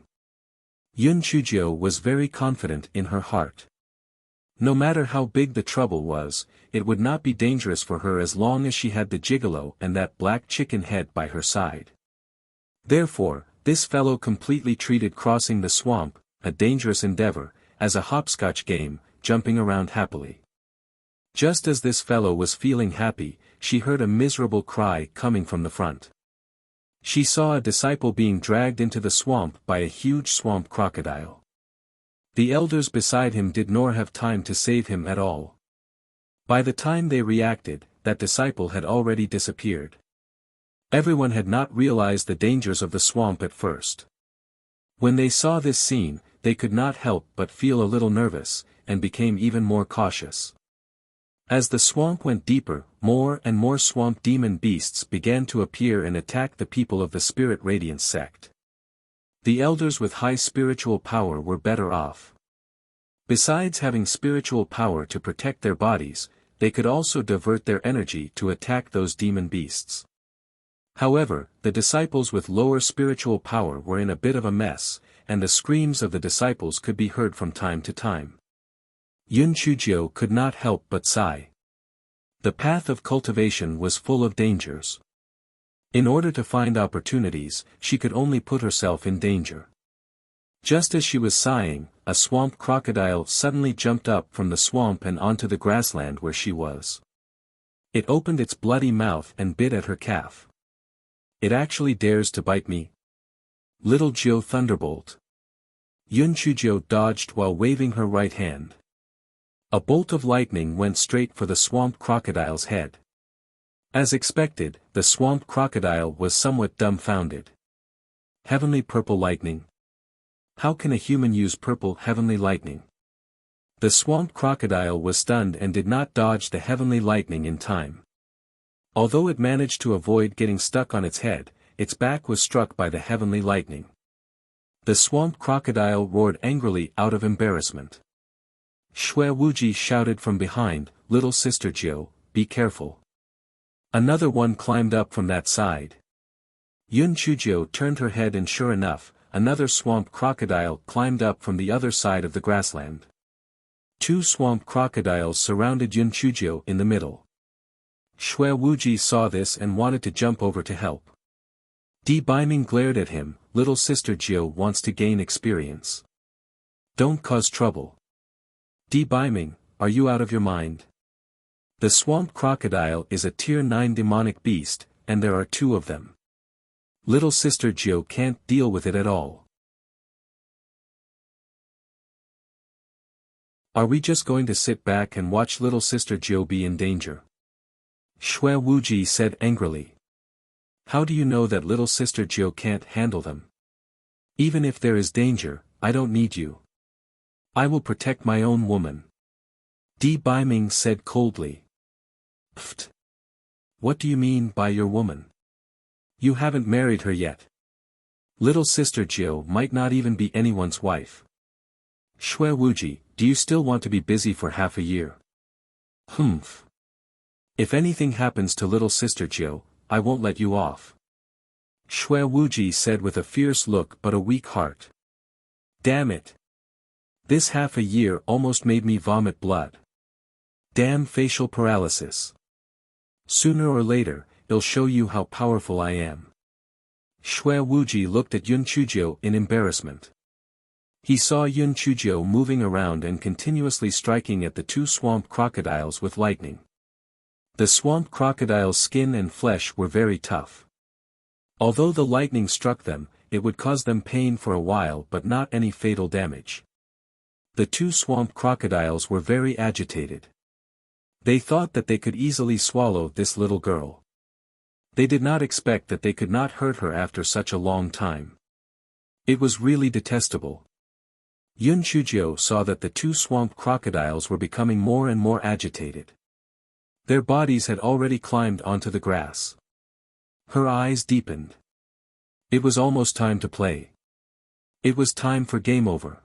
A: Yun Chujio was very confident in her heart. No matter how big the trouble was, it would not be dangerous for her as long as she had the gigolo and that black chicken head by her side. Therefore, this fellow completely treated crossing the swamp, a dangerous endeavor, as a hopscotch game, jumping around happily. Just as this fellow was feeling happy, she heard a miserable cry coming from the front. She saw a disciple being dragged into the swamp by a huge swamp crocodile. The elders beside him did not have time to save him at all. By the time they reacted, that disciple had already disappeared. Everyone had not realized the dangers of the swamp at first. When they saw this scene, they could not help but feel a little nervous, and became even more cautious. As the swamp went deeper, more and more swamp demon beasts began to appear and attack the people of the Spirit Radiance sect. The elders with high spiritual power were better off. Besides having spiritual power to protect their bodies, they could also divert their energy to attack those demon beasts. However, the disciples with lower spiritual power were in a bit of a mess, and the screams of the disciples could be heard from time to time. Yun Chujio could not help but sigh. The path of cultivation was full of dangers. In order to find opportunities, she could only put herself in danger. Just as she was sighing, a swamp crocodile suddenly jumped up from the swamp and onto the grassland where she was. It opened its bloody mouth and bit at her calf. It actually dares to bite me? Little Jiu thunderbolt. Yun Chujiu dodged while waving her right hand. A bolt of lightning went straight for the swamp crocodile's head. As expected, the swamp crocodile was somewhat dumbfounded. Heavenly purple lightning? How can a human use purple heavenly lightning? The swamp crocodile was stunned and did not dodge the heavenly lightning in time. Although it managed to avoid getting stuck on its head, its back was struck by the heavenly lightning. The swamp crocodile roared angrily out of embarrassment. Shui Wuji shouted from behind, "Little sister Jiu, be careful." Another one climbed up from that side. Yun Chujiu turned her head and sure enough, another swamp crocodile climbed up from the other side of the grassland. Two swamp crocodiles surrounded Yun Chujiu in the middle. Shui Wuji saw this and wanted to jump over to help. Di Baiming glared at him, "Little sister Jiu wants to gain experience. Don't cause trouble." Di Baiming, are you out of your mind? The swamp crocodile is a tier 9 demonic beast, and there are two of them. Little sister Jiu can't deal with it at all. Are we just going to sit back and watch little sister Jiu be in danger? Shui Wuji said angrily. How do you know that little sister Jiu can't handle them? Even if there is danger, I don't need you. I will protect my own woman. Di Baiming said coldly. Pfft. What do you mean by your woman? You haven't married her yet. Little sister Jiu might not even be anyone's wife. Shui Wuji, do you still want to be busy for half a year? Humph. If anything happens to little sister Jiu, I won't let you off. Shui Wuji said with a fierce look but a weak heart. Damn it. This half a year almost made me vomit blood. Damn facial paralysis. Sooner or later, it'll show you how powerful I am. Shui Wuji looked at Yun Chujiu in embarrassment. He saw Yun Chujiu moving around and continuously striking at the two swamp crocodiles with lightning. The swamp crocodile's skin and flesh were very tough. Although the lightning struck them, it would cause them pain for a while but not any fatal damage. The two swamp crocodiles were very agitated. They thought that they could easily swallow this little girl. They did not expect that they could not hurt her after such a long time. It was really detestable. Yun Chujiu saw that the two swamp crocodiles were becoming more and more agitated. Their bodies had already climbed onto the grass. Her eyes deepened. It was almost time to play. It was time for game over.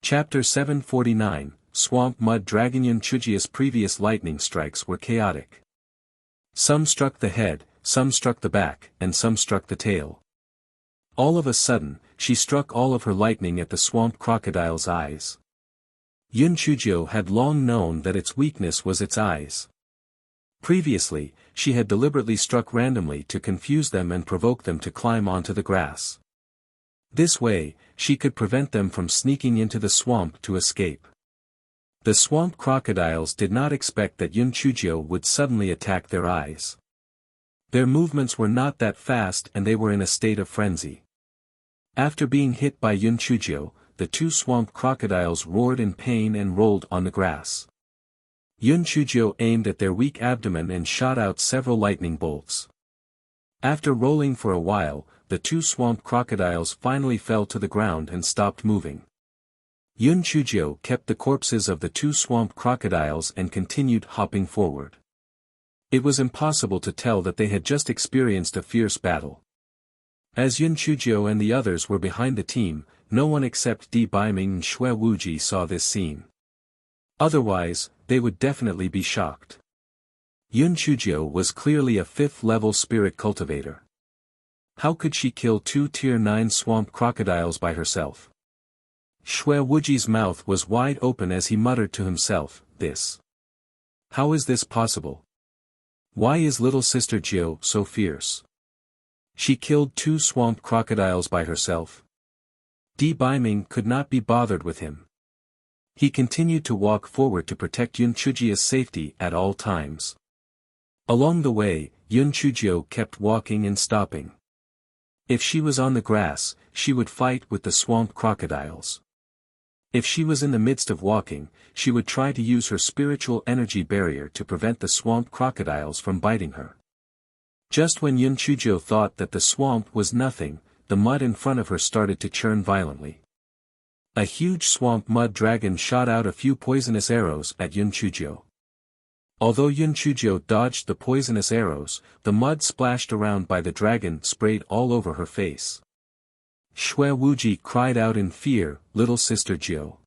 A: Chapter 749, Swamp Mud Dragon. Yun Chujiu's previous lightning strikes were chaotic. Some struck the head, some struck the back, and some struck the tail. All of a sudden, she struck all of her lightning at the swamp crocodile's eyes. Yun Chujiu had long known that its weakness was its eyes. Previously, she had deliberately struck randomly to confuse them and provoke them to climb onto the grass. This way, she could prevent them from sneaking into the swamp to escape. The swamp crocodiles did not expect that Yun Chujiu would suddenly attack their eyes. Their movements were not that fast and they were in a state of frenzy. After being hit by Yun Chujiu, the two swamp crocodiles roared in pain and rolled on the grass. Yun Chujiu aimed at their weak abdomen and shot out several lightning bolts. After rolling for a while, the two swamp crocodiles finally fell to the ground and stopped moving. Yun Chujiu kept the corpses of the two swamp crocodiles and continued hopping forward. It was impossible to tell that they had just experienced a fierce battle. As Yun Chujiu and the others were behind the team, no one except Di Baiming and Shui Wuji saw this scene. Otherwise, they would definitely be shocked. Yun Chujiu was clearly a 5th-level spirit cultivator. How could she kill 2 Tier 9 swamp crocodiles by herself? Shui Wuji's mouth was wide open as he muttered to himself, this. How is this possible? Why is little sister Jiu so fierce? She killed 2 swamp crocodiles by herself. Di Baiming could not be bothered with him. He continued to walk forward to protect Yun Chujia's safety at all times. Along the way, Yun Chujio kept walking and stopping. If she was on the grass, she would fight with the swamp crocodiles. If she was in the midst of walking, she would try to use her spiritual energy barrier to prevent the swamp crocodiles from biting her. Just when Yun Chujio thought that the swamp was nothing, the mud in front of her started to churn violently. A huge swamp mud dragon shot out a few poisonous arrows at Yun Chujio. Although Yun Chujio dodged the poisonous arrows, the mud splashed around by the dragon sprayed all over her face. Shui Wuji cried out in fear, "Little sister Jiu."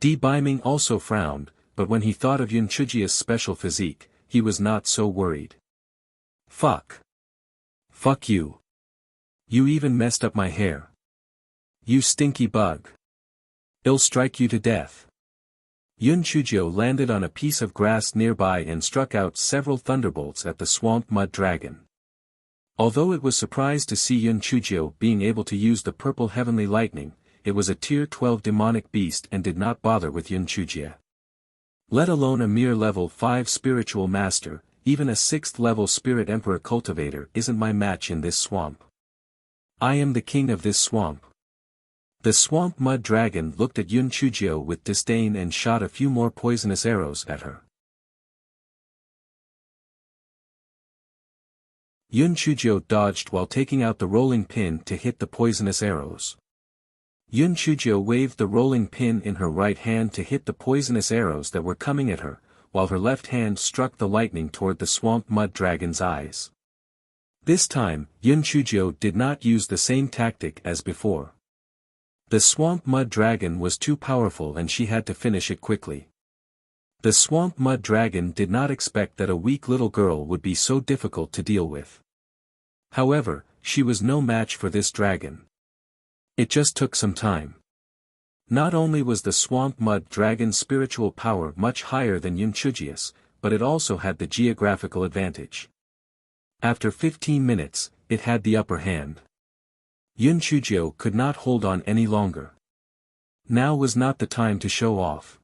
A: Di Baiming also frowned, but when he thought of Yun Chujia's special physique, he was not so worried. Fuck. Fuck you. You even messed up my hair. You stinky bug. I'll strike you to death. Yun Chujio landed on a piece of grass nearby and struck out several thunderbolts at the swamp mud dragon. Although it was surprised to see Yun Chujio being able to use the purple heavenly lightning, it was a tier 12 demonic beast and did not bother with Yun Chujia. Let alone a mere level 5 spiritual master, even a 6th level spirit emperor cultivator isn't my match in this swamp. I am the king of this swamp. The swamp mud dragon looked at Yun Chujio with disdain and shot a few more poisonous arrows at her. Yun Chujio dodged while taking out the rolling pin to hit the poisonous arrows. Yun Chujio waved the rolling pin in her right hand to hit the poisonous arrows that were coming at her, while her left hand struck the lightning toward the swamp mud dragon's eyes. This time, Yun Chujio did not use the same tactic as before. The swamp mud dragon was too powerful and she had to finish it quickly. The swamp mud dragon did not expect that a weak little girl would be so difficult to deal with. However, she was no match for this dragon. It just took some time. Not only was the swamp mud dragon's spiritual power much higher than Yun Chujia's, but it also had the geographical advantage. After 15 minutes, it had the upper hand. Yun Chujio could not hold on any longer. Now was not the time to show off.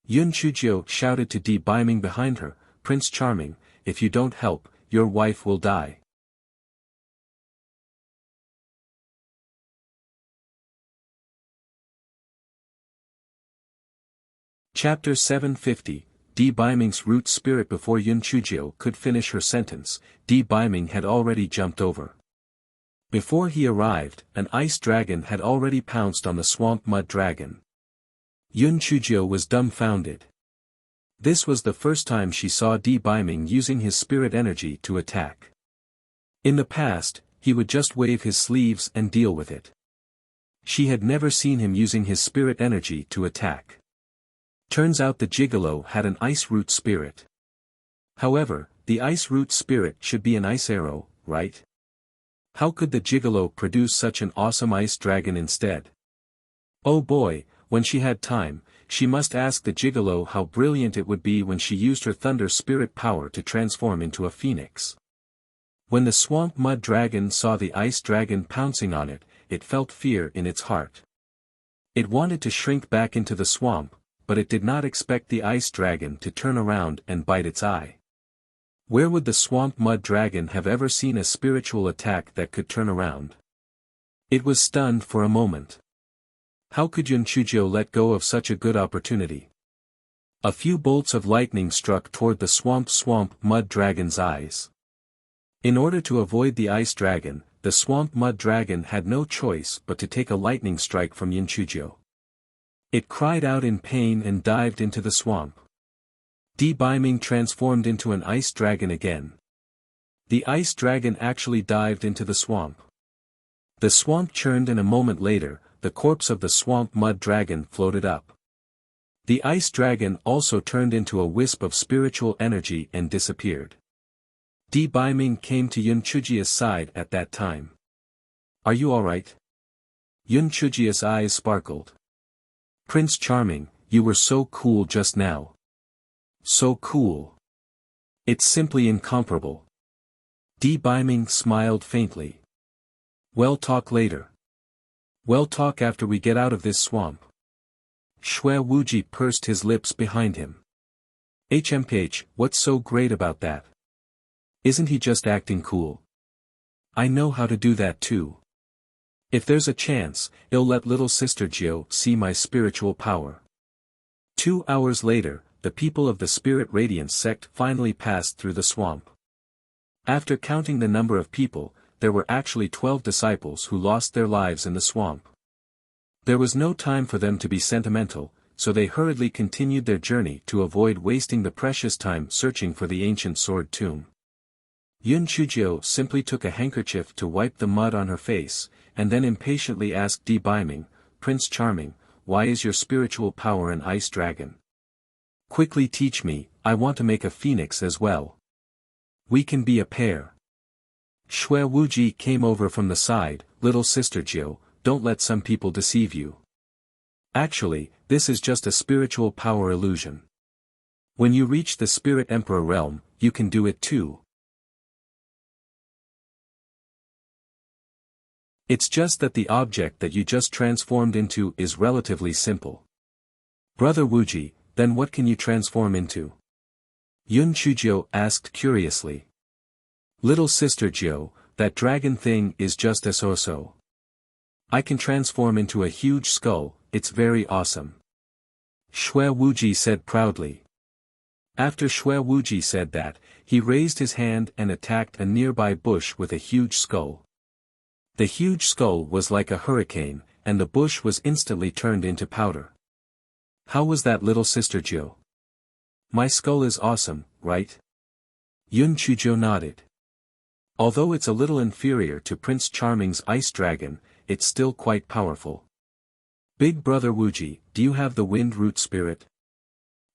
A: Yun Chujio shouted to Di Baiming behind her, "Prince Charming, if you don't help, your wife will die." Chapter 750, Di Baiming's root spirit. Before Yun Chujio could finish her sentence, Di Baiming had already jumped over. Before he arrived, an ice dragon had already pounced on the swamp mud dragon. Yun Chujio was dumbfounded. This was the first time she saw Di Baiming using his spirit energy to attack. In the past, he would just wave his sleeves and deal with it. She had never seen him using his spirit energy to attack. Turns out the gigolo had an ice root spirit. However, the ice root spirit should be an ice arrow, right? How could the gigolo produce such an awesome ice dragon instead? Oh boy, when she had time, she must ask the gigolo how brilliant it would be when she used her thunder spirit power to transform into a phoenix. When the swamp mud dragon saw the ice dragon pouncing on it, it felt fear in its heart. It wanted to shrink back into the swamp, but it did not expect the ice dragon to turn around and bite its eye. Where would the swamp mud dragon have ever seen a spiritual attack that could turn around? It was stunned for a moment. How could Yun Chujio let go of such a good opportunity? A few bolts of lightning struck toward the swamp mud dragon's eyes. In order to avoid the ice dragon, the swamp mud dragon had no choice but to take a lightning strike from Yun Chujio. It cried out in pain and dived into the swamp. Di Baiming transformed into an ice dragon again. The ice dragon actually dived into the swamp. The swamp churned and a moment later, the corpse of the swamp mud dragon floated up. The ice dragon also turned into a wisp of spiritual energy and disappeared. Di Baiming came to Yun Chujia's side at that time. Are you alright? Yun Chujia's eyes sparkled. Prince Charming, you were so cool just now. So cool. It's simply incomparable. Di Baiming smiled faintly. We'll talk later. We'll talk after we get out of this swamp. Shui Wuji pursed his lips behind him. HMPH, what's so great about that? Isn't he just acting cool? I know how to do that too. If there's a chance, I'll let little sister Jiu see my spiritual power. 2 hours later, the people of the Spirit Radiance sect finally passed through the swamp. After counting the number of people, there were actually 12 disciples who lost their lives in the swamp. There was no time for them to be sentimental, so they hurriedly continued their journey to avoid wasting the precious time searching for the ancient sword tomb. Yun Chujio simply took a handkerchief to wipe the mud on her face, and then impatiently asked Di Baiming, Prince Charming, why is your spiritual power an ice dragon? Quickly teach me, I want to make a phoenix as well. We can be a pair. Shui Wuji came over from the side, little sister Jiu, don't let some people deceive you. Actually, this is just a spiritual power illusion. When you reach the Spirit Emperor realm, you can do it too. It's just that the object that you just transformed into is relatively simple. Brother Wuji, then what can you transform into? Yun Chujio asked curiously. Little sister Jiu, that dragon thing is just a so-so. I can transform into a huge skull, it's very awesome. Shui Wuji said proudly. After Shui Wuji said that, he raised his hand and attacked a nearby bush with a huge skull. The huge skull was like a hurricane, and the bush was instantly turned into powder. How was that, little sister Jiu? My skull is awesome, right? Yun Chujio nodded. Although it's a little inferior to Prince Charming's ice dragon, it's still quite powerful. Big brother Wuji, do you have the wind root spirit?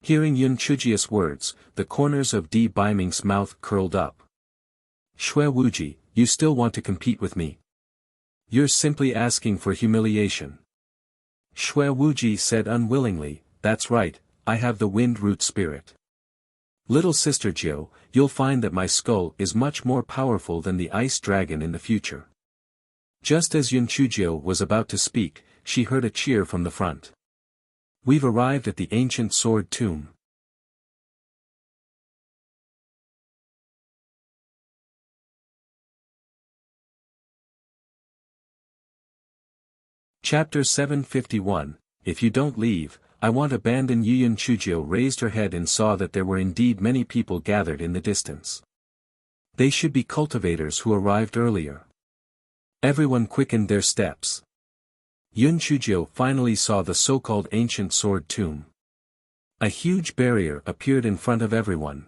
A: Hearing Yun Chujia's words, the corners of Di Baiming's mouth curled up. Shui Wuji, you still want to compete with me? You're simply asking for humiliation. Shui Wuji said unwillingly, that's right, I have the wind root spirit. Little sister Jiu, you'll find that my skull is much more powerful than the ice dragon in the future. Just as Yun Chujio was about to speak, she heard a cheer from the front. We've arrived at the ancient sword tomb. Chapter 751, If you don't leave, I won't abandon you. Yun Chujio raised her head and saw that there were indeed many people gathered in the distance. They should be cultivators who arrived earlier. Everyone quickened their steps. Yun Chujio finally saw the so-called ancient sword tomb. A huge barrier appeared in front of everyone.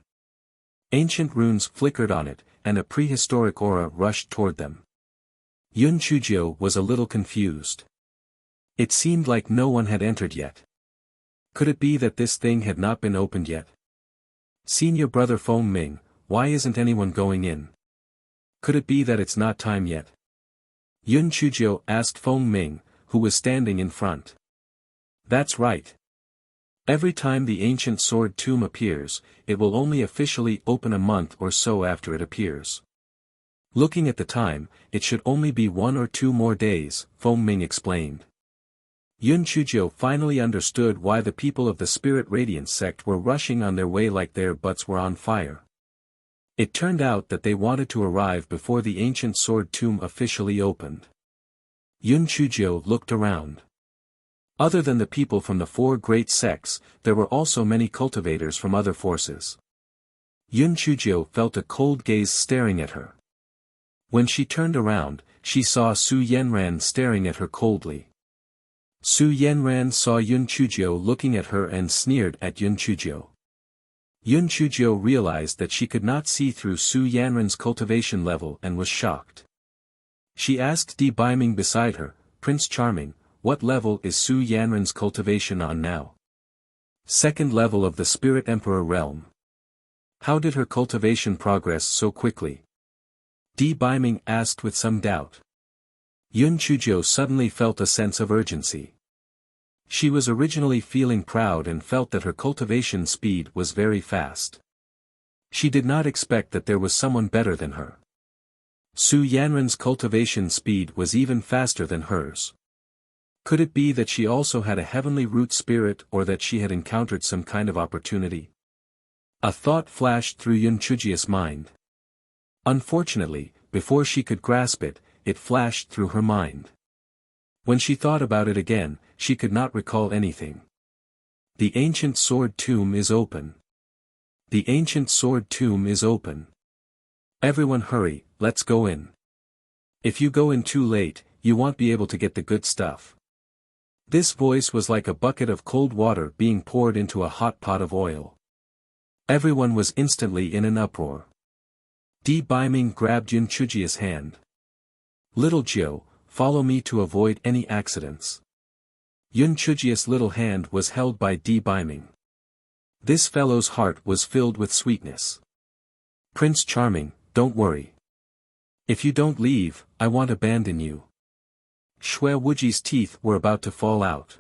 A: Ancient runes flickered on it, and a prehistoric aura rushed toward them. Yun Chujio was a little confused. It seemed like no one had entered yet. Could it be that this thing had not been opened yet? Senior brother Feng Ming, why isn't anyone going in? Could it be that it's not time yet? Yun Chujio asked Feng Ming, who was standing in front. That's right. Every time the ancient sword tomb appears, it will only officially open a month or so after it appears. Looking at the time, it should only be 1 or 2 more days, Feng Ming explained. Yun Chujio finally understood why the people of the Spirit Radiance sect were rushing on their way like their butts were on fire. It turned out that they wanted to arrive before the ancient sword tomb officially opened. Yun Chujio looked around. Other than the people from the 4 great sects, there were also many cultivators from other forces. Yun Chujio felt a cold gaze staring at her. When she turned around, she saw Su Yenran staring at her coldly. Su Yenran saw Yun Chujio looking at her and sneered at Yun Chujio. Yun Chujio realized that she could not see through Su Yanran's cultivation level and was shocked. She asked Di Baiming beside her, Prince Charming, what level is Su Yanran's cultivation on now? 2nd level of the Spirit Emperor realm. How did her cultivation progress so quickly? Di Biming asked with some doubt. Yun Chuzhou suddenly felt a sense of urgency. She was originally feeling proud and felt that her cultivation speed was very fast. She did not expect that there was someone better than her. Su Yanren's cultivation speed was even faster than hers. Could it be that she also had a heavenly root spirit, or that she had encountered some kind of opportunity? A thought flashed through Yun Chujia's mind. Unfortunately, before she could grasp it, it flashed through her mind. When she thought about it again, she could not recall anything. The ancient sword tomb is open. The ancient sword tomb is open. Everyone hurry, let's go in. If you go in too late, you won't be able to get the good stuff. This voice was like a bucket of cold water being poured into a hot pot of oil. Everyone was instantly in an uproar. Di Biming grabbed Yun Chujia's hand. Little Jiu, follow me to avoid any accidents. Yun Chujia's little hand was held by Di Biming. This fellow's heart was filled with sweetness. Prince Charming, don't worry. If you don't leave, I won't abandon you. Shui Wuji's teeth were about to fall out.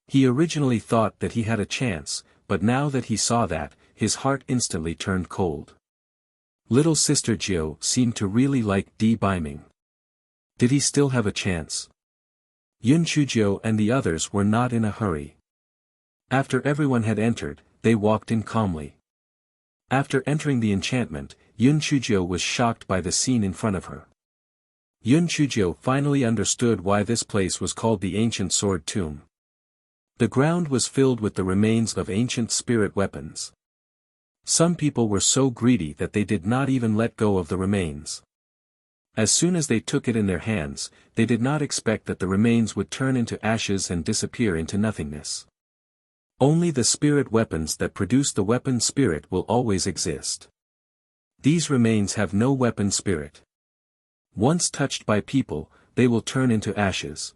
A: He originally thought that he had a chance, but now that he saw that, his heart instantly turned cold. Little sister Jiu seemed to really like Di Biming. Did he still have a chance? Yun Chuzhou and the others were not in a hurry. After everyone had entered, they walked in calmly. After entering the enchantment, Yun Chuzhou was shocked by the scene in front of her. Yun Chuzhou finally understood why this place was called the Ancient Sword Tomb. The ground was filled with the remains of ancient spirit weapons. Some people were so greedy that they did not even let go of the remains. As soon as they took it in their hands, they did not expect that the remains would turn into ashes and disappear into nothingness. Only the spirit weapons that produce the weapon spirit will always exist. These remains have no weapon spirit. Once touched by people, they will turn into ashes.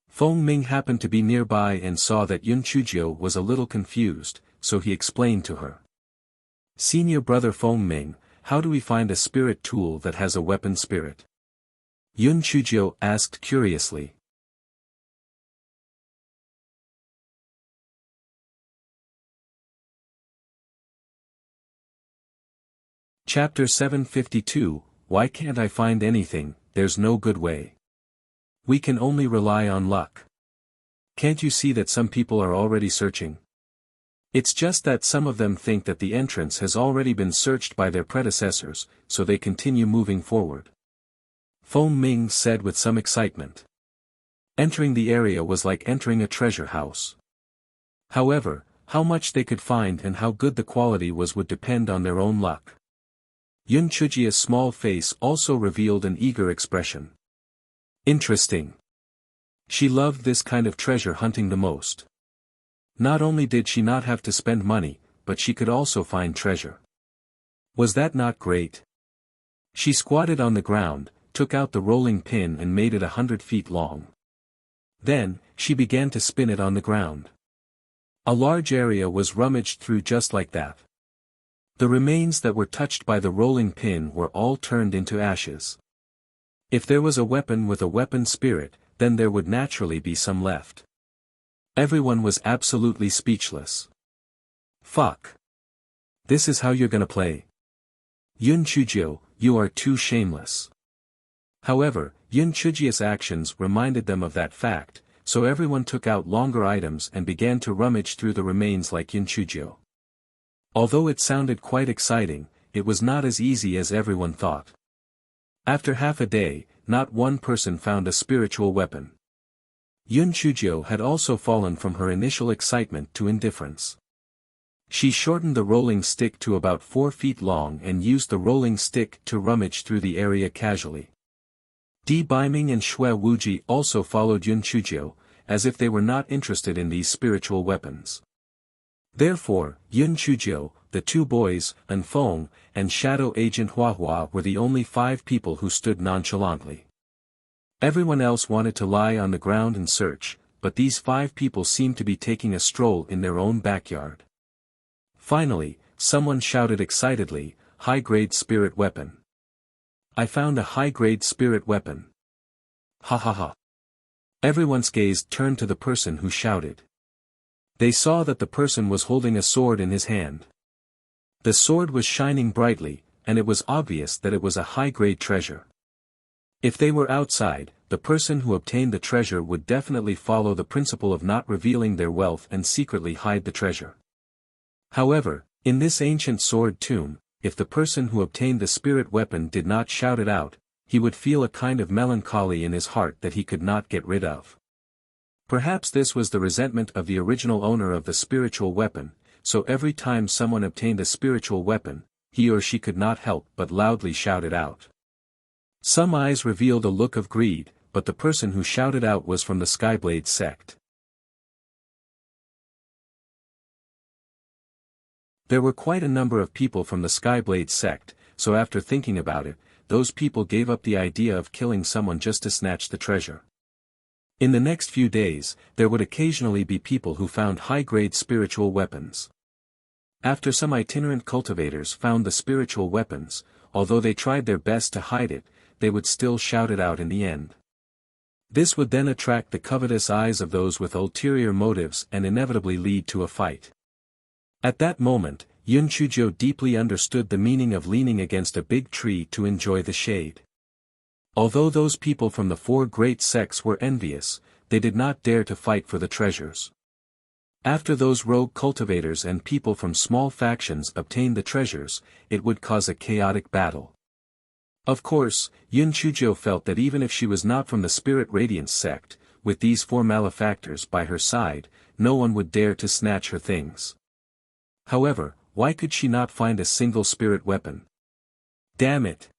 A: Feng Ming happened to be nearby and saw that Yun Chuzhou was a little confused, so he explained to her. Senior brother Feng Ming, how do we find a spirit tool that has a weapon spirit? Yun Chuzhou asked curiously. Chapter 752, Why can't I find anything? There's no good way. We can only rely on luck. Can't you see that some people are already searching? It's just that some of them think that the entrance has already been searched by their predecessors, so they continue moving forward. Feng Ming said with some excitement. Entering the area was like entering a treasure house. However, how much they could find and how good the quality was would depend on their own luck. Yun Chujia's small face also revealed an eager expression. Interesting. She loved this kind of treasure hunting the most. Not only did she not have to spend money, but she could also find treasure. Was that not great? She squatted on the ground, took out the rolling pin and made it 100 feet long. Then, she began to spin it on the ground. A large area was rummaged through just like that. The remains that were touched by the rolling pin were all turned into ashes. If there was a weapon with a weapon spirit, then there would naturally be some left. Everyone was absolutely speechless. Fuck. This is how you're gonna play? Yun Chuzhou, you are too shameless. However, Yun Chujia's actions reminded them of that fact, so everyone took out longer items and began to rummage through the remains like Yun Chuzhou. Although it sounded quite exciting, it was not as easy as everyone thought. After half a day, not one person found a spiritual weapon. Yun Chuzhou had also fallen from her initial excitement to indifference. She shortened the rolling stick to about 4 feet long and used the rolling stick to rummage through the area casually. Di Biming and Shui Wuji also followed Yun Chuzhou, as if they were not interested in these spiritual weapons. Therefore, Yun Chuzhou, the two boys, and Feng, and Shadow Agent Huahua were the only 5 people who stood nonchalantly. Everyone else wanted to lie on the ground and search, but these 5 people seemed to be taking a stroll in their own backyard. Finally, someone shouted excitedly, "High-grade spirit weapon. I found a high-grade spirit weapon." Ha ha ha. Everyone's gaze turned to the person who shouted. They saw that the person was holding a sword in his hand. The sword was shining brightly, and it was obvious that it was a high-grade treasure. If they were outside, the person who obtained the treasure would definitely follow the principle of not revealing their wealth and secretly hide the treasure. However, in this ancient sword tomb, if the person who obtained the spirit weapon did not shout it out, he would feel a kind of melancholy in his heart that he could not get rid of. Perhaps this was the resentment of the original owner of the spiritual weapon, so every time someone obtained a spiritual weapon, he or she could not help but loudly shout it out. Some eyes revealed a look of greed, but the person who shouted out was from the Skyblade sect. There were quite a number of people from the Skyblade sect, so after thinking about it, those people gave up the idea of killing someone just to snatch the treasure. In the next few days, there would occasionally be people who found high-grade spiritual weapons. After some itinerant cultivators found the spiritual weapons, although they tried their best to hide it, they would still shout it out in the end. This would then attract the covetous eyes of those with ulterior motives and inevitably lead to a fight. At that moment, Yun Chuzhou deeply understood the meaning of leaning against a big tree to enjoy the shade. Although those people from the 4 great sects were envious, they did not dare to fight for the treasures. After those rogue cultivators and people from small factions obtained the treasures, it would cause a chaotic battle. Of course, Yun Chuzhou felt that even if she was not from the Spirit Radiance sect, with these 4 malefactors by her side, no one would dare to snatch her things. However, why could she not find a single spirit weapon? Damn it!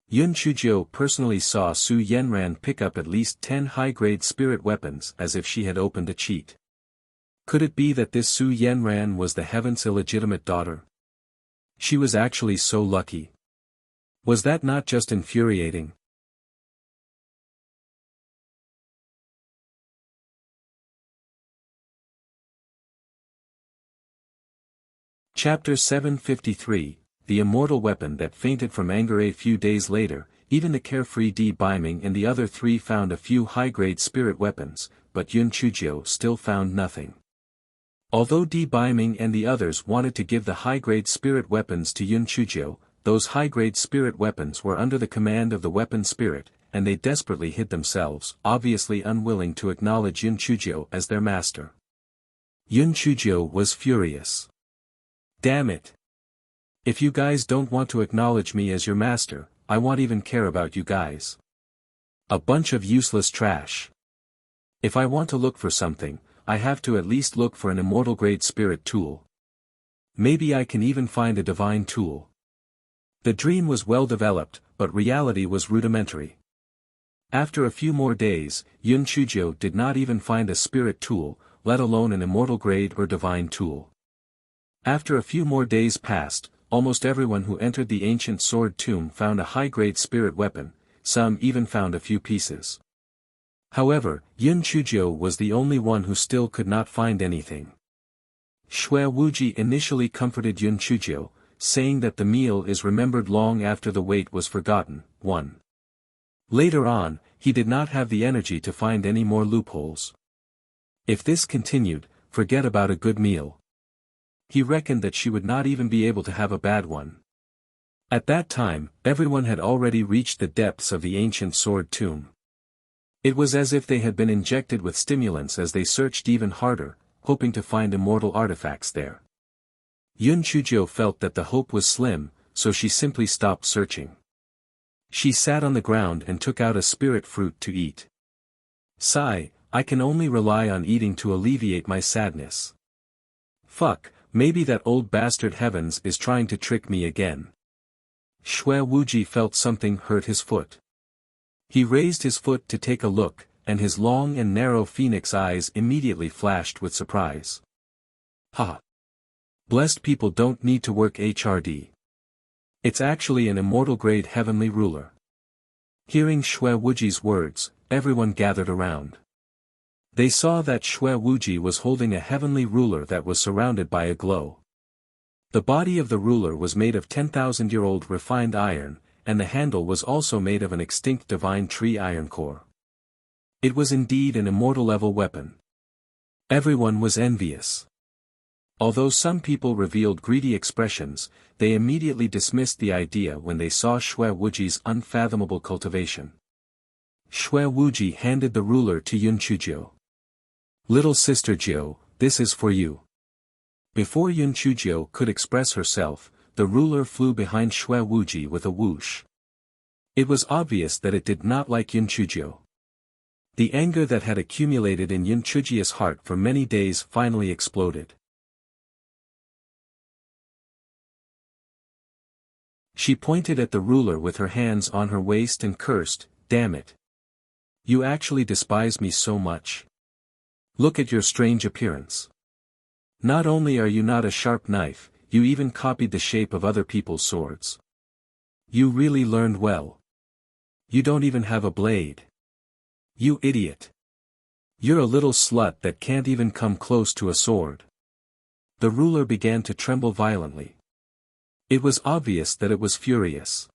A: Yun Chuzhou personally saw Su Yenran pick up at least 10 high-grade spirit weapons as if she had opened a cheat. Could it be that this Su Yenran was the heaven's illegitimate daughter? She was actually so lucky. Was that not just infuriating? Chapter 753, The Immortal Weapon That Fainted from Anger. A few days later, even the carefree Di Biming and the other 3 found a few high-grade spirit weapons, but Yun Chuzhou still found nothing. Although Di Biming and the others wanted to give the high-grade spirit weapons to Yun Chuzhou, those high-grade spirit weapons were under the command of the weapon spirit, and they desperately hid themselves, obviously unwilling to acknowledge Yun Chuzhou as their master. Yun Chuzhou was furious. Damn it! If you guys don't want to acknowledge me as your master, I won't even care about you guys. A bunch of useless trash. If I want to look for something, I have to at least look for an immortal grade spirit tool. Maybe I can even find a divine tool. The dream was well developed, but reality was rudimentary. After a few more days, Yun Chuzhou did not even find a spirit tool, let alone an immortal grade or divine tool. After a few more days passed, almost everyone who entered the ancient sword tomb found a high-grade spirit weapon, some even found a few pieces. However, Yun Chuzhou was the only one who still could not find anything. Shui Wuji initially comforted Yun Chuzhou, saying that the meal is remembered long after the weight was forgotten. 1. Later on, he did not have the energy to find any more loopholes. If this continued, forget about a good meal. He reckoned that she would not even be able to have a bad one. At that time, everyone had already reached the depths of the ancient sword tomb. It was as if they had been injected with stimulants as they searched even harder, hoping to find immortal artifacts there. Yun Chuzhou felt that the hope was slim, so she simply stopped searching. She sat on the ground and took out a spirit fruit to eat. Sigh, I can only rely on eating to alleviate my sadness. Fuck. Maybe that old bastard Heavens is trying to trick me again. Shui Wuji felt something hurt his foot. He raised his foot to take a look, and his long and narrow phoenix eyes immediately flashed with surprise. Ha! Blessed people don't need to work HRD. It's actually an immortal grade heavenly ruler. Hearing Shui Wuji's words, everyone gathered around. They saw that Xue Wuji was holding a heavenly ruler that was surrounded by a glow. The body of the ruler was made of 10,000-year-old refined iron, and the handle was also made of an extinct divine tree iron core. It was indeed an immortal-level weapon. Everyone was envious. Although some people revealed greedy expressions, they immediately dismissed the idea when they saw Xue Wuji's unfathomable cultivation. Xue Wuji handed the ruler to Yun Chuzhou. "Little sister Jiu, this is for you." Before Yun Chuzhou could express herself, the ruler flew behind Xue Wuji with a whoosh. It was obvious that it did not like Yun Chuzhou. The anger that had accumulated in Yun Chuzhou's heart for many days finally exploded. She pointed at the ruler with her hands on her waist and cursed, "Damn it! You actually despise me so much? Look at your strange appearance. Not only are you not a sharp knife, you even copied the shape of other people's swords. You really learned well. You don't even have a blade. You idiot. You're a little slut that can't even come close to a sword." The ruler began to tremble violently. It was obvious that it was furious.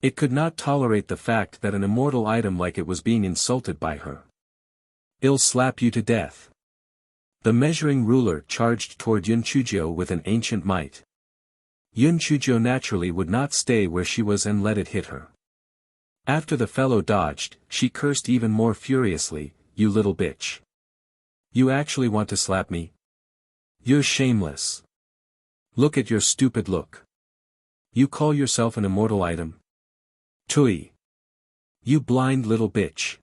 A: It could not tolerate the fact that an immortal item like it was being insulted by her. "I'll slap you to death." The measuring ruler charged toward Yun Chuzhou with an ancient might. Yun Chuzhou naturally would not stay where she was and let it hit her. After the fellow dodged, she cursed even more furiously, "You little bitch. You actually want to slap me? You're shameless. Look at your stupid look. You call yourself an immortal item? Tui. You blind little bitch."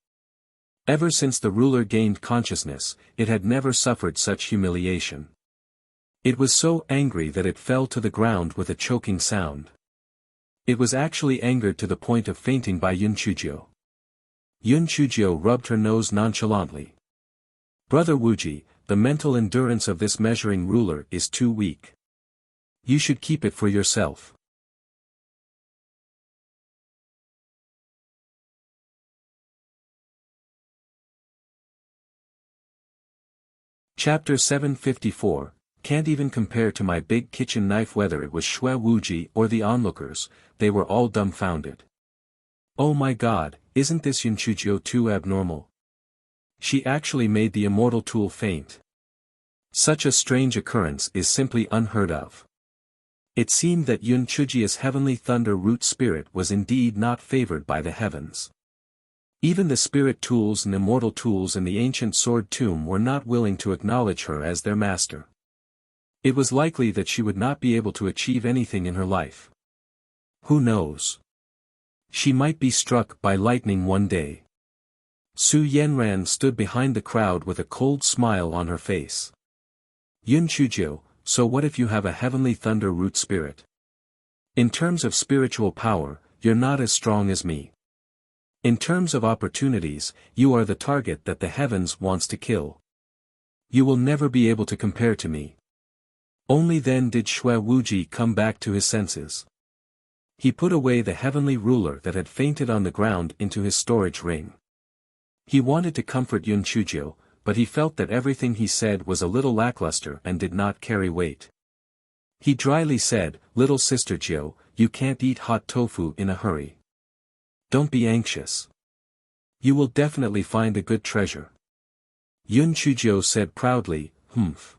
A: Ever since the ruler gained consciousness, it had never suffered such humiliation. It was so angry that it fell to the ground with a choking sound. It was actually angered to the point of fainting by Yun Chuzhou. Yun Chuzhou rubbed her nose nonchalantly. "Brother Wuji, the mental endurance of this measuring ruler is too weak. You should keep it for yourself." Chapter 754, Can't even compare to my big kitchen knife. Whether it was Xue Wuji or the onlookers, they were all dumbfounded. "Oh my god, isn't this Yun Chuzhou too abnormal? She actually made the immortal tool faint. Such a strange occurrence is simply unheard of." It seemed that Yun Chuzhou's heavenly thunder root spirit was indeed not favored by the heavens. Even the spirit tools and immortal tools in the ancient sword tomb were not willing to acknowledge her as their master. It was likely that she would not be able to achieve anything in her life. Who knows? She might be struck by lightning one day. Su Yanran stood behind the crowd with a cold smile on her face. "Yun Chuzhou, so what if you have a heavenly thunder root spirit? In terms of spiritual power, you're not as strong as me. In terms of opportunities, you are the target that the heavens wants to kill. You will never be able to compare to me." Only then did Xue Wuji come back to his senses. He put away the heavenly ruler that had fainted on the ground into his storage ring. He wanted to comfort Yun Chuzhou, but he felt that everything he said was a little lackluster and did not carry weight. He dryly said, "Little sister Jiu, you can't eat hot tofu in a hurry. Don't be anxious. You will definitely find a good treasure." Yun Chuzhou said proudly, "Humph.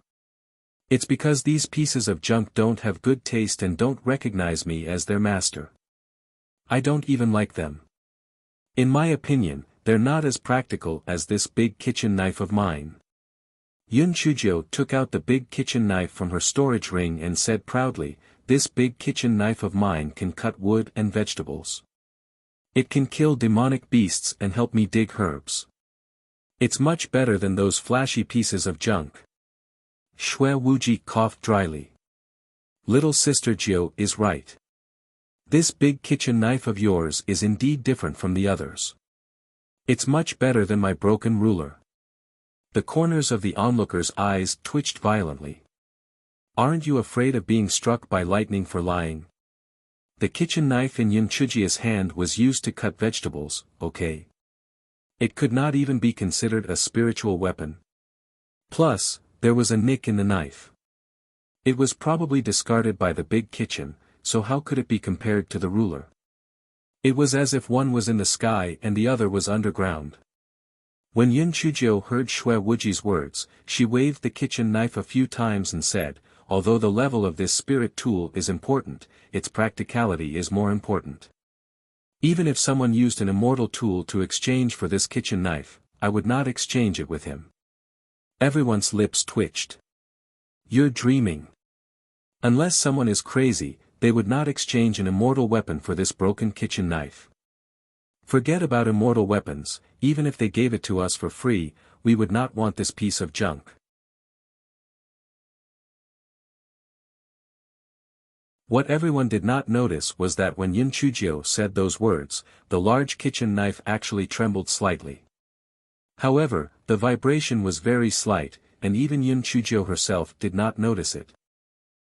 A: It's because these pieces of junk don't have good taste and don't recognize me as their master. I don't even like them. In my opinion, they're not as practical as this big kitchen knife of mine." Yun Chuzhou took out the big kitchen knife from her storage ring and said proudly, "This big kitchen knife of mine can cut wood and vegetables. It can kill demonic beasts and help me dig herbs. It's much better than those flashy pieces of junk." Xue Wuji coughed dryly. "Little sister Jiu is right. This big kitchen knife of yours is indeed different from the others. It's much better than my broken ruler." The corners of the onlookers' eyes twitched violently. "Aren't you afraid of being struck by lightning for lying? The kitchen knife in Yun Chuzhou's hand was used to cut vegetables, okay? It could not even be considered a spiritual weapon. Plus, there was a nick in the knife. It was probably discarded by the big kitchen, so how could it be compared to the ruler? It was as if one was in the sky and the other was underground. When Yun Chujio heard Shui Wuji's words, she waved the kitchen knife a few times and said, although the level of this spirit tool is important, its practicality is more important. Even if someone used an immortal tool to exchange for this kitchen knife, I would not exchange it with him. Everyone's lips twitched. You're dreaming. Unless someone is crazy, they would not exchange an immortal weapon for this broken kitchen knife. Forget about immortal weapons, even if they gave it to us for free, we would not want this piece of junk. What everyone did not notice was that when Yun Chujio said those words, the large kitchen knife actually trembled slightly. However, the vibration was very slight, and even Yun Chujio herself did not notice it.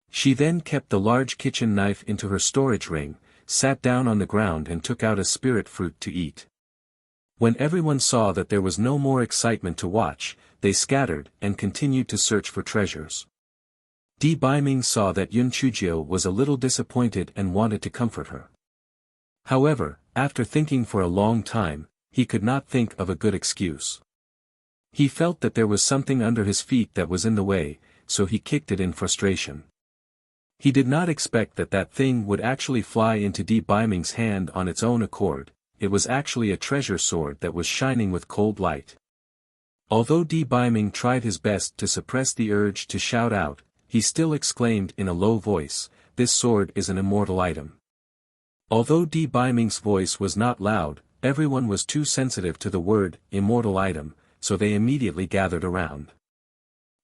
A: She then kept the large kitchen knife into her storage ring, sat down on the ground and took out a spirit fruit to eat. When everyone saw that there was no more excitement to watch, they scattered and continued to search for treasures. Di Baiming saw that Yun Chujio was a little disappointed and wanted to comfort her. However, after thinking for a long time, he could not think of a good excuse. He felt that there was something under his feet that was in the way, so he kicked it in frustration. He did not expect that that thing would actually fly into Di Baiming's hand on its own accord. It was actually a treasure sword that was shining with cold light. Although Di Baiming tried his best to suppress the urge to shout out, he still exclaimed in a low voice, "This sword is an immortal item." Although Di Baiming's voice was not loud, everyone was too sensitive to the word, immortal item, so they immediately gathered around.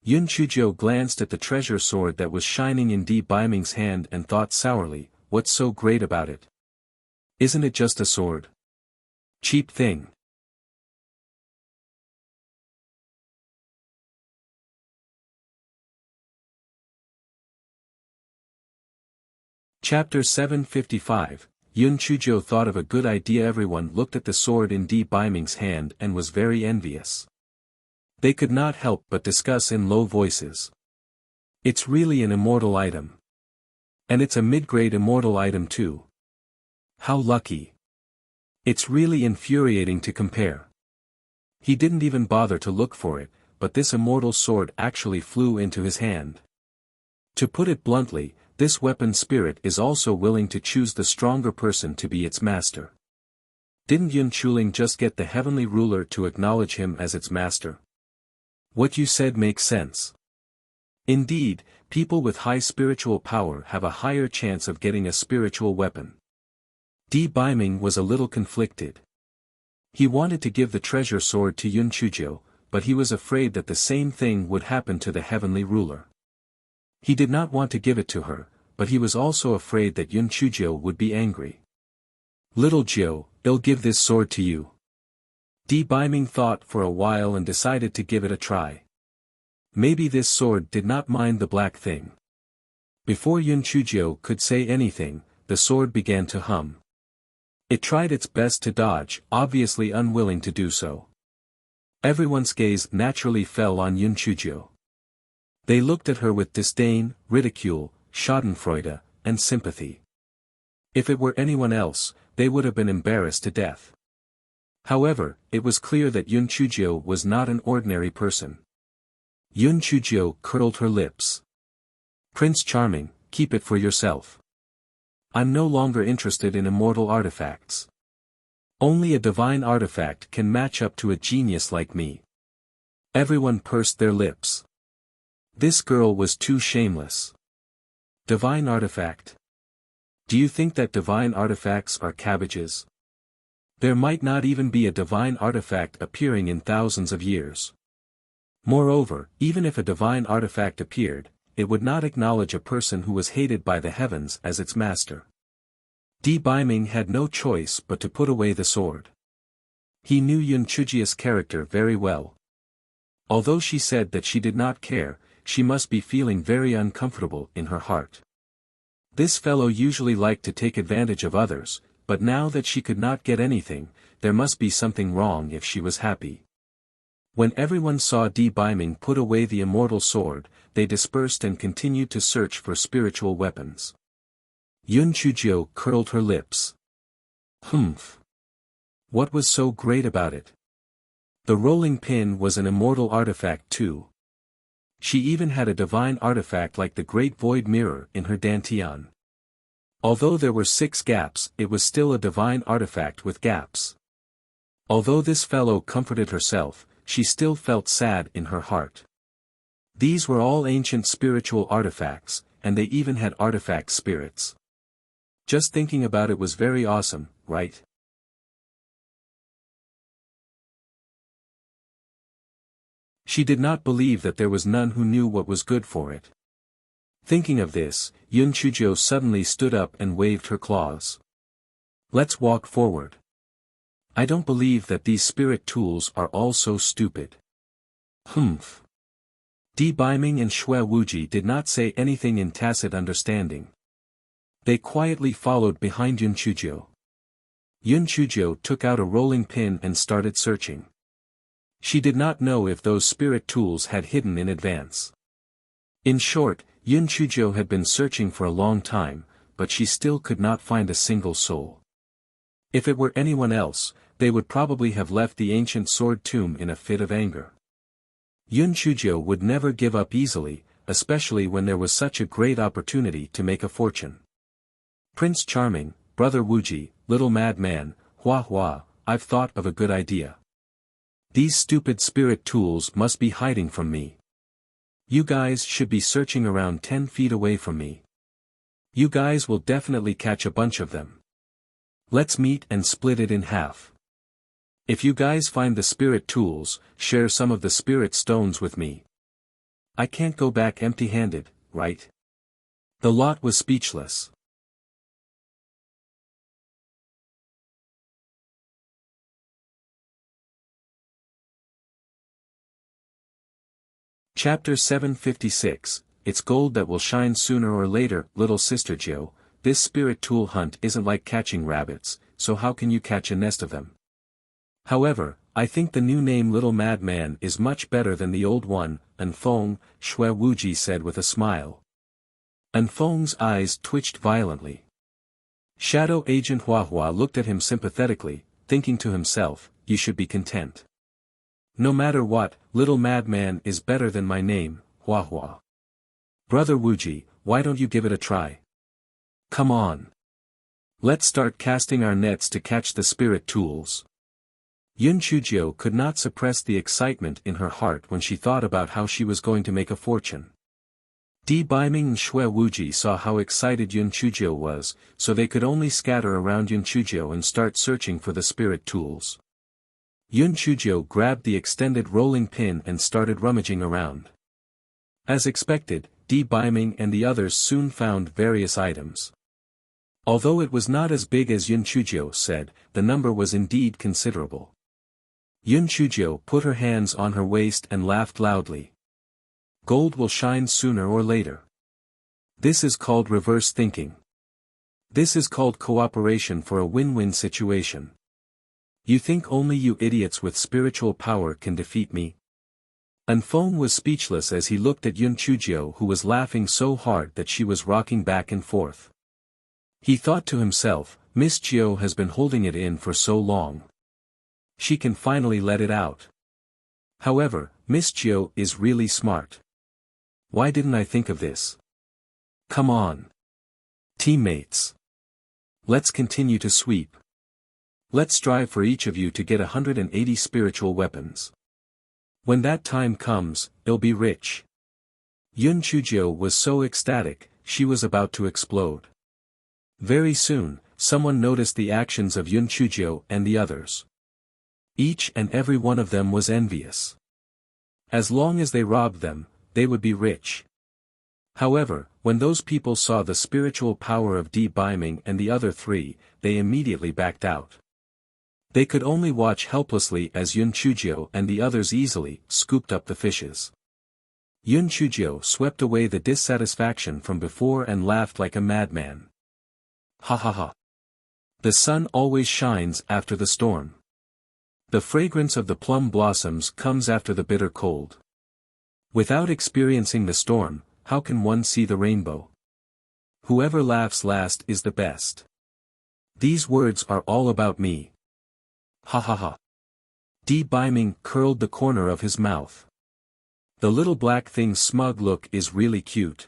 A: Yun Chujio glanced at the treasure sword that was shining in Di Baiming's hand and thought sourly, what's so great about it? Isn't it just a sword? Cheap thing. Chapter 755, Yun Chujio thought of a good idea. Everyone looked at the sword in Di Baiming's hand and was very envious. They could not help but discuss in low voices. It's really an immortal item. And it's a mid-grade immortal item too. How lucky. It's really infuriating to compare. He didn't even bother to look for it, but this immortal sword actually flew into his hand. To put it bluntly, this weapon spirit is also willing to choose the stronger person to be its master. Didn't Yun Chuling just get the heavenly ruler to acknowledge him as its master? What you said makes sense. Indeed, people with high spiritual power have a higher chance of getting a spiritual weapon. Di Baiming was a little conflicted. He wanted to give the treasure sword to Yun Chujio, but he was afraid that the same thing would happen to the heavenly ruler. He did not want to give it to her, but he was also afraid that Yun Chujio would be angry. Little Jiu, I'll give this sword to you. Di Baiming thought for a while and decided to give it a try. Maybe this sword did not mind the black thing. Before Yun Chujio could say anything, the sword began to hum. It tried its best to dodge, obviously unwilling to do so. Everyone's gaze naturally fell on Yun Chujio. They looked at her with disdain, ridicule, schadenfreude, and sympathy. If it were anyone else, they would have been embarrassed to death. However, it was clear that Yun Chujio was not an ordinary person. Yun Chujio curled her lips. Prince Charming, keep it for yourself. I'm no longer interested in immortal artifacts. Only a divine artifact can match up to a genius like me. Everyone pursed their lips. This girl was too shameless. Divine artifact? Do you think that divine artifacts are cabbages? There might not even be a divine artifact appearing in thousands of years. Moreover, even if a divine artifact appeared, it would not acknowledge a person who was hated by the heavens as its master. Di Baiming had no choice but to put away the sword. He knew Yun Chujio's character very well. Although she said that she did not care, she must be feeling very uncomfortable in her heart. This fellow usually liked to take advantage of others, but now that she could not get anything, there must be something wrong if she was happy. When everyone saw Di Biming put away the immortal sword, they dispersed and continued to search for spiritual weapons. Yun Chujio curled her lips. Humph. What was so great about it? The rolling pin was an immortal artifact too. She even had a divine artifact like the Great Void Mirror in her dantian. Although there were 6 gaps, it was still a divine artifact with gaps. Although this fellow comforted herself, she still felt sad in her heart. These were all ancient spiritual artifacts, and they even had artifact spirits. Just thinking about it was very awesome, right? She did not believe that there was none who knew what was good for it. Thinking of this, Yun Chujio suddenly stood up and waved her claws. Let's walk forward. I don't believe that these spirit tools are all so stupid. Humph. Di Biming and Xue Wuji did not say anything in tacit understanding. They quietly followed behind Yun Chujio. Yun Chujio took out a rolling pin and started searching. She did not know if those spirit tools had hidden in advance. In short, Yun Chujio had been searching for a long time, but she still could not find a single soul. If it were anyone else, they would probably have left the ancient sword tomb in a fit of anger. Yun Chujio would never give up easily, especially when there was such a great opportunity to make a fortune. Prince Charming, Brother Wuji, Little Madman, Hua Hua, I've thought of a good idea. These stupid spirit tools must be hiding from me. You guys should be searching around 10 feet away from me. You guys will definitely catch a bunch of them. Let's meet and split it in half. If you guys find the spirit tools, share some of the spirit stones with me. I can't go back empty-handed, right? The lot was speechless. Chapter 756, It's gold that will shine sooner or later. Little Sister Jiu, this spirit tool hunt isn't like catching rabbits, so how can you catch a nest of them? However, I think the new name Little Madman is much better than the old one, Anfeng, Xue Wuji said with a smile. Anfeng's eyes twitched violently. Shadow Agent Hua Hua looked at him sympathetically, thinking to himself, you should be content. No matter what, Little Madman is better than my name, Hua Hua. Brother Wuji, why don't you give it a try? Come on. Let's start casting our nets to catch the spirit tools. Yun Chujio could not suppress the excitement in her heart when she thought about how she was going to make a fortune. Di Biming and Xue Wuji saw how excited Yun Chujio was, so they could only scatter around Yun Chujio and start searching for the spirit tools. Yun Chujio grabbed the extended rolling pin and started rummaging around. As expected, Di Biming and the others soon found various items. Although it was not as big as Yun Chujio said, the number was indeed considerable. Yun Chujio put her hands on her waist and laughed loudly. Gold will shine sooner or later. This is called reverse thinking. This is called cooperation for a win-win situation. You think only you idiots with spiritual power can defeat me? Anfeng was speechless as he looked at Yun Chujio, who was laughing so hard that she was rocking back and forth. He thought to himself, Miss Chio has been holding it in for so long. She can finally let it out. However, Miss Chio is really smart. Why didn't I think of this? Come on. Teammates. Let's continue to sweep. Let's strive for each of you to get 180 spiritual weapons. When that time comes, you'll be rich. Yun Chujio was so ecstatic, she was about to explode. Very soon, someone noticed the actions of Yun Chujio and the others. Each and every one of them was envious. As long as they robbed them, they would be rich. However, when those people saw the spiritual power of Di Biming and the other 3, they immediately backed out. They could only watch helplessly as Yun Chujio and the others easily scooped up the fishes. Yun Chujio swept away the dissatisfaction from before and laughed like a madman. Ha ha ha. The sun always shines after the storm. The fragrance of the plum blossoms comes after the bitter cold. Without experiencing the storm, how can one see the rainbow? Whoever laughs last is the best. These words are all about me. Ha ha ha. Beiming curled the corner of his mouth. The little black thing's smug look is really cute.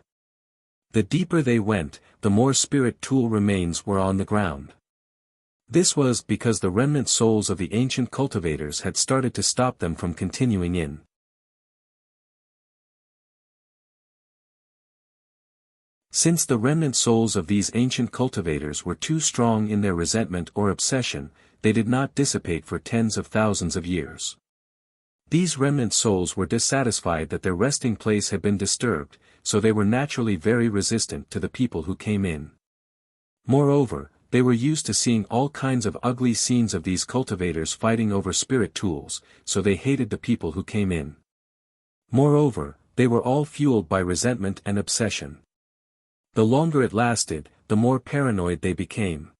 A: The deeper they went, the more spirit tool remains were on the ground. This was because the remnant souls of the ancient cultivators had started to stop them from continuing in. Since the remnant souls of these ancient cultivators were too strong in their resentment or obsession, they did not dissipate for tens of thousands of years. These remnant souls were dissatisfied that their resting place had been disturbed, so they were naturally very resistant to the people who came in. Moreover, they were used to seeing all kinds of ugly scenes of these cultivators fighting over spirit tools, so they hated the people who came in. Moreover, they were all fueled by resentment and obsession. The longer it lasted, the more paranoid they became.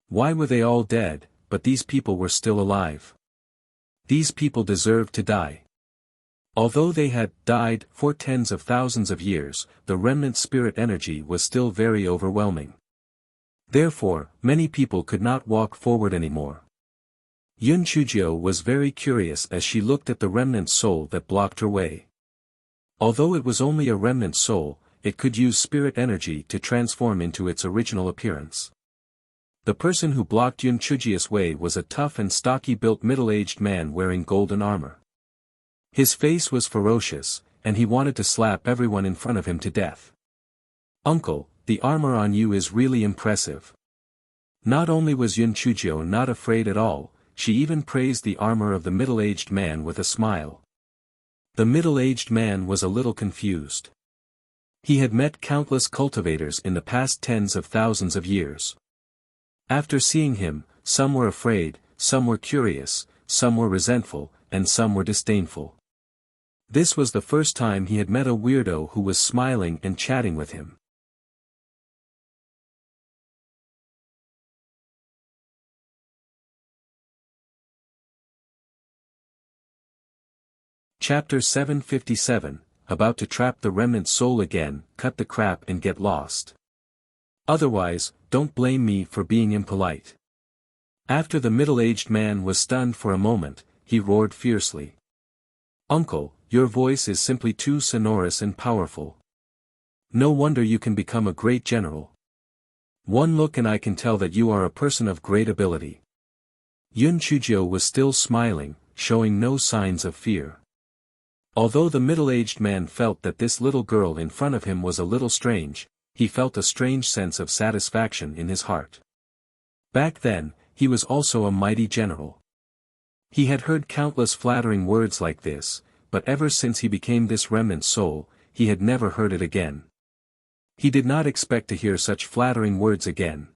A: Why were they all dead, but these people were still alive? These people deserved to die. Although they had died for tens of thousands of years, the remnant spirit energy was still very overwhelming. Therefore, many people could not walk forward anymore. Yun Chujio was very curious as she looked at the remnant soul that blocked her way. Although it was only a remnant soul, it could use spirit energy to transform into its original appearance. The person who blocked Yun Chujio's way was a tough and stocky-built middle-aged man wearing golden armor. His face was ferocious, and he wanted to slap everyone in front of him to death. "Uncle, the armor on you is really impressive." Not only was Yun Chujio not afraid at all, she even praised the armor of the middle-aged man with a smile. The middle-aged man was a little confused. He had met countless cultivators in the past tens of thousands of years. After seeing him, some were afraid, some were curious, some were resentful, and some were disdainful. This was the first time he had met a weirdo who was smiling and chatting with him. Chapter 757, About to trap the remnant soul again, cut the crap and get lost. Otherwise, don't blame me for being impolite. After the middle-aged man was stunned for a moment, he roared fiercely. "Uncle, your voice is simply too sonorous and powerful. No wonder you can become a great general. One look and I can tell that you are a person of great ability." Yun Chujio was still smiling, showing no signs of fear. Although the middle-aged man felt that this little girl in front of him was a little strange, he felt a strange sense of satisfaction in his heart. Back then, he was also a mighty general. He had heard countless flattering words like this, but ever since he became this remnant soul, he had never heard it again. He did not expect to hear such flattering words again.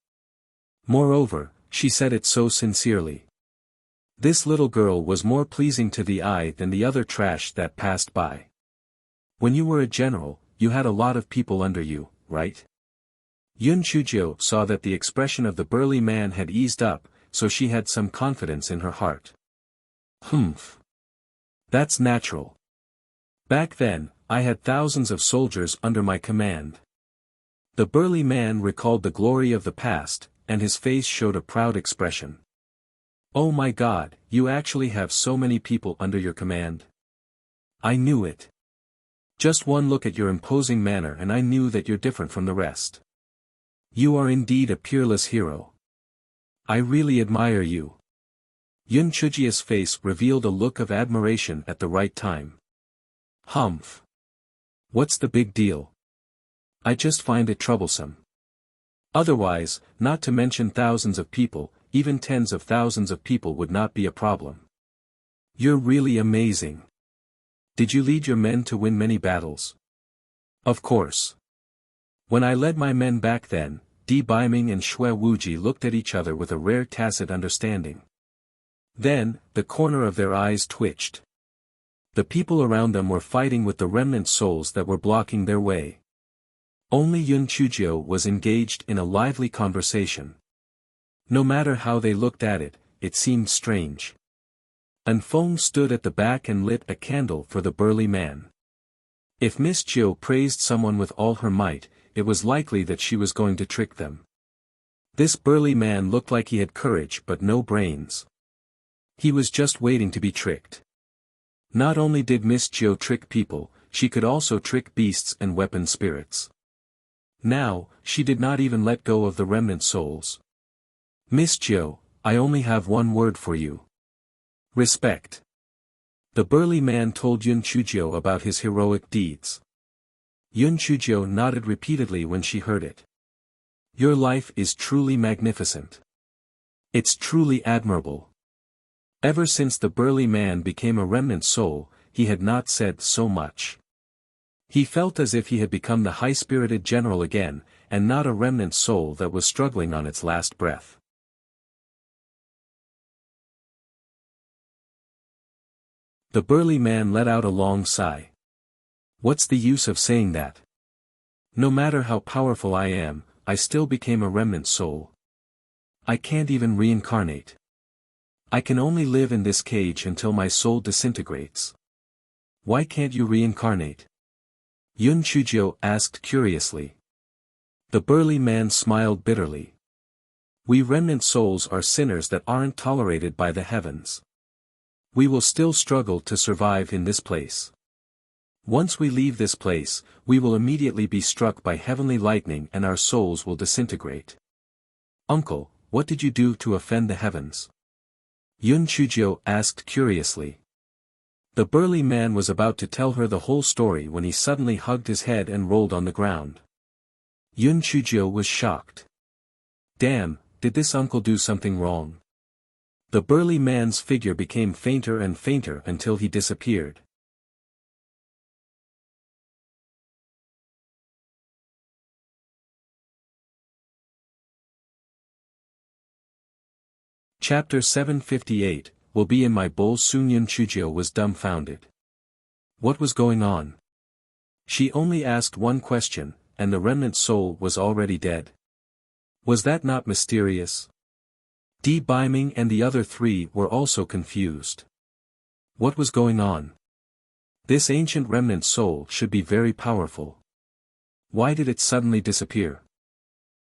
A: Moreover, she said it so sincerely. This little girl was more pleasing to the eye than the other trash that passed by. "When you were a general, you had a lot of people under you, right?" Yun Chujio saw that the expression of the burly man had eased up, so she had some confidence in her heart. "Humph. That's natural. Back then, I had thousands of soldiers under my command." The burly man recalled the glory of the past, and his face showed a proud expression. "Oh my God, you actually have so many people under your command. I knew it. Just one look at your imposing manner and I knew that you're different from the rest. You are indeed a peerless hero. I really admire you." Yun Chujio's face revealed a look of admiration at the right time. "Humph. What's the big deal? I just find it troublesome. Otherwise, not to mention thousands of people, even tens of thousands of people would not be a problem. You're really amazing. Did you lead your men to win many battles?" "Of course. When I led my men back then," Beiming and Xue Wuji looked at each other with a rare tacit understanding. Then, the corner of their eyes twitched. The people around them were fighting with the remnant souls that were blocking their way. Only Yun Chujio was engaged in a lively conversation. No matter how they looked at it, it seemed strange. An Feng stood at the back and lit a candle for the burly man. If Miss Chiu praised someone with all her might, it was likely that she was going to trick them. This burly man looked like he had courage but no brains. He was just waiting to be tricked. Not only did Miss Chiu trick people, she could also trick beasts and weapon spirits. Now, she did not even let go of the remnant souls. Miss Chiu, I only have one word for you. Respect. The burly man told Yun Chujio about his heroic deeds. Yun Chujio nodded repeatedly when she heard it. Your life is truly magnificent. It's truly admirable. Ever since the burly man became a remnant soul, he had not said so much. He felt as if he had become the high-spirited general again, and not a remnant soul that was struggling on its last breath. The burly man let out a long sigh. What's the use of saying that? No matter how powerful I am, I still became a remnant soul. I can't even reincarnate. I can only live in this cage until my soul disintegrates. Why can't you reincarnate? Yun Chujio asked curiously. The burly man smiled bitterly. We remnant souls are sinners that aren't tolerated by the heavens. We will still struggle to survive in this place. Once we leave this place, we will immediately be struck by heavenly lightning and our souls will disintegrate. Uncle, what did you do to offend the heavens? Yun Chujio asked curiously. The burly man was about to tell her the whole story when he suddenly hugged his head and rolled on the ground. Yun Chujio was shocked. Damn, did this uncle do something wrong? The burly man's figure became fainter and fainter until he disappeared. Chapter 758, Will be in my bowl soon. Yun Chujio was dumbfounded. What was going on? She only asked one question, and the remnant soul was already dead. Was that not mysterious? Di Baiming and the other three were also confused. What was going on? This ancient remnant soul should be very powerful. Why did it suddenly disappear?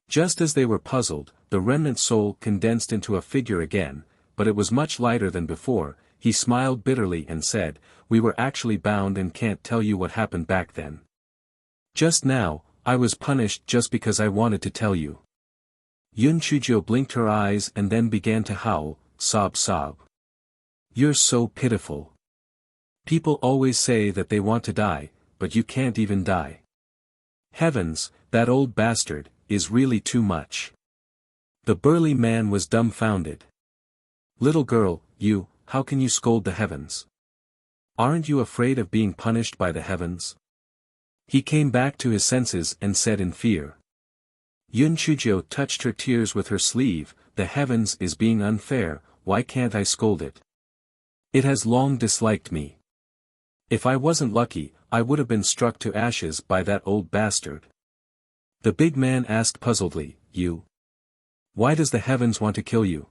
A: Just as they were puzzled, the remnant soul condensed into a figure again, but it was much lighter than before. He smiled bitterly and said, We were actually bound and can't tell you what happened back then. Just now, I was punished just because I wanted to tell you. Yun Chujio blinked her eyes and then began to howl, sob. You're so pitiful. People always say that they want to die, but you can't even die. Heavens, that old bastard, is really too much. The burly man was dumbfounded. Little girl, how can you scold the heavens? Aren't you afraid of being punished by the heavens? He came back to his senses and said in fear. Yun Chujio touched her tears with her sleeve. The heavens is being unfair, why can't I scold it? It has long disliked me. If I wasn't lucky, I would have been struck to ashes by that old bastard. The big man asked puzzledly, Why does the heavens want to kill you?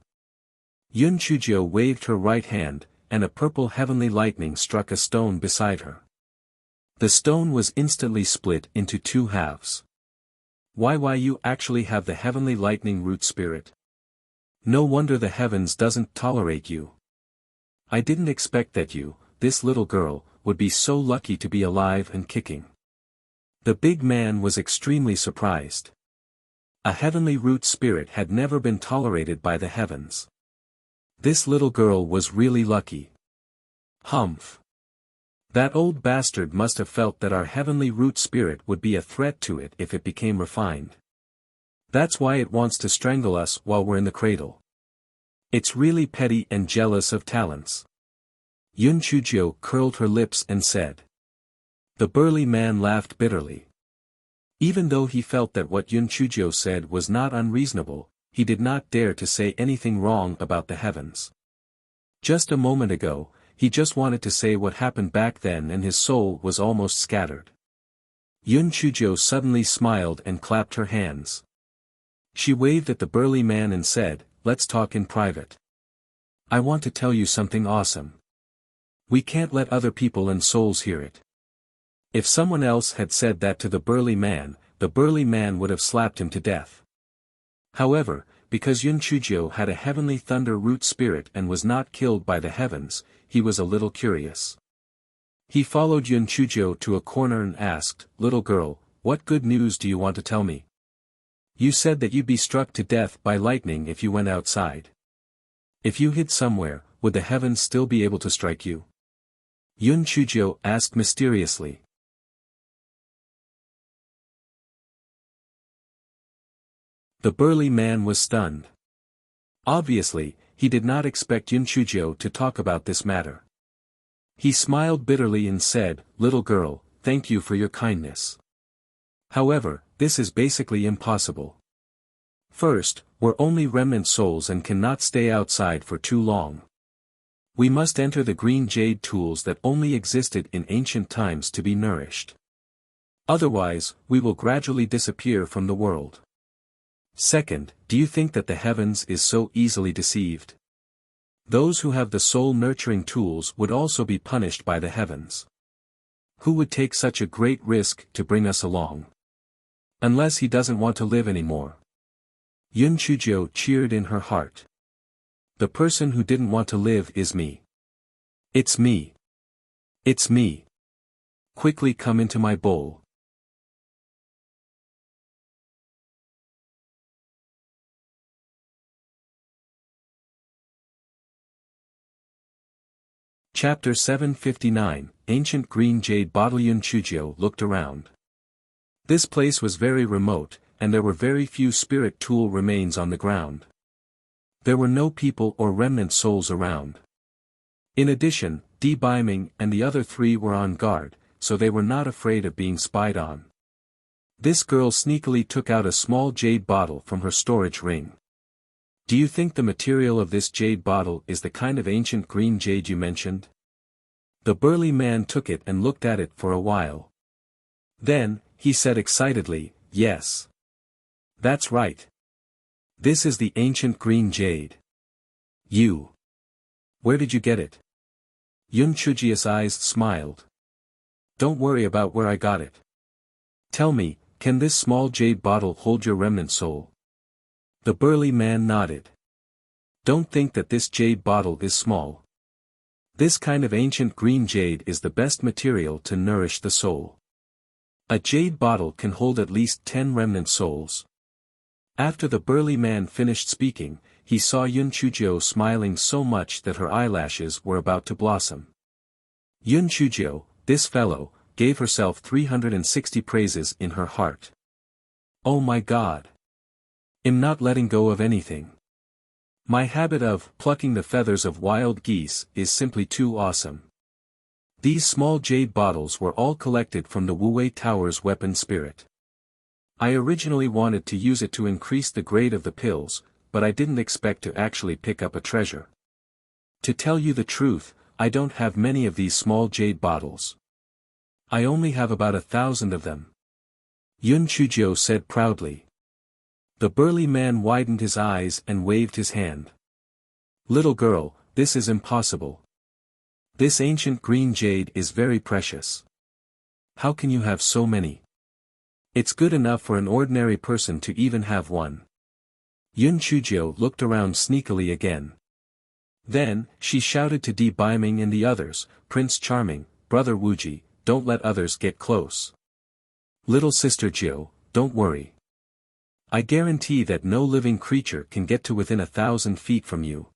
A: Yun Chujio waved her right hand, and a purple heavenly lightning struck a stone beside her. The stone was instantly split into two halves. Why you actually have the heavenly lightning root spirit? No wonder the heavens doesn't tolerate you. I didn't expect that this little girl, would be so lucky to be alive and kicking. The big man was extremely surprised. A heavenly root spirit had never been tolerated by the heavens. This little girl was really lucky. Humph. That old bastard must have felt that our heavenly root spirit would be a threat to it if it became refined. That's why it wants to strangle us while we're in the cradle. It's really petty and jealous of talents. Yun Chujio curled her lips and said. The burly man laughed bitterly. Even though he felt that what Yun Chujio said was not unreasonable, he did not dare to say anything wrong about the heavens. Just a moment ago, he just wanted to say what happened back then and his soul was almost scattered. Yun Chujio suddenly smiled and clapped her hands. She waved at the burly man and said, let's talk in private. I want to tell you something awesome. We can't let other people and souls hear it. If someone else had said that to the burly man would have slapped him to death. However, because Yun Chujio had a heavenly thunder root spirit and was not killed by the heavens, he was a little curious. He followed Yun Chujio to a corner and asked, "Little girl, what good news do you want to tell me? You said that you'd be struck to death by lightning if you went outside. If you hid somewhere, would the heavens still be able to strike you?" Yun Chujio asked mysteriously. The burly man was stunned. Obviously, he did not expect Yun Chujio to talk about this matter. He smiled bitterly and said, "Little girl, thank you for your kindness. However, this is basically impossible. First, we're only remnant souls and cannot stay outside for too long. We must enter the green jade tools that only existed in ancient times to be nourished. Otherwise, we will gradually disappear from the world. Second, do you think that the heavens is so easily deceived? Those who have the soul-nurturing tools would also be punished by the heavens. Who would take such a great risk to bring us along? Unless he doesn't want to live anymore." Yun Chujio cheered in her heart. "The person who didn't want to live is me. It's me. It's me. Quickly come into my bowl." Chapter 759, Ancient Green Jade Bottle. Yun Chujio looked around. This place was very remote, and there were very few spirit tool remains on the ground. There were no people or remnant souls around. In addition, Di Baiming and the other three were on guard, so they were not afraid of being spied on. This girl sneakily took out a small jade bottle from her storage ring. "Do you think the material of this jade bottle is the kind of ancient green jade you mentioned?" The burly man took it and looked at it for a while. Then, he said excitedly, "Yes. That's right. This is the ancient green jade. You. Where did you get it?" Yun Chujio's eyes smiled. "Don't worry about where I got it. Tell me, can this small jade bottle hold your remnant soul?" The burly man nodded. "Don't think that this jade bottle is small. This kind of ancient green jade is the best material to nourish the soul. A jade bottle can hold at least 10 remnant souls." After the burly man finished speaking, he saw Yun Chujio smiling so much that her eyelashes were about to blossom. Yun Chujio, this fellow, gave herself 360 praises in her heart. "Oh my God! I'm not letting go of anything. My habit of plucking the feathers of wild geese is simply too awesome." These small jade bottles were all collected from the Wuwei Tower's weapon spirit. "I originally wanted to use it to increase the grade of the pills, but I didn't expect to actually pick up a treasure. To tell you the truth, I don't have many of these small jade bottles. I only have about 1,000 of them," Yun Chujio said proudly. The burly man widened his eyes and waved his hand. "Little girl, this is impossible. This ancient green jade is very precious. How can you have so many? It's good enough for an ordinary person to even have one." Yun Chujio looked around sneakily again. Then, she shouted to Di Baiming and the others, "Prince Charming, Brother Wuji, don't let others get close. Little Sister Jiu, don't worry. I guarantee that no living creature can get to within 1,000 feet from you."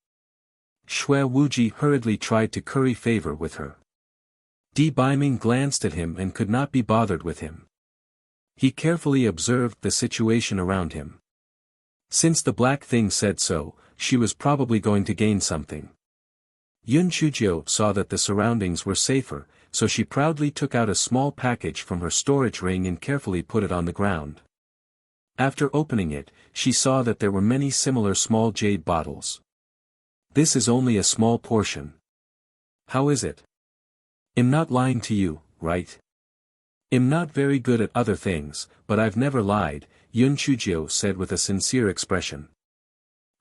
A: Shui Wuji hurriedly tried to curry favor with her. Di Baiming glanced at him and could not be bothered with him. He carefully observed the situation around him. Since the black thing said so, she was probably going to gain something. Yun Chujio saw that the surroundings were safer, so she proudly took out a small package from her storage ring and carefully put it on the ground. After opening it, she saw that there were many similar small jade bottles. "This is only a small portion. How is it? I'm not lying to you, right? I'm not very good at other things, but I've never lied," Yun Chujio said with a sincere expression.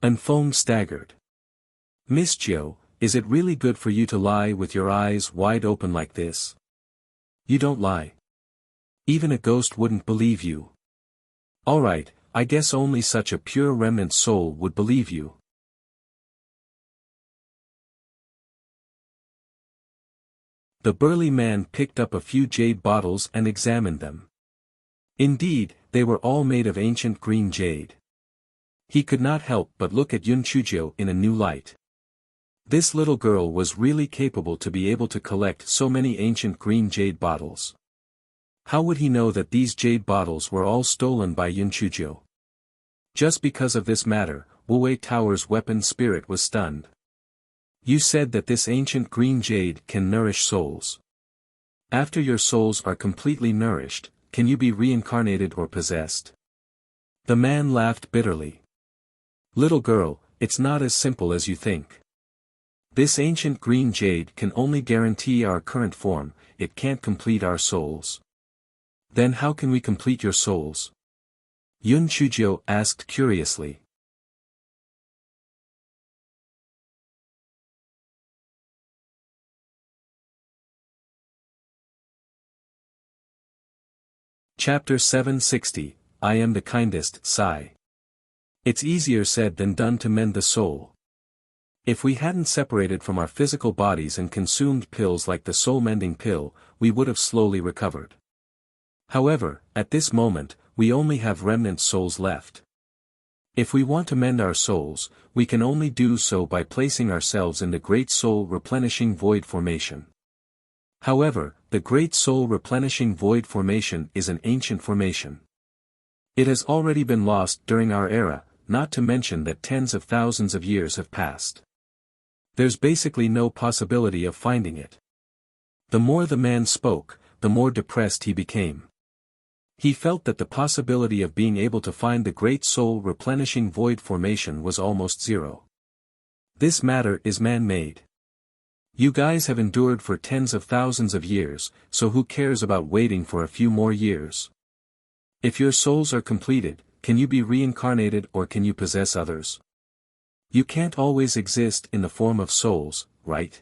A: Unfeng staggered. Miss Jiu, is it really good for you to lie with your eyes wide open like this? You don't lie. Even a ghost wouldn't believe you. Alright, I guess only such a pure remnant soul would believe you. The burly man picked up a few jade bottles and examined them. Indeed, they were all made of ancient green jade. He could not help but look at Yun Chujio in a new light. This little girl was really capable to be able to collect so many ancient green jade bottles. How would he know that these jade bottles were all stolen by Yun Chujio? Just because of this matter, Wuwei Tower's weapon spirit was stunned. You said that this ancient green jade can nourish souls. After your souls are completely nourished, can you be reincarnated or possessed? The man laughed bitterly. Little girl, it's not as simple as you think. This ancient green jade can only guarantee our current form, it can't complete our souls. Then how can we complete your souls? Yun Chujio asked curiously. Chapter 760, I am the kindest, sigh. It's easier said than done to mend the soul. If we hadn't separated from our physical bodies and consumed pills like the soul-mending pill, we would have slowly recovered. However, at this moment, we only have remnant souls left. If we want to mend our souls, we can only do so by placing ourselves in the Great Soul Replenishing Void Formation. However, the Great Soul Replenishing Void Formation is an ancient formation. It has already been lost during our era, not to mention that tens of thousands of years have passed. There's basically no possibility of finding it. The more the man spoke, the more depressed he became. He felt that the possibility of being able to find the Great Soul Replenishing Void Formation was almost zero. This matter is man-made. You guys have endured for tens of thousands of years, so who cares about waiting for a few more years? If your souls are completed, can you be reincarnated or can you possess others? You can't always exist in the form of souls, right?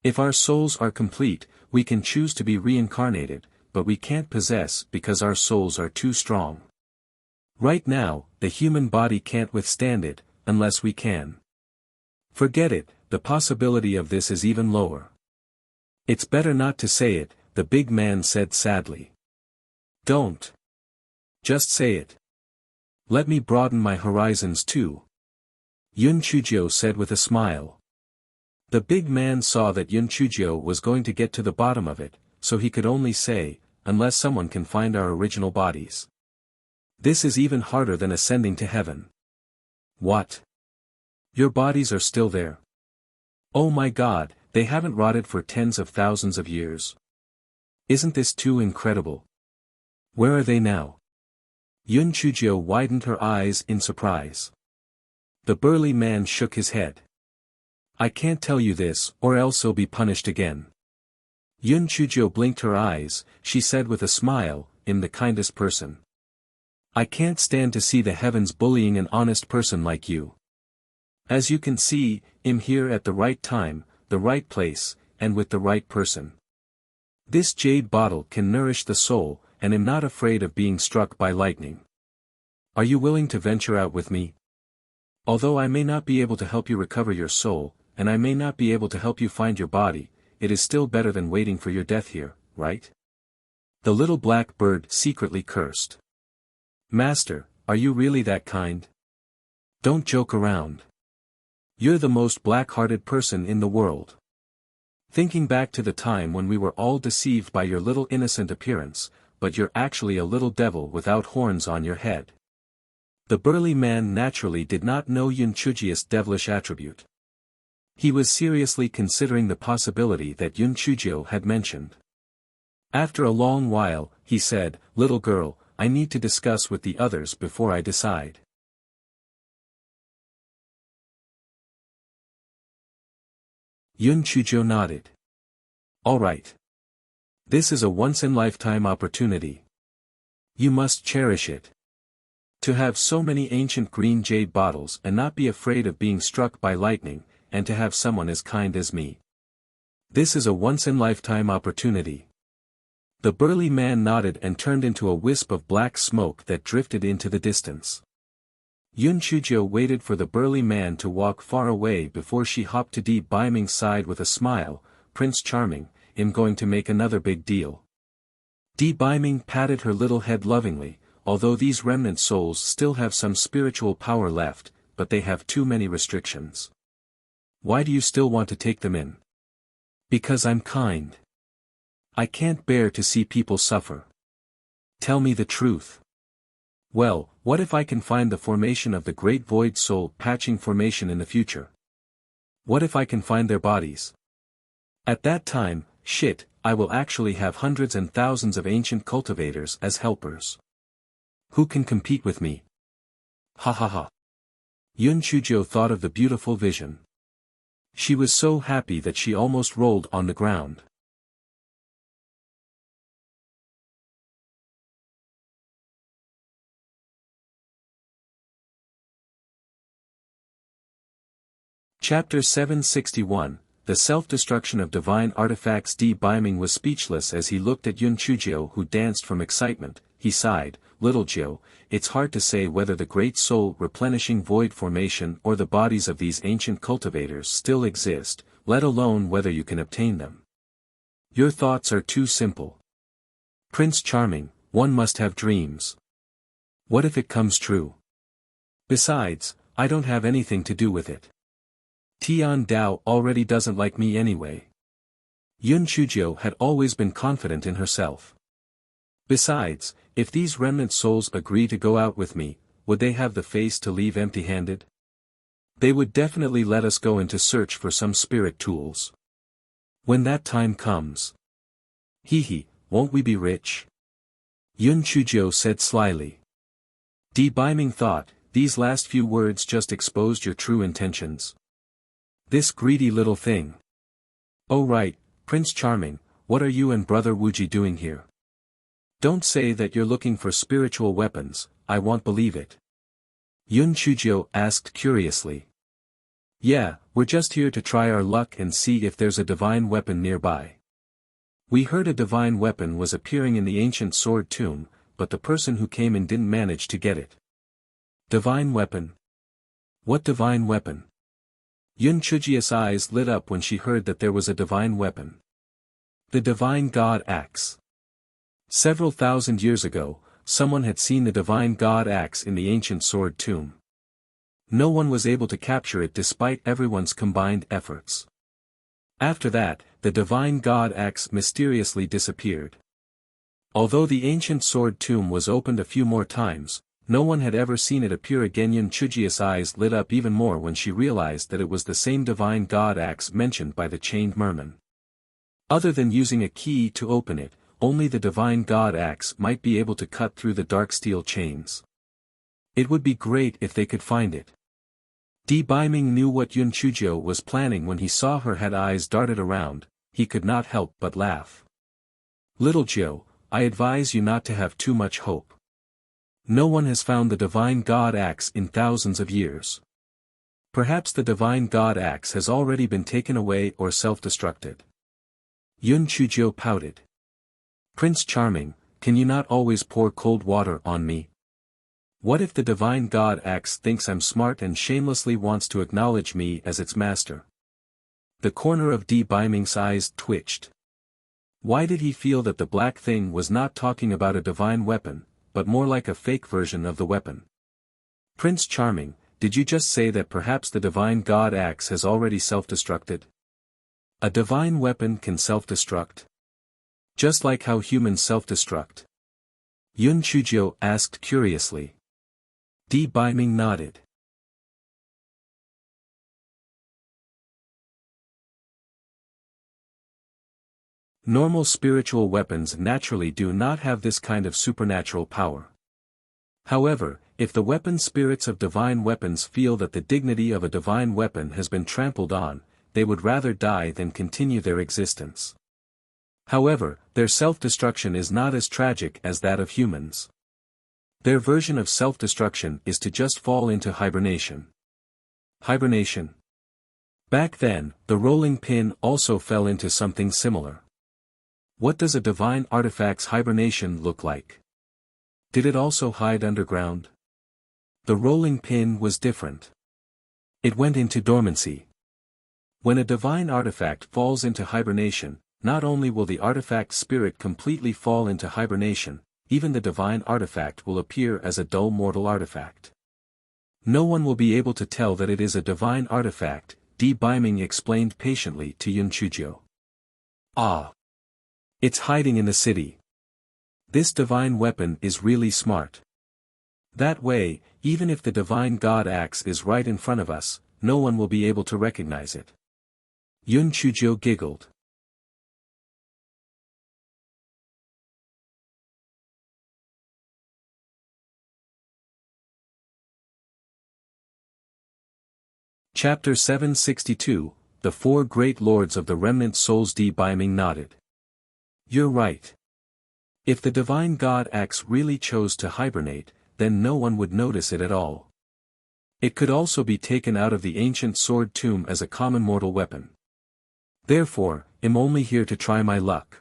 A: If our souls are complete, we can choose to be reincarnated, but we can't possess because our souls are too strong. Right now, the human body can't withstand it, unless we can. Forget it, the possibility of this is even lower. It's better not to say it, the big man said sadly. Don't. Just say it. Let me broaden my horizons too. Yun Chujio said with a smile. The big man saw that Yun Chujio was going to get to the bottom of it, so he could only say, unless someone can find our original bodies. This is even harder than ascending to heaven. What? Your bodies are still there? Oh my God, they haven't rotted for tens of thousands of years. Isn't this too incredible? Where are they now? Yun Chujio widened her eyes in surprise. The burly man shook his head. I can't tell you this, or else you'll be punished again. Yun Chujio blinked her eyes, she said with a smile, I'm the kindest person. I can't stand to see the heavens bullying an honest person like you. As you can see, I'm here at the right time, the right place, and with the right person. This jade bottle can nourish the soul, and I'm not afraid of being struck by lightning. Are you willing to venture out with me? Although I may not be able to help you recover your soul, and I may not be able to help you find your body, it is still better than waiting for your death here, right? The little black bird secretly cursed. Master, are you really that kind? Don't joke around. You're the most black-hearted person in the world. Thinking back to the time when we were all deceived by your little innocent appearance, but you're actually a little devil without horns on your head. The burly man naturally did not know Yun Chujio's devilish attribute. He was seriously considering the possibility that Yun Chujio had mentioned. After a long while, he said, Little girl, I need to discuss with the others before I decide. Yun Chujio nodded. All right. This is a once-in-lifetime opportunity. You must cherish it. To have so many ancient green jade bottles and not be afraid of being struck by lightning, and to have someone as kind as me. This is a once-in-lifetime opportunity. The burly man nodded and turned into a wisp of black smoke that drifted into the distance. Yun Chujio waited for the burly man to walk far away before she hopped to Di Baiming's side with a smile. "Prince Charming, I'm going to make another big deal." Di Baiming patted her little head lovingly. "Although these remnant souls still have some spiritual power left, but they have too many restrictions." "Why do you still want to take them in?" "Because I'm kind. I can't bear to see people suffer." "Tell me the truth." "Well, what if I can find the formation of the Great Void Soul Patching Formation in the future? What if I can find their bodies? At that time, I will actually have hundreds and thousands of ancient cultivators as helpers. Who can compete with me?" Ha ha ha. Yun Chujio thought of the beautiful vision. She was so happy that she almost rolled on the ground. Chapter 761, The Self-Destruction of Divine Artifacts. Di Baiming was speechless as he looked at Yun Chujio, who danced from excitement. He sighed, "Little Jiu, it's hard to say whether the Great Soul Replenishing Void Formation or the bodies of these ancient cultivators still exist, let alone whether you can obtain them. Your thoughts are too simple. Prince Charming, one must have dreams. What if it comes true? Besides, I don't have anything to do with it. Tian Dao already doesn't like me anyway." Yun Chujio had always been confident in herself. Besides, if these remnant souls agree to go out with me, would they have the face to leave empty-handed? They would definitely let us go into search for some spirit tools. When that time comes. Hee, won't we be rich? Yun Chujio said slyly. Di Baiming thought, these last few words just exposed your true intentions. This greedy little thing. Oh right, Prince Charming, what are you and Brother Wuji doing here? Don't say that you're looking for spiritual weapons, I won't believe it. Yun Chujio asked curiously. Yeah, we're just here to try our luck and see if there's a divine weapon nearby. We heard a divine weapon was appearing in the ancient sword tomb, but the person who came in didn't manage to get it. Divine weapon? What divine weapon? Yun Chujio's eyes lit up when she heard that there was a divine weapon. The divine god axe. Several thousand years ago, someone had seen the divine god axe in the ancient sword tomb. No one was able to capture it despite everyone's combined efforts. After that, the divine god axe mysteriously disappeared. Although the ancient sword tomb was opened a few more times, no one had ever seen it appear again. Yun Chujio's eyes lit up even more when she realized that it was the same divine god axe mentioned by the chained merman. Other than using a key to open it, only the divine god axe might be able to cut through the dark steel chains. It would be great if they could find it. Di Baiming knew what Yun Chujio was planning when he saw her head eyes darted around. He could not help but laugh. Little Jiu, I advise you not to have too much hope. No one has found the divine god axe in thousands of years. Perhaps the divine god axe has already been taken away or self-destructed. Yun Chujio pouted. Prince Charming, can you not always pour cold water on me? What if the divine god axe thinks I'm smart and shamelessly wants to acknowledge me as its master? The corner of Di Baiming's eyes twitched. Why did he feel that the black thing was not talking about a divine weapon, but more like a fake version of the weapon? Prince Charming, did you just say that perhaps the divine god axe has already self-destructed? A divine weapon can self-destruct? Just like how humans self-destruct? Yun Chujio asked curiously. Di Baiming nodded. Normal spiritual weapons naturally do not have this kind of supernatural power. However, if the weapon spirits of divine weapons feel that the dignity of a divine weapon has been trampled on, they would rather die than continue their existence. However, their self-destruction is not as tragic as that of humans. Their version of self-destruction is to just fall into hibernation. Hibernation. Back then, the rolling pin also fell into something similar. What does a divine artifact's hibernation look like? Did it also hide underground? The rolling pin was different. It went into dormancy. When a divine artifact falls into hibernation, not only will the artifact's spirit completely fall into hibernation, even the divine artifact will appear as a dull mortal artifact. No one will be able to tell that it is a divine artifact, Di Biming explained patiently to Yun Chujio. Ah! It's hiding in the city. This divine weapon is really smart. That way, even if the divine god axe is right in front of us, no one will be able to recognize it. Yun Chujio giggled. Chapter 762, The Four Great Lords of the Remnant Souls. Di Biming nodded. You're right. If the divine god axe really chose to hibernate, then no one would notice it at all. It could also be taken out of the ancient sword tomb as a common mortal weapon. Therefore, I'm only here to try my luck.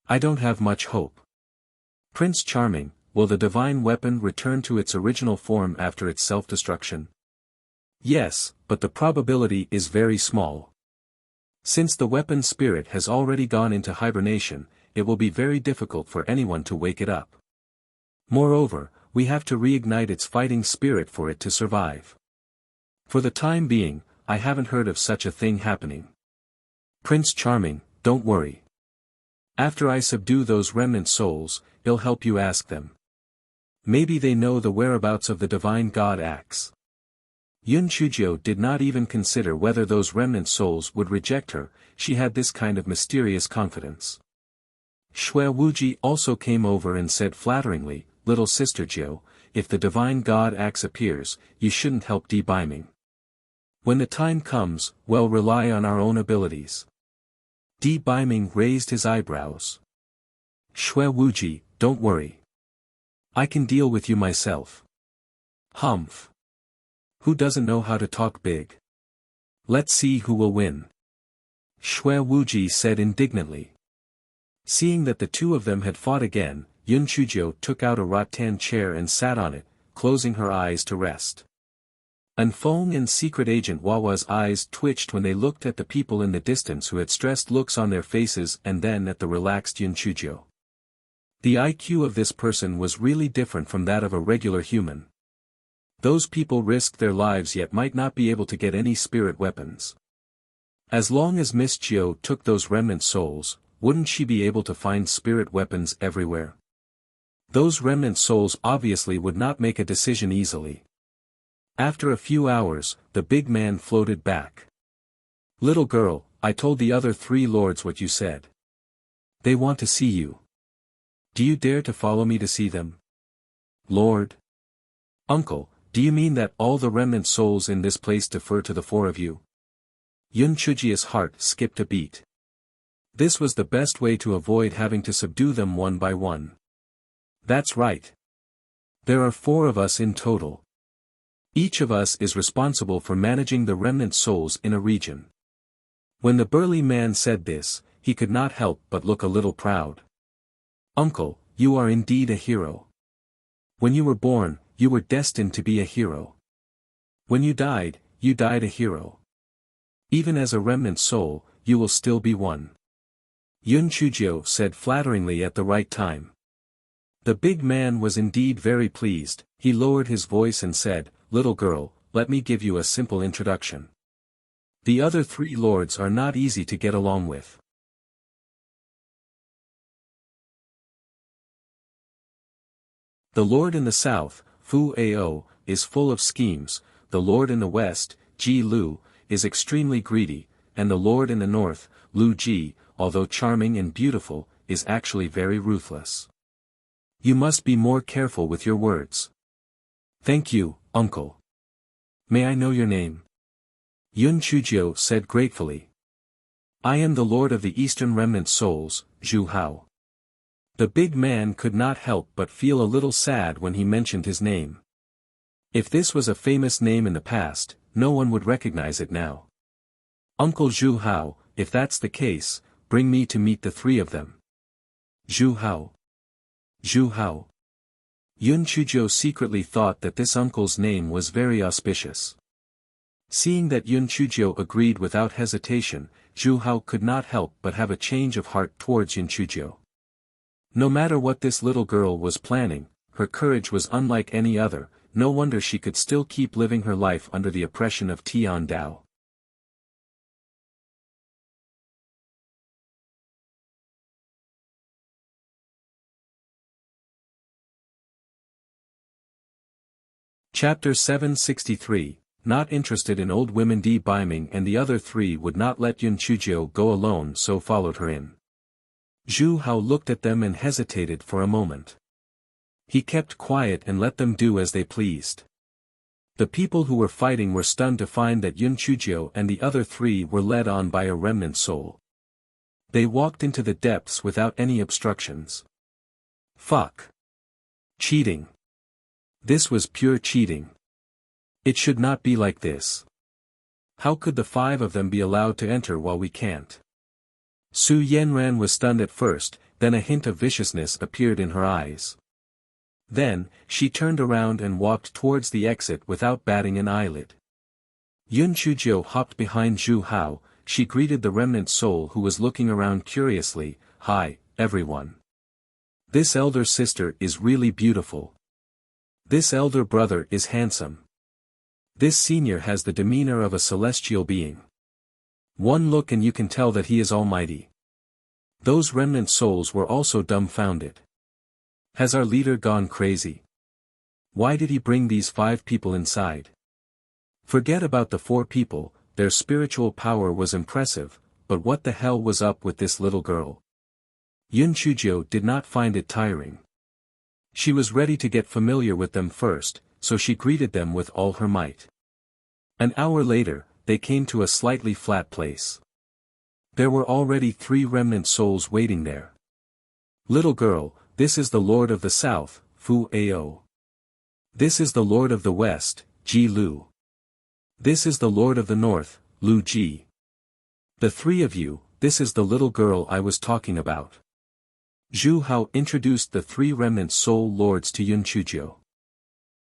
A: I don't have much hope. Prince Charming, will the divine weapon return to its original form after its self-destruction? Yes, but the probability is very small. Since the weapon's spirit has already gone into hibernation, it will be very difficult for anyone to wake it up. Moreover, we have to reignite its fighting spirit for it to survive. For the time being, I haven't heard of such a thing happening. Prince Charming, don't worry. After I subdue those remnant souls, it'll help you ask them. Maybe they know the whereabouts of the divine god axe. Yun Chujio did not even consider whether those remnant souls would reject her, she had this kind of mysterious confidence. Shui Wuji also came over and said flatteringly, Little Sister Jiu, if the divine god axe appears, you shouldn't help Di Biming. When the time comes, we'll rely on our own abilities. Di Biming raised his eyebrows. Shui Wuji, don't worry. I can deal with you myself. Humph. Who doesn't know how to talk big? Let's see who will win. Shui Wuji said indignantly. Seeing that the two of them had fought again, Yun Chujio took out a rattan chair and sat on it, closing her eyes to rest. Anfeng and Secret Agent Wawa's eyes twitched when they looked at the people in the distance who had stressed looks on their faces and then at the relaxed Yun Chujio. The IQ of this person was really different from that of a regular human. Those people risked their lives yet might not be able to get any spirit weapons. As long as Miss Chio took those remnant souls, wouldn't she be able to find spirit weapons everywhere? Those remnant souls obviously would not make a decision easily. After a few hours, the big man floated back. Little girl, I told the other three lords what you said. They want to see you. Do you dare to follow me to see them? Lord? Uncle, do you mean that all the remnant souls in this place defer to the four of you? Yun Chujio's heart skipped a beat. This was the best way to avoid having to subdue them one by one. That's right. There are 4 of us in total. Each of us is responsible for managing the remnant souls in a region. When the burly man said this, he could not help but look a little proud. Uncle, you are indeed a hero. When you were born, you were destined to be a hero. When you died a hero. Even as a remnant soul, you will still be one. Yun Chujio said flatteringly at the right time. The big man was indeed very pleased, he lowered his voice and said, Little girl, let me give you a simple introduction. The other 3 lords are not easy to get along with. The lord in the south, Fu Ao, is full of schemes, the lord in the west, Ji Lu, is extremely greedy, and the lord in the north, Lu Ji, although charming and beautiful, is actually very ruthless. You must be more careful with your words. Thank you, uncle. May I know your name? Yun Chujio said gratefully. I am the lord of the eastern remnant souls, Zhu Hao. The big man could not help but feel a little sad when he mentioned his name. If this was a famous name in the past, no one would recognize it now. Uncle Zhu Hao, if that's the case, bring me to meet the three of them. Zhu Hao. Zhu Hao. Yun Chuzhou secretly thought that this uncle's name was very auspicious. Seeing that Yun Chuzhou agreed without hesitation, Zhu Hao could not help but have a change of heart towards Yun Chuzhou. No matter what this little girl was planning, her courage was unlike any other. No wonder she could still keep living her life under the oppression of Tian Dao. Chapter 763, Not interested in old women. Di Baiming and the other three would not let Yun Chuzhou go alone, so followed her in. Zhu Hao looked at them and hesitated for a moment. He kept quiet and let them do as they pleased. The people who were fighting were stunned to find that Yun Chuzhou and the other three were led on by a remnant soul. They walked into the depths without any obstructions. Fuck. Cheating. This was pure cheating. It should not be like this. How could the five of them be allowed to enter while we can't? Su Yanran was stunned at first, then a hint of viciousness appeared in her eyes. Then, she turned around and walked towards the exit without batting an eyelid. Yun Chuzhou hopped behind Zhu Hao. She greeted the remnant soul who was looking around curiously. Hi, everyone. This elder sister is really beautiful. This elder brother is handsome. This senior has the demeanor of a celestial being. One look and you can tell that he is almighty. Those remnant souls were also dumbfounded. Has our leader gone crazy? Why did he bring these 5 people inside? Forget about the 4 people, their spiritual power was impressive, but what the hell was up with this little girl? Yun Chuzhou did not find it tiring. She was ready to get familiar with them first, so she greeted them with all her might. An hour later, they came to a slightly flat place. There were already 3 remnant souls waiting there. Little girl, this is the Lord of the South, Fu Ao. This is the Lord of the West, Ji Lu. This is the Lord of the North, Lu Ji. The 3 of you, this is the little girl I was talking about. Zhu Hao introduced the 3 remnant soul lords to Yun Chuzhou.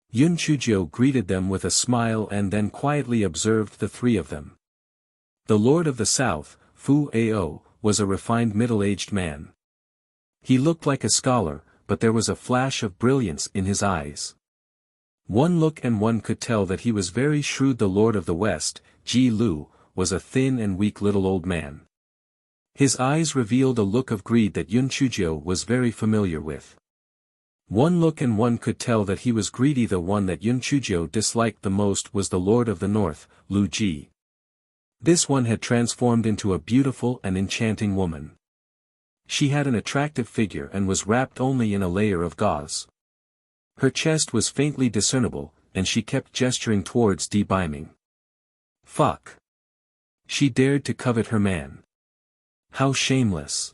A: Yun Chuzhou greeted them with a smile and then quietly observed the 3 of them. The Lord of the South, Fu Ao, was a refined middle-aged man. He looked like a scholar, but there was a flash of brilliance in his eyes. One look and one could tell that he was very shrewd. The Lord of the West, Ji Lu, was a thin and weak little old man. His eyes revealed a look of greed that Yun Chuzhou was very familiar with. One look and one could tell that he was greedy. The one that Yun Chuzhou disliked the most was the Lord of the North, Lu Ji. This one had transformed into a beautiful and enchanting woman. She had an attractive figure and was wrapped only in a layer of gauze. Her chest was faintly discernible, and she kept gesturing towards Di Baiming. Fuck. She dared to covet her man. How shameless.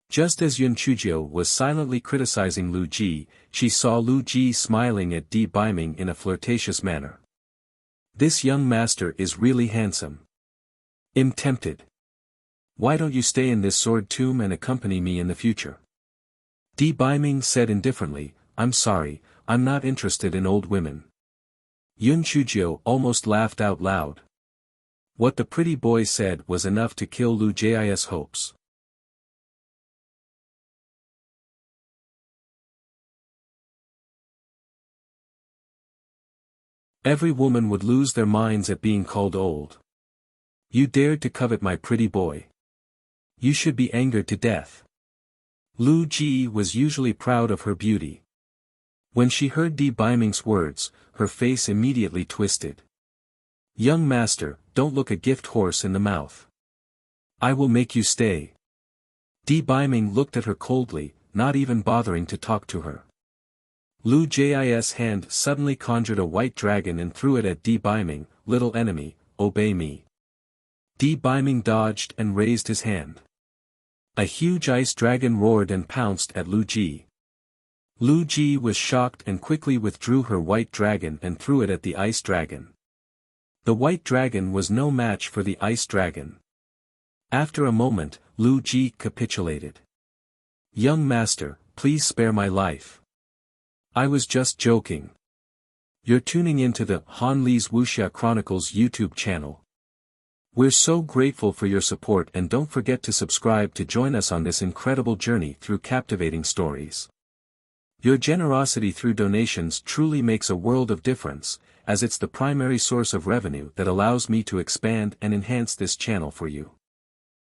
A: Just as Yun Chuzhou was silently criticizing Lu Ji, she saw Lu Ji smiling at Di Baiming in a flirtatious manner. This young master is really handsome. I'm tempted. Why don't you stay in this sword tomb and accompany me in the future? Di Baiming said indifferently, I'm sorry, I'm not interested in old women. Yun Chuzhou almost laughed out loud. What the pretty boy said was enough to kill Lu Ji's hopes. Every woman would lose their minds at being called old. You dared to covet my pretty boy. You should be angered to death. Lu Ji was usually proud of her beauty. When she heard Di Baiming's words, her face immediately twisted. Young master, don't look a gift horse in the mouth. I will make you stay. Di Baiming looked at her coldly, not even bothering to talk to her. Lu Ji's hand suddenly conjured a white dragon and threw it at Di Baiming. Little enemy, obey me. Di Baiming dodged and raised his hand. A huge ice dragon roared and pounced at Lu Ji. Lu Ji was shocked and quickly withdrew her white dragon and threw it at the ice dragon. The white dragon was no match for the ice dragon. After a moment, Lu Ji capitulated. "Young master, please spare my life. I was just joking." You're tuning into the Han Li's Wuxia Chronicles YouTube channel. We're so grateful for your support, and don't forget to subscribe to join us on this incredible journey through captivating stories. Your generosity through donations truly makes a world of difference, as it's the primary source of revenue that allows me to expand and enhance this channel for you.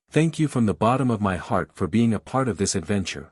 A: Thank you from the bottom of my heart for being a part of this adventure.